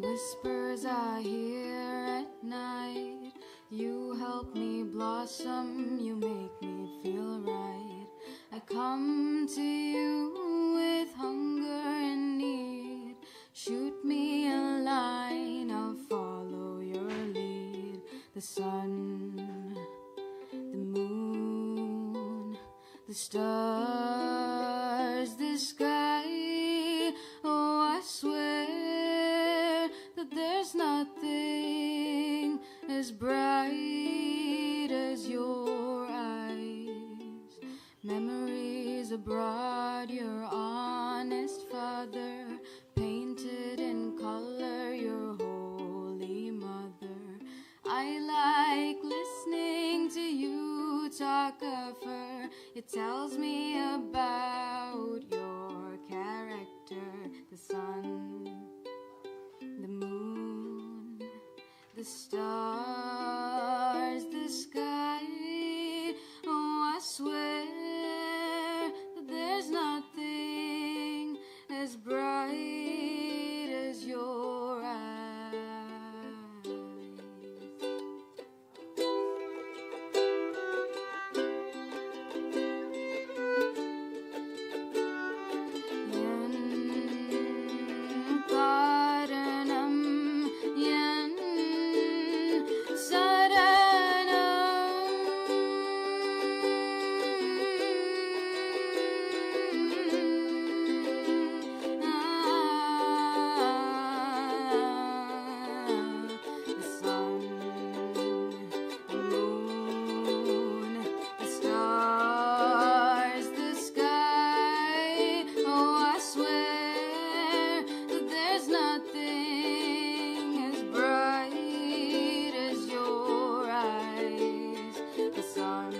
Whispers I hear at night, You help me blossom, you make me feel right. I come to you with hunger and need. Shoot me a line, I'll follow your lead. The sun, the moon, the stars, the sky. Oh, I swear that there's nothing as bright as your eyes. Memories abroad, your honest father, painted in color, your holy mother. I like listening to you talk of her. It tells me about your character. The sun, the moon, the stars, the sky. Oh, I swear that there's nothing as bright as your eyes. Karanam yan the sun, the moon, the stars, the sky. Oh, I swear that there's nothing as bright as your eyes. The sun,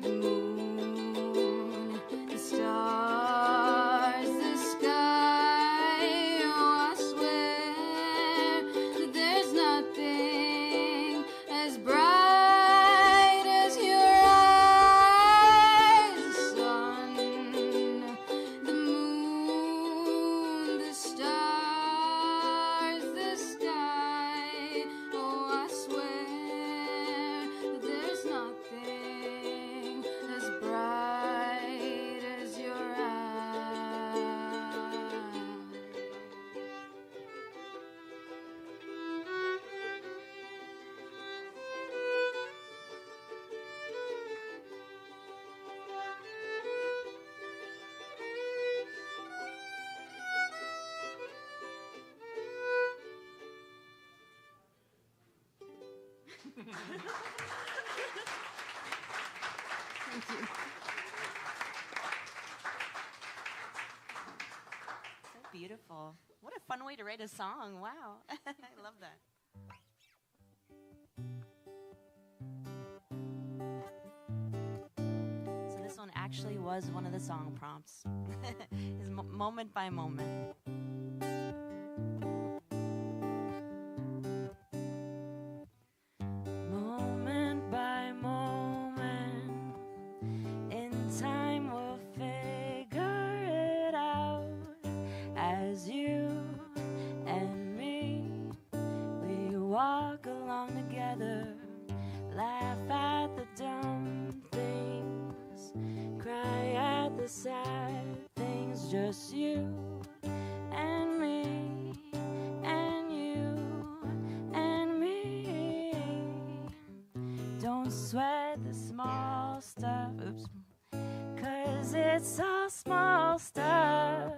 the moon, the stars, the sky. Oh, I swear that there's nothing as bright as your eyes. The sun, the moon, the stars, the sky. Oh, I swear that there's nothing as bright as your eyes. Thank you. So beautiful. What a fun way to write a song. Wow. I love that. So this one actually was one of the song prompts. Is moment by moment. Moment by moment, in time we'll figure it out. As you and me, we walk along together, laugh at the dumb things, cry at the sad things. Just you and me, and you and me. Don't sweat the small stuff, oops, 'cause it's all small stuff.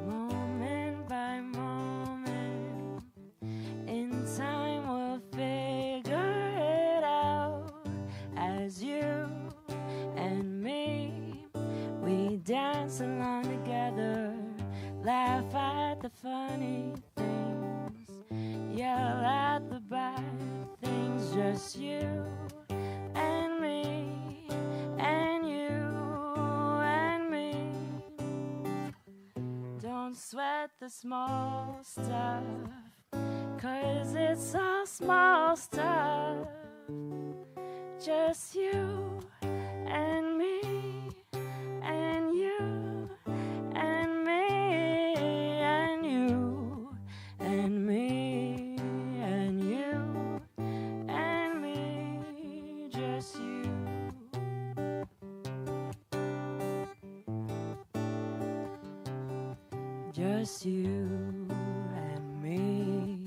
Moment by moment, in time we'll figure it out. As you and me, we dance along together, laugh at the funny things, yell at the bad things. Just you and me, and you and me. Don't sweat the small stuff, 'cause it's all small stuff. Just you and me, and you and me, and you and me, and you and me, just you. Just you and me.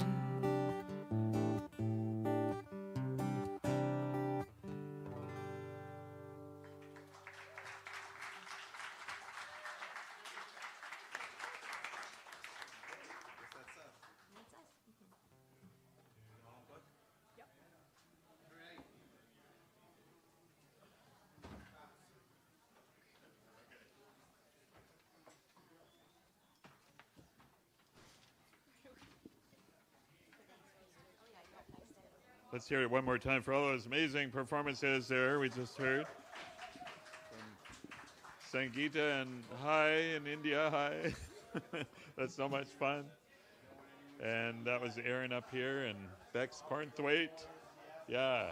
Let's hear it one more time for all those amazing performances there we just heard. From Sangeeta and hi in India, hi. That's so much fun. And that was Aaron up here and Bex Cornthwaite. Yeah,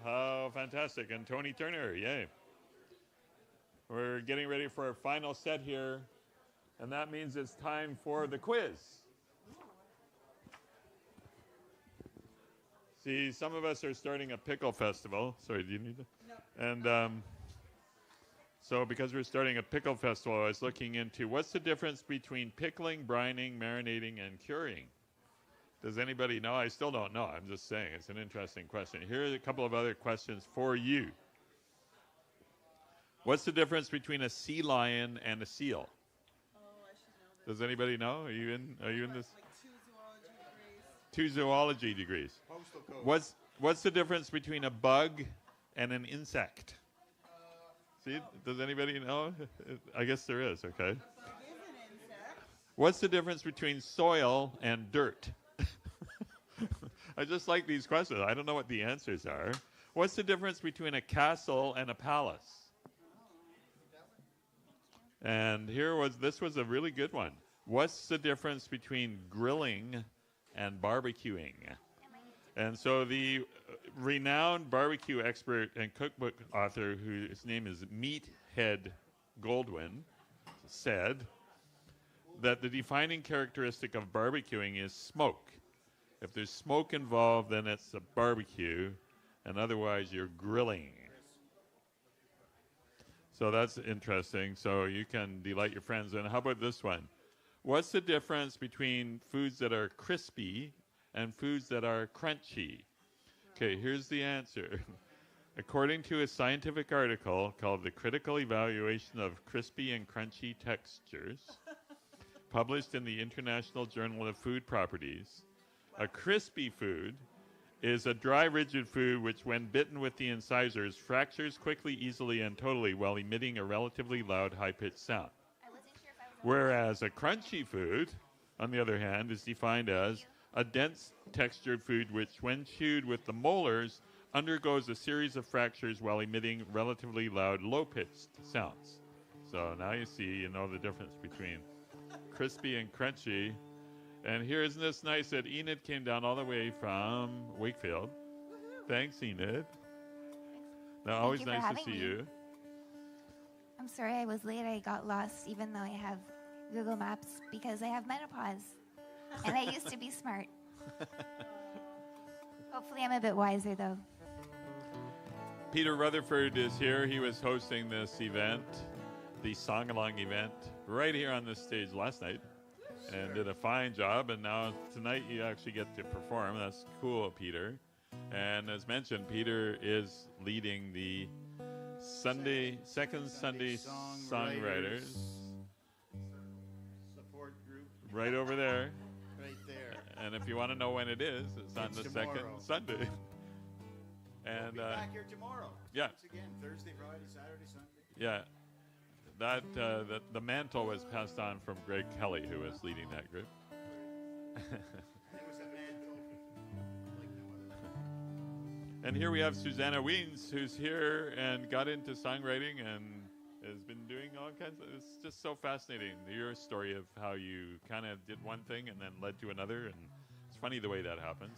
how fantastic. And Tony Turner, yay. We're getting ready for our final set here. And that means it's time for the quiz. See, some of us are starting a pickle festival. Sorry, do you need it? No. And so because we're starting a pickle festival, I was looking into what's the difference between pickling, brining, marinating, and curing? Does anybody know? I still don't know. I'm just saying. It's an interesting question. Here are a couple of other questions for you. What's the difference between a sea lion and a seal? Oh, I should know this. Does anybody know? Are you in this? Like 2 zoology degrees. Postal code. What's the difference between a bug and an insect? See, does anybody know? I guess there is, okay. What's the difference between soil and dirt? I just like these questions. I don't know what the answers are. What's the difference between a castle and a palace? And this was a really good one. What's the difference between grilling and barbecuing? And so the renowned barbecue expert and cookbook author, whose name is Meathead Goldwyn, said that the defining characteristic of barbecuing is smoke. If there's smoke involved, then it's a barbecue, and otherwise you're grilling. So that's interesting. So you can delight your friends. And how about this one? What's the difference between foods that are crispy and foods that are crunchy? Okay, here's the answer. According to a scientific article called The Critical Evaluation of Crispy and Crunchy Textures, published in the International Journal of Food Properties, a crispy food is a dry, rigid food which, when bitten with the incisors, fractures quickly, easily, and totally while emitting a relatively loud, high-pitched sound. Whereas a crunchy food, on the other hand, is defined as a dense textured food which, when chewed with the molars, undergoes a series of fractures while emitting relatively loud, low-pitched sounds. So now you know the difference between crispy and crunchy. And here, isn't this nice that Enid came down all the way from Wakefield? Thanks, Enid. Now, always you for nice to having see me. you. I'm sorry I was late. I got lost even though I have Google Maps because I have menopause. And I used to be smart. Hopefully I'm a bit wiser though. Peter Rutherford is here. He was hosting this event, the Song-Along event, right here on this stage last night. And did a fine job. And now tonight you actually get to perform. That's cool, Peter. And as mentioned, Peter is leading the second Sunday Songwriters support group. right over there. Right there. And if you want to know when it is, it's on the tomorrow. second Sunday. And We'll be back here tomorrow. Yeah. Once again, Thursday, Friday, Saturday, Sunday. Yeah. The mantle was passed on from Greg Kelly, who was leading that group. And here we have Susanna Wiens, who's here and got into songwriting and has been doing all kinds of. It's just so fascinating. Your story of how you kind of did one thing and then led to another, and it's funny the way that happens.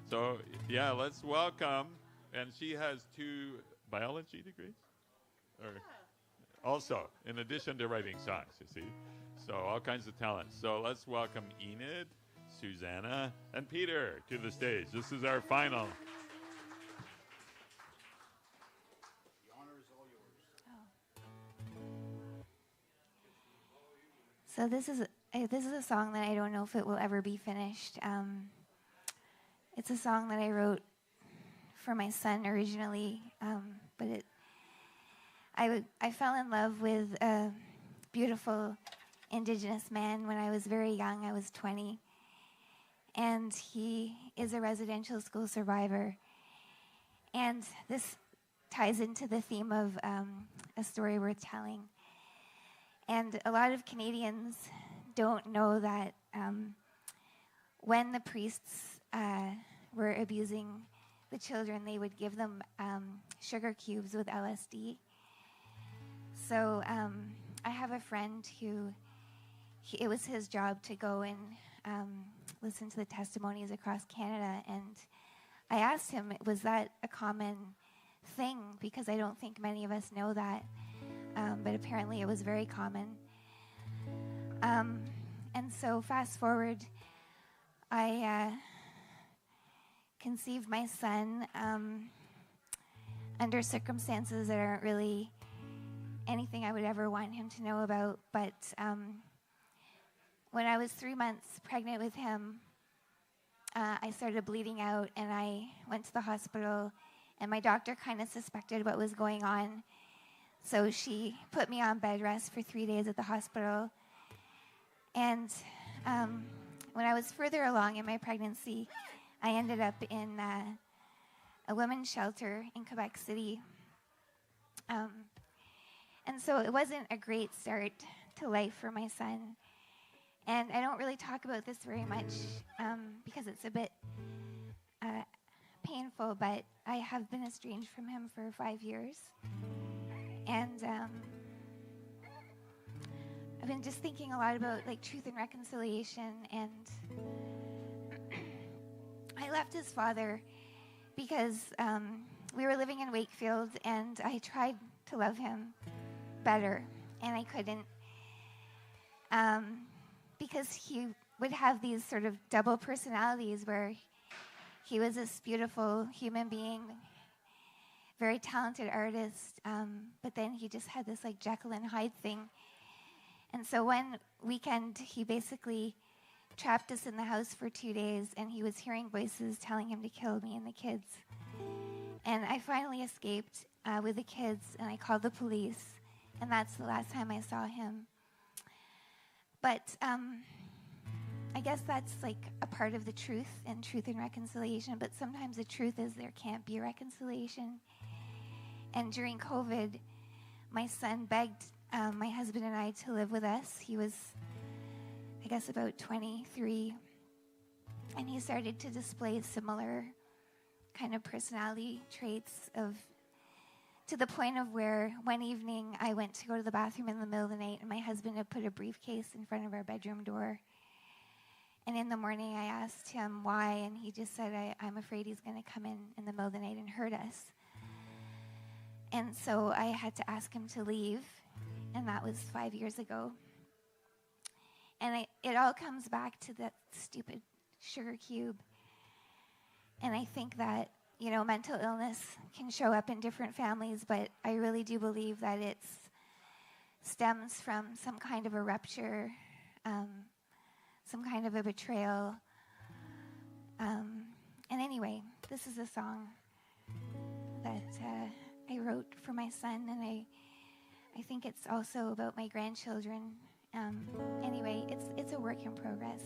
So, yeah, let's welcome, and she has 2 biology degrees? Or also, in addition to writing songs, you see. So, all kinds of talents. So, let's welcome Enid, Susanna, and Peter to the stage. This is our final. The honor is all yours. So this is a song that I don't know if it will ever be finished. It's a song that I wrote for my son originally, but I fell in love with a beautiful Indigenous man when I was very young. I was 20, and he is a residential school survivor. And this ties into the theme of a story worth telling. And a lot of Canadians don't know that when the priests were abusing the children, they would give them sugar cubes with LSD. So I have a friend who, it was his job to go and listen to the testimonies across Canada. And I asked him, was that a common thing? Because I don't think many of us know that. But apparently it was very common. And so fast forward, I conceived my son under circumstances that aren't really anything I would ever want him to know about. But when I was 3 months pregnant with him, I started bleeding out, and I went to the hospital, and my doctor kind of suspected what was going on. So she put me on bed rest for 3 days at the hospital. And when I was further along in my pregnancy, I ended up in a women's shelter in Quebec City. And so it wasn't a great start to life for my son. And I don't really talk about this very much because it's a bit painful, but I have been estranged from him for 5 years. And I've been just thinking a lot about like truth and reconciliation, and I left his father because we were living in Wakefield, and I tried to love him better, and I couldn't because he would have these sort of double personalities where he was this beautiful human being, very talented artist, but then he just had this like Jekyll and Hyde thing. And so one weekend, he basically trapped us in the house for 2 days, and he was hearing voices telling him to kill me and the kids. And I finally escaped with the kids, and I called the police, and that's the last time I saw him. But I guess that's like a part of the truth and reconciliation, but sometimes the truth is there can't be reconciliation. And during COVID, my son begged my husband and I to live with us. He was, I guess, about 23, and he started to display similar kind of personality traits to the point of where one evening I went to go to the bathroom in the middle of the night, and my husband had put a briefcase in front of our bedroom door. And in the morning I asked him why, and he just said, I'm afraid he's going to come in the middle of the night and hurt us. And so I had to ask him to leave, and that was 5 years ago. And it all comes back to that stupid sugar cube. And I think that, you know, mental illness can show up in different families, but I really do believe that it stems from some kind of a rupture, some kind of a betrayal. And anyway, this is a song that I wrote for my son, and I think it's also about my grandchildren. Anyway, it's a work in progress.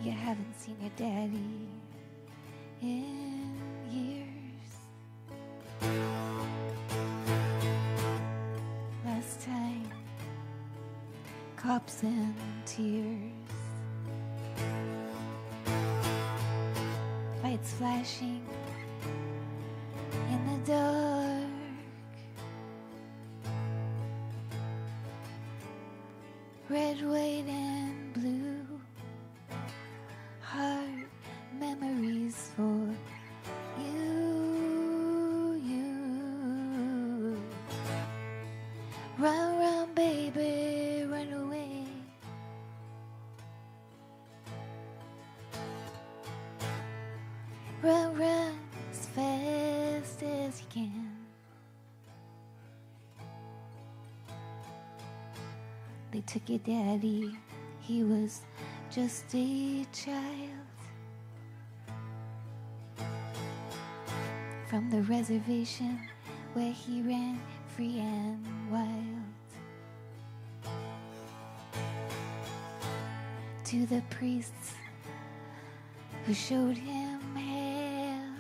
You haven't seen your daddy in years. Last time, cops and tears. lights flashing in the dark. Red, white, and blue, heart memories for you. Run, run, baby, run away. Run, run as fast as you can. They took your daddy, he was just a child. From the reservation where he ran free and wild. To the priests who showed him hell.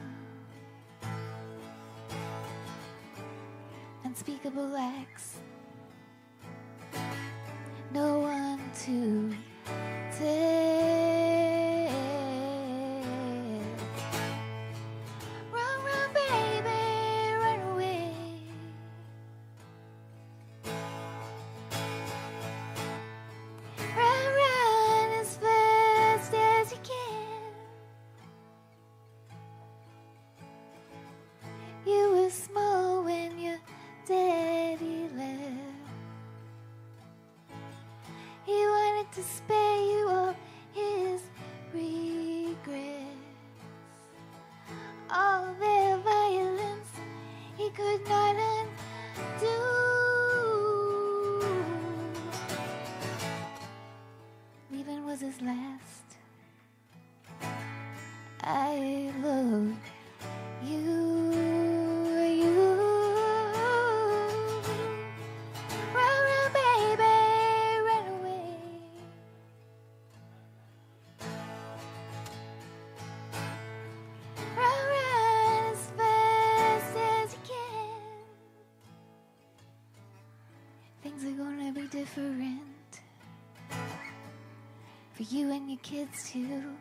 Unspeakable acts, no one to tell. Run, run, baby, run away. Run, run as fast as you can. You were small when your daddy left. He wanted to spare you all his regrets. All their violence he could not undo. Leaving was his last. I love you. Run, run, baby, run away. Run, run as fast as you can. Things are gonna be different for you and your kids too.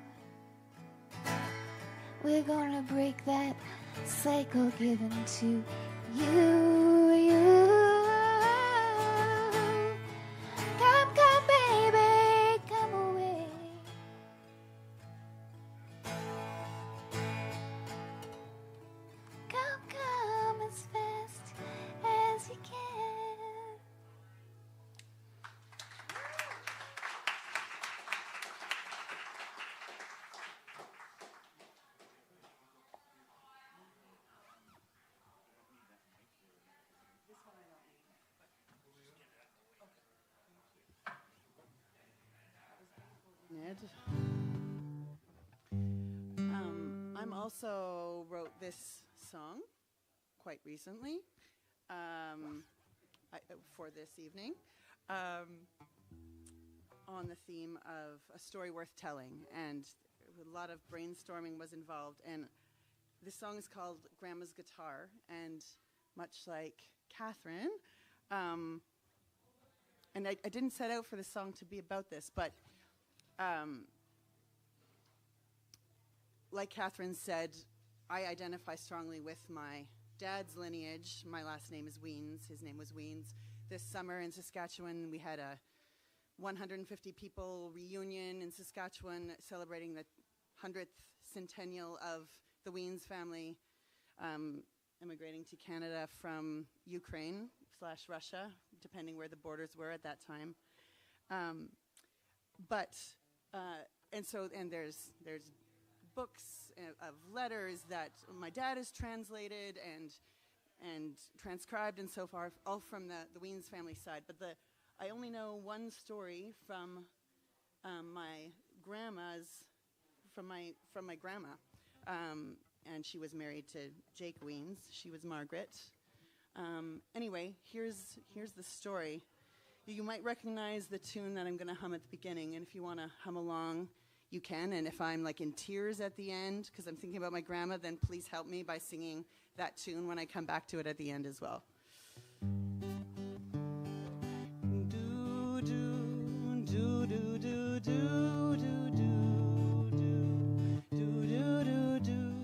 We're gonna break that cycle given to you. Come, come, baby, come away. Come, come as fast as you can. Ned. I'm also wrote this song quite recently for this evening on the theme of a story worth telling, and a lot of brainstorming was involved. And this song is called Grandma's Guitar, and much like Catherine, and I didn't set out for the song to be about this, but like Catherine said, I identify strongly with my dad's lineage. My last name is Weens. His name was Weens. This summer in Saskatchewan, we had a 150 people reunion in Saskatchewan celebrating the 100th centennial of the Weens family immigrating to Canada from Ukraine/Russia, depending where the borders were at that time. And there's books of letters that my dad has translated and transcribed and so far, all from the Weens family side. But I only know one story from my grandma's, from my grandma, and she was married to Jake Weens. She was Margaret. Anyway, here's the story. You might recognize the tune that I'm going to hum at the beginning, and if you want to hum along, you can. And if I'm like in tears at the end because I'm thinking about my grandma, then please help me by singing that tune when I come back to it at the end as well. Do do do do do do do do do do do do.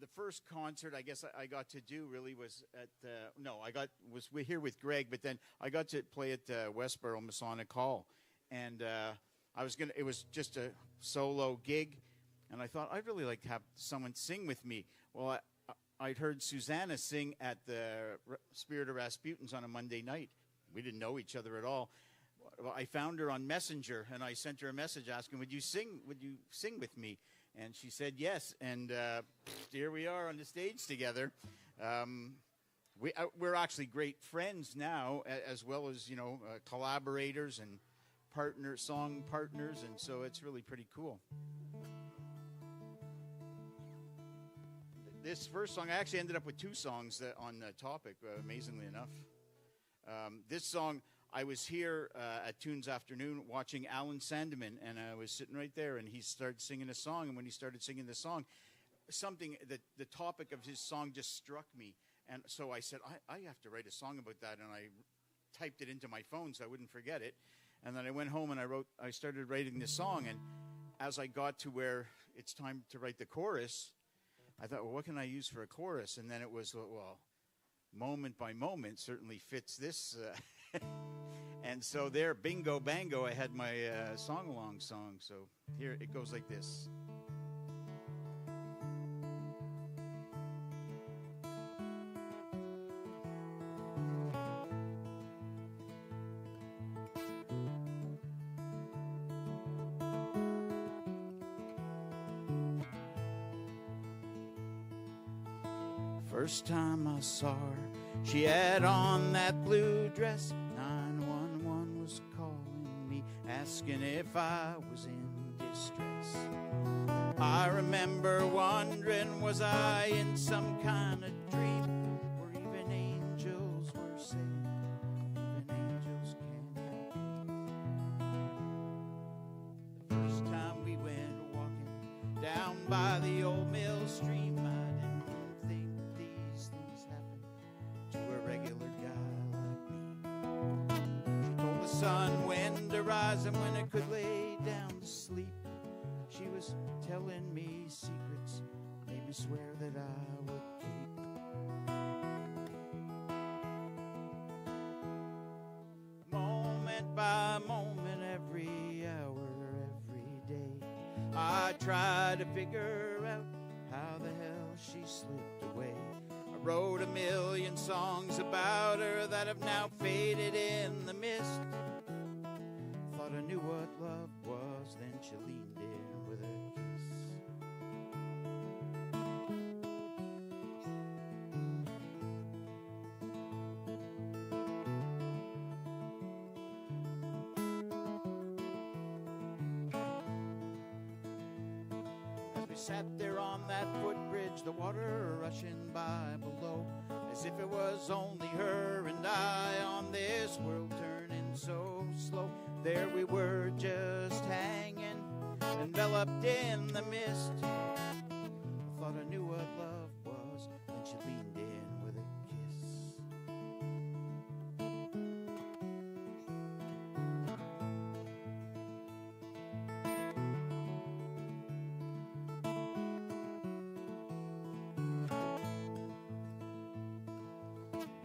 the first concert I guess I got to do really was at we're here with Greg, but then I got to play at Westboro Masonic Hall, and it was just a solo gig, and I thought I'd really like to have someone sing with me. Well, I'd heard Susanna sing at the Spirit of Rasputin's on a Monday night. We didn't know each other at all. Well, I found her on Messenger, and I sent her a message asking, would you sing with me? And she said yes, and here we are on the stage together. We're actually great friends now, as well as collaborators and song partners, and so it's really pretty cool. This first song, I actually ended up with 2 songs on the topic, amazingly enough. This song, I was here at Tunes Afternoon watching Alan Sandeman, and I was sitting right there, and he started singing a song, and when he started singing the song, the topic of his song just struck me, and so I said, I have to write a song about that, and I typed it into my phone so I wouldn't forget it, and then I went home and I started writing this song, and as I got to where it's time to write the chorus, I thought, well, what can I use for a chorus? And then it was, well, Moment by Moment certainly fits this. And so there, bingo, bango, I had my song-along song. So here it goes like this. First time I saw her, she had on that blue dress. 911 was calling me, asking if I was in distress. I remember wondering, was I in some kind of dream where even angels were saying, even angels can be. The first time we went walking down by the old mill stream, sun when to rise and when it could lay down to sleep. She was telling me secrets, made me swear that I would keep. Moment by moment, every hour, every day, I try to figure out how the hell she slipped away. I wrote a million songs about her that have now faded in the mist. Thought I knew what love was, then she leaned in with a kiss. As we sat there on that footbridge, the water rushing by below, as if it was only her and I on this world turning so slow. There we were just hanging, enveloped in the mist. I thought I knew what love was, and she leaned in with a kiss.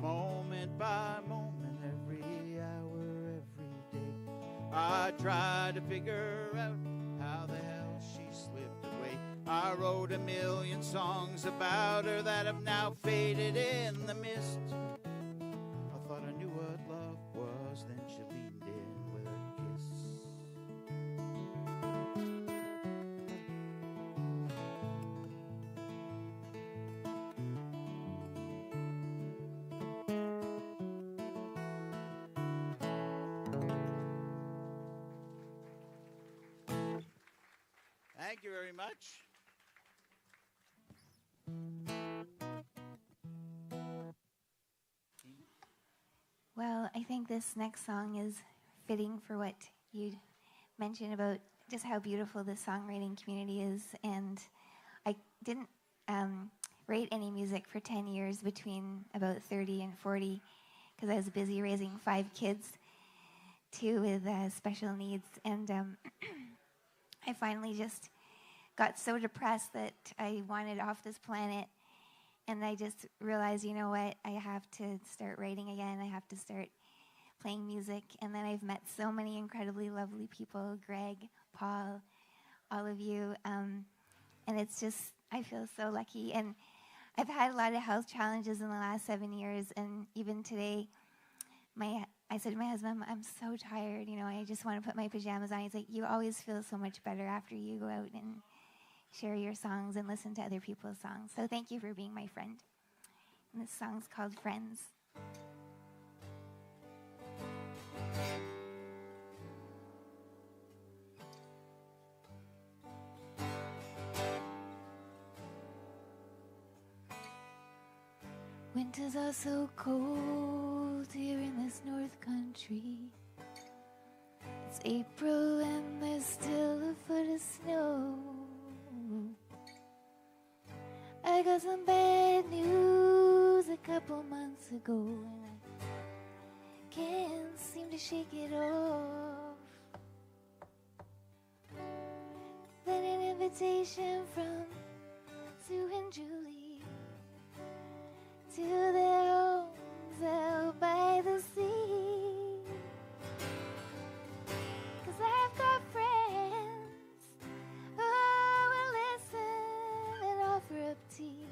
Moment by moment, every hour, every day, I tried to figure out how the hell she slipped away. I wrote a million songs about her that have now faded in the mist. I thought I knew what love was, then she leaned in with a Thank you very much. Well, I think this next song is fitting for what you mentioned about just how beautiful the songwriting community is. And I didn't write any music for 10 years between about 30 and 40 because I was busy raising 5 kids, 2 with special needs. And I finally just got so depressed that I wanted off this planet. And I just realized, you know what, I have to start writing again. I have to start playing music. And then I've met so many incredibly lovely people, Greg, Paul, all of you. And it's just, I feel so lucky. And I've had a lot of health challenges in the last 7 years. And even today, I said to my husband, I'm so tired. You know, I just want to put my pajamas on. He's like, you always feel so much better after you go out and share your songs and listen to other people's songs. So thank you for being my friend. And this song's called Friends. Winters are so cold here in this north country. It's April and there's still a foot of snow. I got some bad news a couple months ago, and I can't seem to shake it off. Then an invitation from Sue and Julie to their homes out by the sea. 'Cause I've got friends who will listen and offer up tea.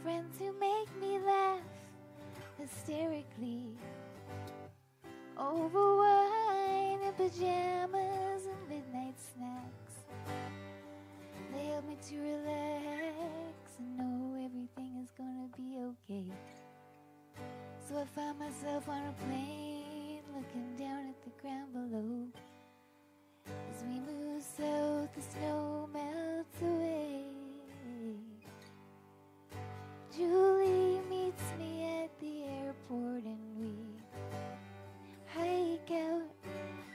Friends who make me laugh hysterically over wine and pajamas and midnight snacks. They help me to relax and know everything is gonna be okay. So I find myself on a plane looking down at the ground below. As we move south, the snow melts away. Julie meets me at the airport and we hike out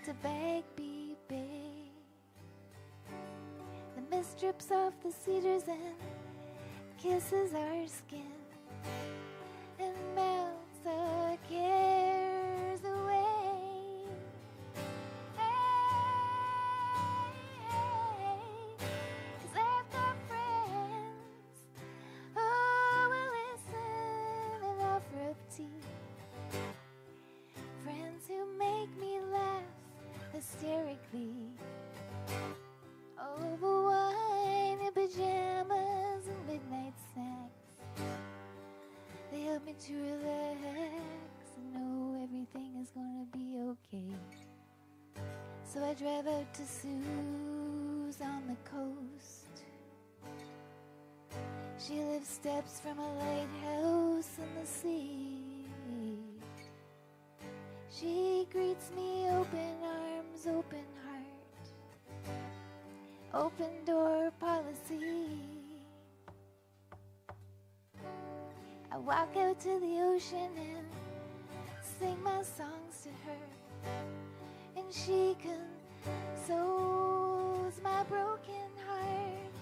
to Bagby Bay. The mist drips off the cedars and kisses our skin and melts our cares away. Hey, 'cause I've got friends who will listen and offer up tea. Friends who make me laugh hysterically over wine and pajamas and midnight snacks. They help me to relax and know everything is gonna be okay. So I drive out to Sue's on the coast. She lives steps from a lighthouse in the sea. She greets me open arms, open heart, open door policy. I walk out to the ocean and sing my songs to her, and she consoles my broken heart.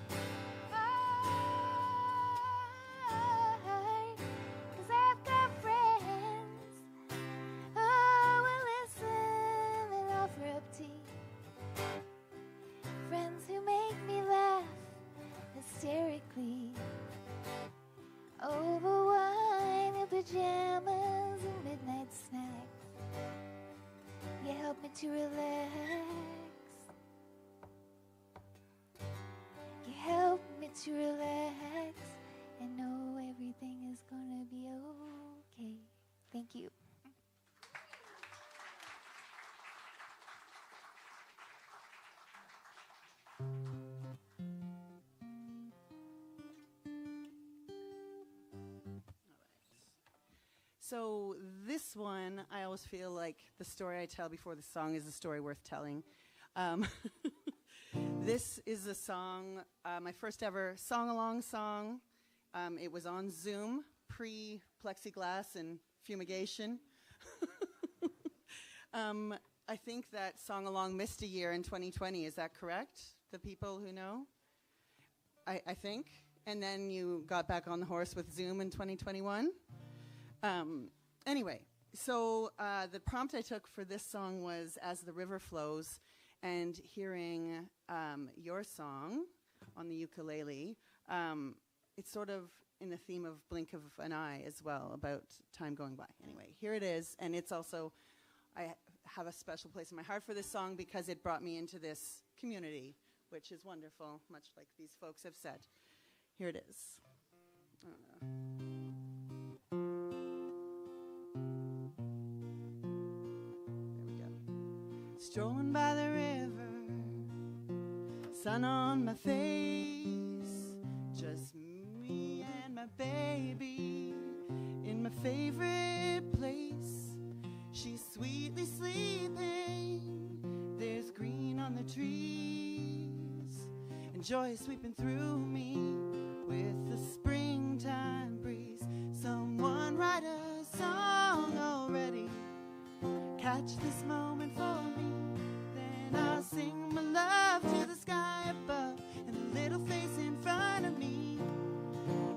'Cause I've got friends who will listen and offer up tea. Friends who make me laugh hysterically over wine and pajamas and midnight snacks. You help me to relax. You help me to relax and know everything is gonna be okay. Thank you. So this one, I always feel like the story I tell before the song is a story worth telling. This is a song, my first ever song-along song. It was on Zoom, pre-plexiglass and fumigation. I think that song-along missed a year in 2020. Is that correct? The people who know? I think. And then you got back on the horse with Zoom in 2021. Anyway, so the prompt I took for this song was As the River Flows. and hearing your song on the ukulele, it's sort of in the theme of blink of an eye as well, about time going by. Anyway, here it is, and it's also, I have a special place in my heart for this song because it brought me into this community, which is wonderful, much like these folks have said. Here it is. There we go. Strolling by the river, sun on my face, just me and my baby in my favorite place. She's sweetly sleeping, there's green on the trees, and joy is sweeping through me with the springtime breeze. Someone write a song already, catch this moment for me, then I'll sing my love to the sky above and the little face in front of me.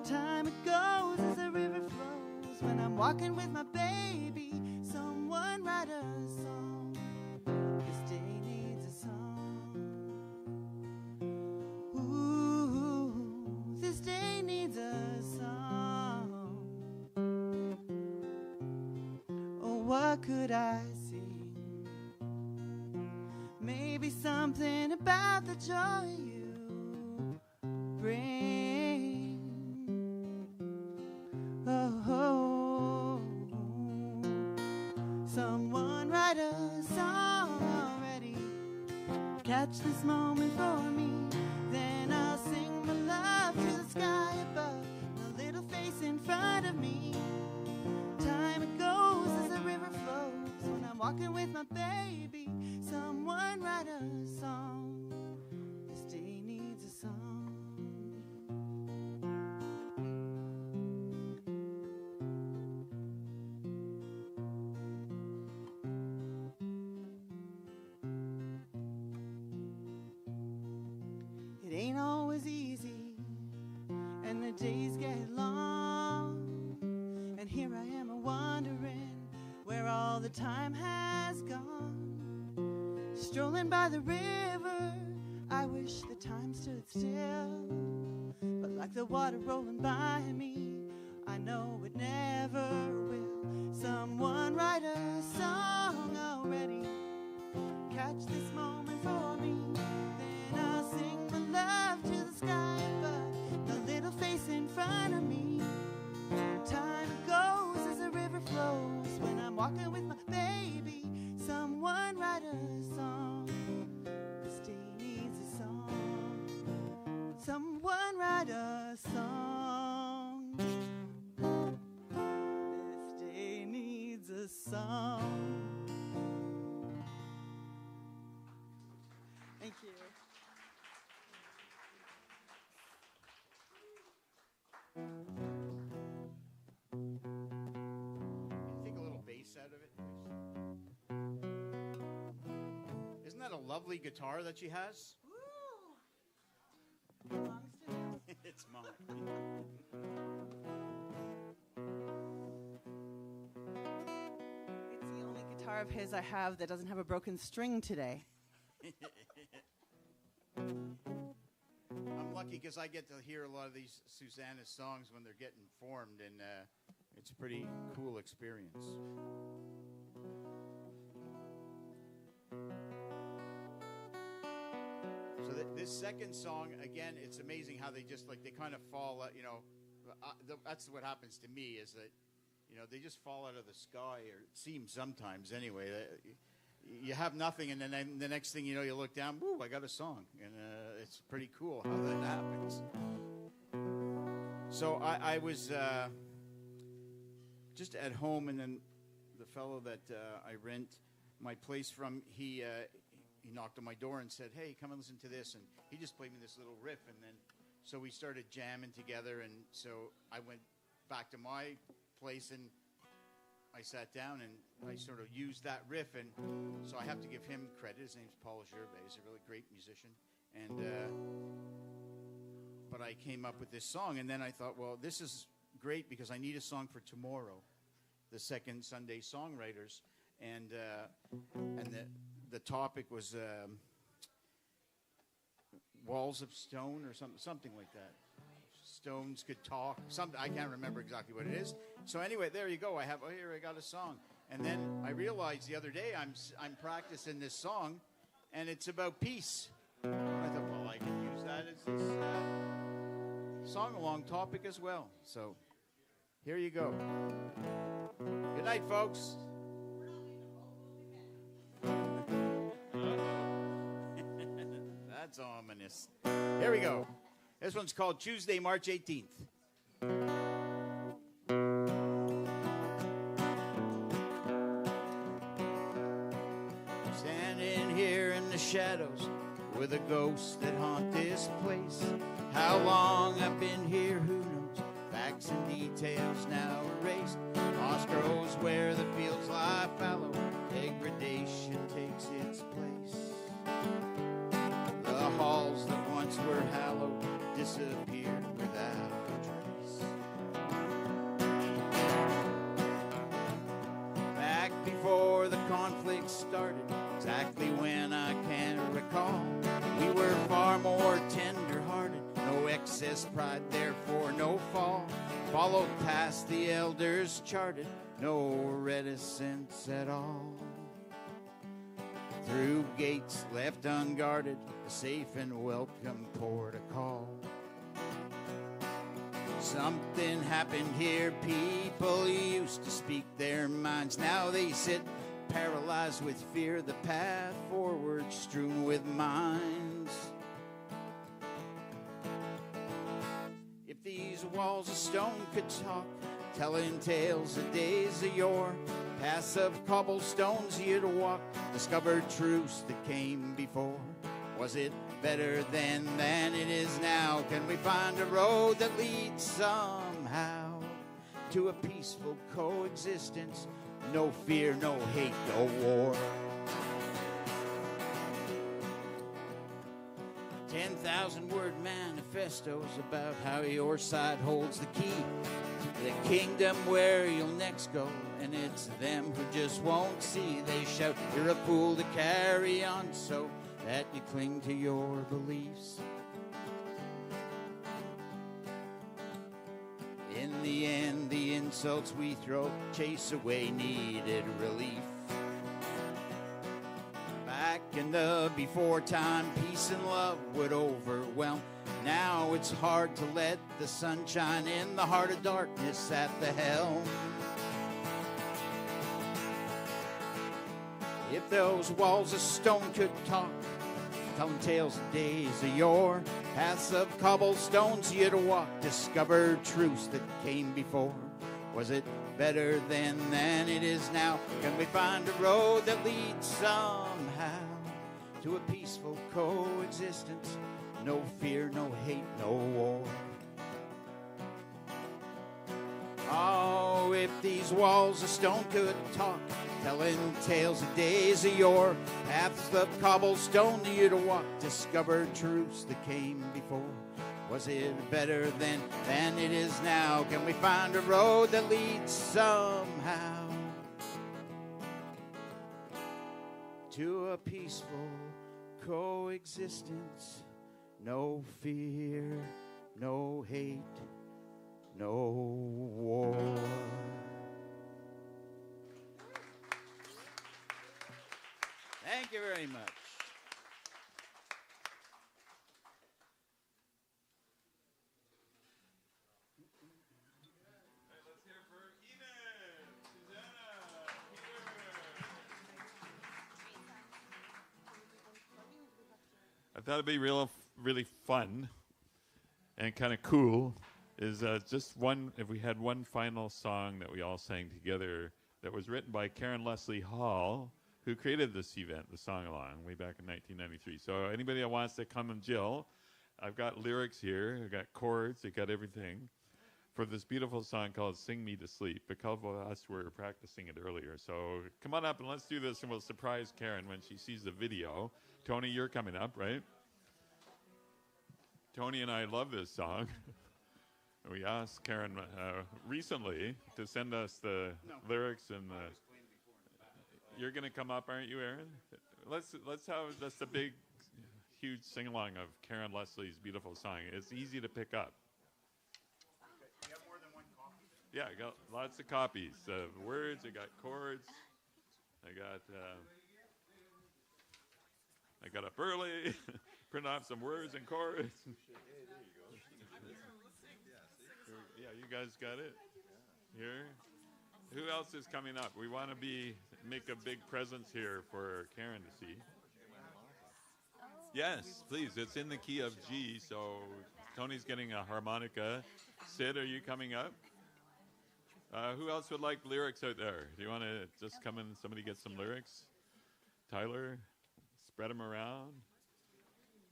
Time it goes as the river flows when I'm walking with my baby. Someone write a song, this day needs a song. Ooh, this day needs a song. Oh, what could I sing? Maybe something about the joy you bring. Oh, someone write a song already, catch this moment for me, then I'll sing my love to the sky above, the little face in front of me. Time it goes as the river flows when I'm walking with my baby. Someone write a song, this day needs a song. It ain't always easy, and the days get long, and here I am a-wondering where all the time has gone. Strolling by the river, I wish the time stood still, but like the water rolling by me, I know it never will. Someone write a song already, catch this moment for me, then I'll sing my love to the sky above, the little face in front of me. Time goes as the river flows when I'm walking with my baby. Someone write a song, this day needs a song. Someone write a song, this day needs a song. Thank you. Take a little bass out of it. Isn't that a lovely guitar that she has? It's mine. It's the only guitar of his I have that doesn't have a broken string today. I'm lucky because I get to hear a lot of these Susanna's songs when they're getting formed, and it's a pretty cool experience. So this second song, again, it's amazing how they just they kind of fall out, that's what happens to me is that, they just fall out of the sky, or it seems sometimes anyway. You have nothing, and then the next thing you know, you look down, woo, I got a song. And it's pretty cool how that happens. So I was just at home, and then the fellow that I rent my place from, he knocked on my door and said, hey, come and listen to this. And he just played me this little riff, and then so we started jamming together, and so I went back to my place, and I sat down and I sort of used that riff, and so I have to give him credit. His name's Paul Gervais. He's a really great musician, and but I came up with this song, and then I thought, well, this is great because I need a song for tomorrow, the second Sunday Songwriters, and the topic was walls of stone or something like that. Stones could talk. I can't remember exactly what it is. So anyway, there you go. I got a song. And then I realized the other day I'm practicing this song, and it's about peace. And I thought, well, I can use that as this song-along topic as well. So here you go. Good night, folks. That's ominous. Here we go. This one's called Tuesday, March 18th. Standing here in the shadows with a ghost that haunt this place. How long I've been here, who knows? Facts and details now erased. Moss grows where the fields lie fallow. Degradation takes its place. The halls that once were hallowed disappeared without a trace. Back before the conflict started, exactly when I can't recall, we were far more tender-hearted, no excess pride, therefore no fall. Followed past the elders charted, no reticence at all. Through gates left unguarded, a safe and welcome port of call. Something happened here, people used to speak their minds. Now they sit paralyzed with fear, the path forward strewn with mines. If these walls of stone could talk, telling tales of days of yore, paths of cobblestones you'd walk, discovered truths that came before. Was it better then than it is now? Can we find a road that leads somehow to a peaceful coexistence? No fear, no hate, no war. 10,000-word manifestos about how your side holds the key to the kingdom where you'll next go, and it's them who just won't see. They shout, you're a fool to carry on so that you cling to your beliefs. In the end, the insults we throw chase away needed relief. Back in the before time, peace and love would overwhelm. Now it's hard to let the sun shine in the heart of darkness at the helm. If those walls of stone could talk, telling tales of days of yore, paths of cobblestones you'd walk, discover truths that came before. Was it better then than it is now? Can we find a road that leads somehow to a peaceful coexistence? No fear, no hate, no war. Oh, if these walls of stone could talk, telling tales of days of yore, paths of cobblestone you'd walk, discover truths that came before. Was it better then than it is now? Can we find a road that leads somehow to a peaceful coexistence? No fear, no hate, no war. Thank you very much. I thought it'd be really fun and kind of cool is just one, if we had one final song that we all sang together that was written by Karen Leslie Hall, who created this event, the Song-Along, way back in 1993. So anybody that wants to come and Jill, I've got lyrics here, I've got chords, I've got everything for this beautiful song called Sing Me to Sleep. A couple of us were practicing it earlier. So come on up and let's do this, and we'll surprise Karen when she sees the video. Tony, you're coming up, right? Tony and I love this song. We asked Karen recently to send us the lyrics and the... You're going to come up, aren't you, Aaron? Let's have just a big, huge sing-along of Karen Leslie's beautiful song. It's easy to pick up. You have more than one copy? Yeah, I got lots of copies of words. I got chords. I got up early, print off some words and chords. Yeah, you guys got it. Here. Who else is coming up? We want to make a big presence here for Karen to see. Yes, please. It's in the key of G, so Tony's getting a harmonica. Sid, are you coming up? Who else would like lyrics out there? Do you want to just come in, somebody get some lyrics? Tyler, spread them around.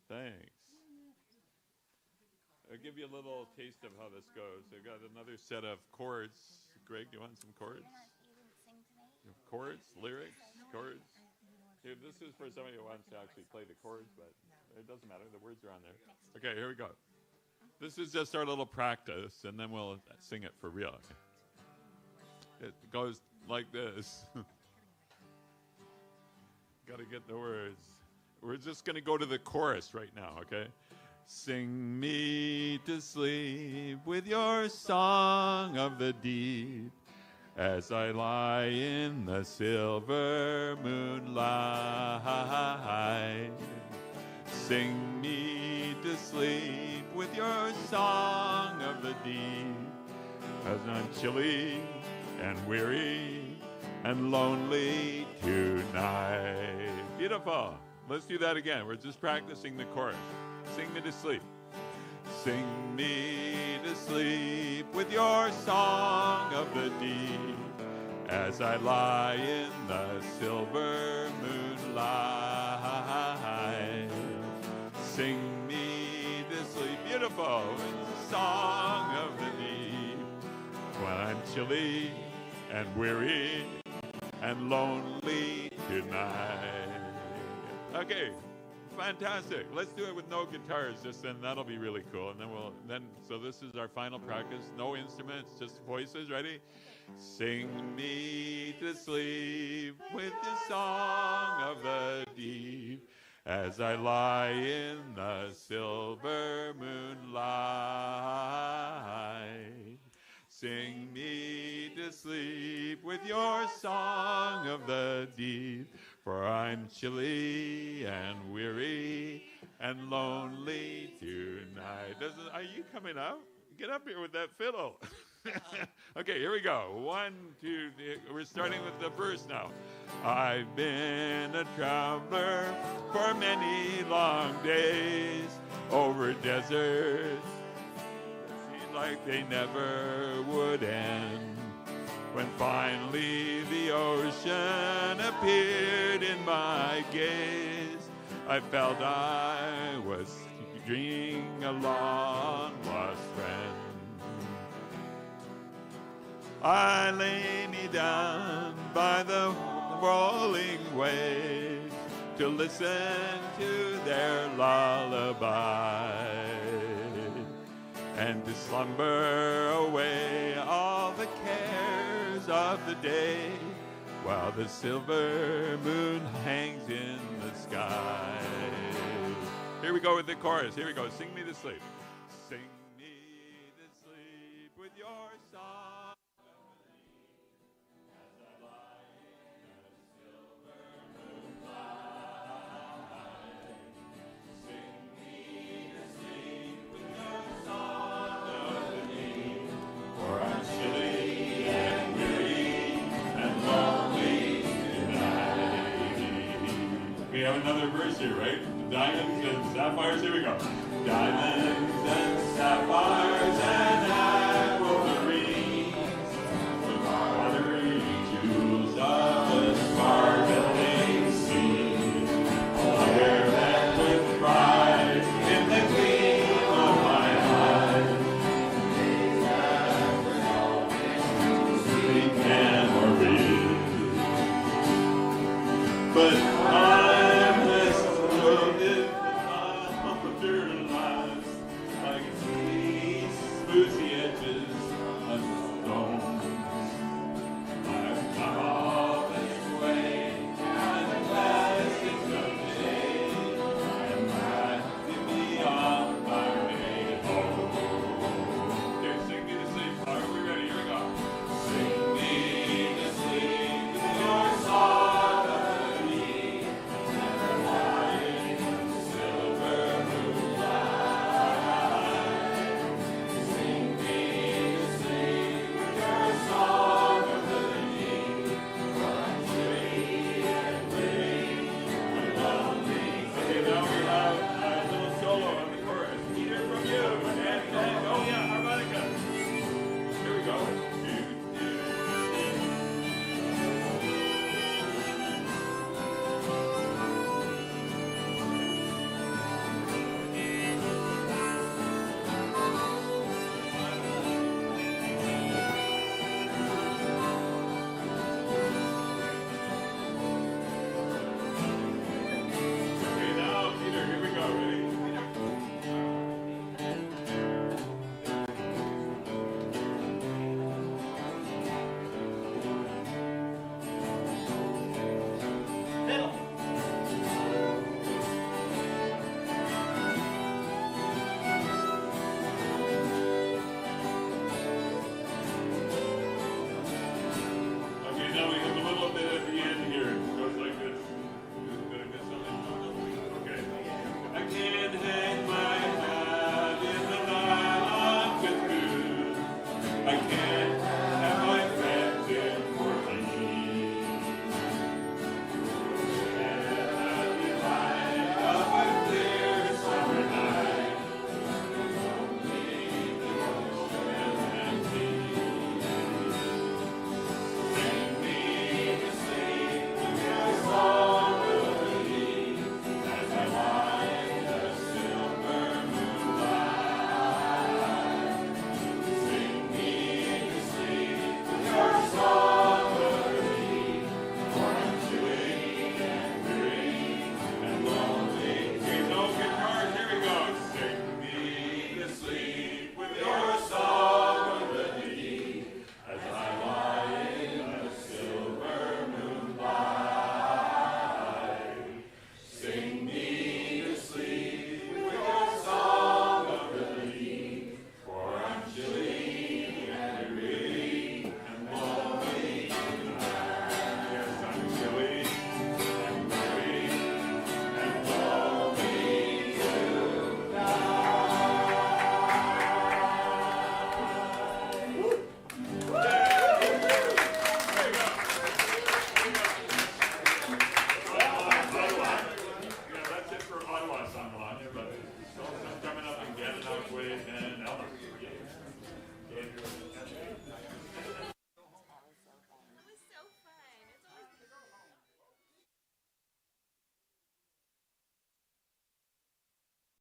Thanks. I'll give you a little taste of how this goes. I've got another set of chords. Greg, do you want some chords? Chords, lyrics, chords. Here, this is for somebody who wants to actually play the chords, but it doesn't matter. The words are on there. Okay, here we go. This is just our little practice, and then we'll sing it for real. It goes like this. Got to get the words. We're just going to go to the chorus right now, okay? Sing me to sleep with your song of the deep as I lie in the silver moonlight. Sing me to sleep with your song of the deep as I'm chilly and weary and lonely tonight. Beautiful. Let's do that again. We're just practicing the chorus. Sing me to sleep. Sing me to sleep with your song of the deep as I lie in the silver moonlight. Sing me to sleep. Beautiful. It's the song of the deep when I'm chilly and weary and lonely tonight. Okay. Fantastic. Let's do it with no guitars, just then that'll be really cool. And then so this is our final practice. No instruments, just voices. Ready? Sing me to sleep with the song of the deep as I lie in the silver moonlight. Sing me to sleep with your song of the deep, for I'm chilly and weary and lonely tonight. Are you coming up? Get up here with that fiddle. Okay, here we go. 1, 2, 3. We're starting with the verse now. I've been a traveler for many long days over deserts that seemed like they never would end. When finally the ocean appeared in my gaze, I felt I was dreaming a long lost friend. I lay me down by the rolling waves to listen to their lullaby and to slumber away all the cares of the day while the silver moon hangs in the sky. Here we go with the chorus. Here we go. Sing me to sleep. Sing me to sleep with your song as I lie in the silver moonlight. Sing me to sleep with your song of the deep, for I'm chilly and weary and lonely tonight. We have another verse here, right? Diamonds and sapphires, here we go. Diamonds and sapphires and aquamarines, the watery jewels of the sparkling sea, clear and with pride in the gleam of my eyes. Days that were always sleep memories, but I'm this loaded. Like a sweet, smooth hang my hat in the nylon canoe. I can't have my friends in for tea. At the light of a clear summer night, only the ocean and me. Sing me to sleep with your song melody as I lie in the silver moonlight. Sing me to sleep with your song melody, for I'm chilly and weary and lonely. Here's no guitars, here we go. Sing me to sleep with your song melody as I lie in the silver moonlight. Sing me to sleep with your song melody, for I'm chilly and weary and lonely tonight. Yes, I'm chilly and weary and lonely Yeah, that's it for Ottawa Song-Along, but still some coming up in Gananoque and Almonte.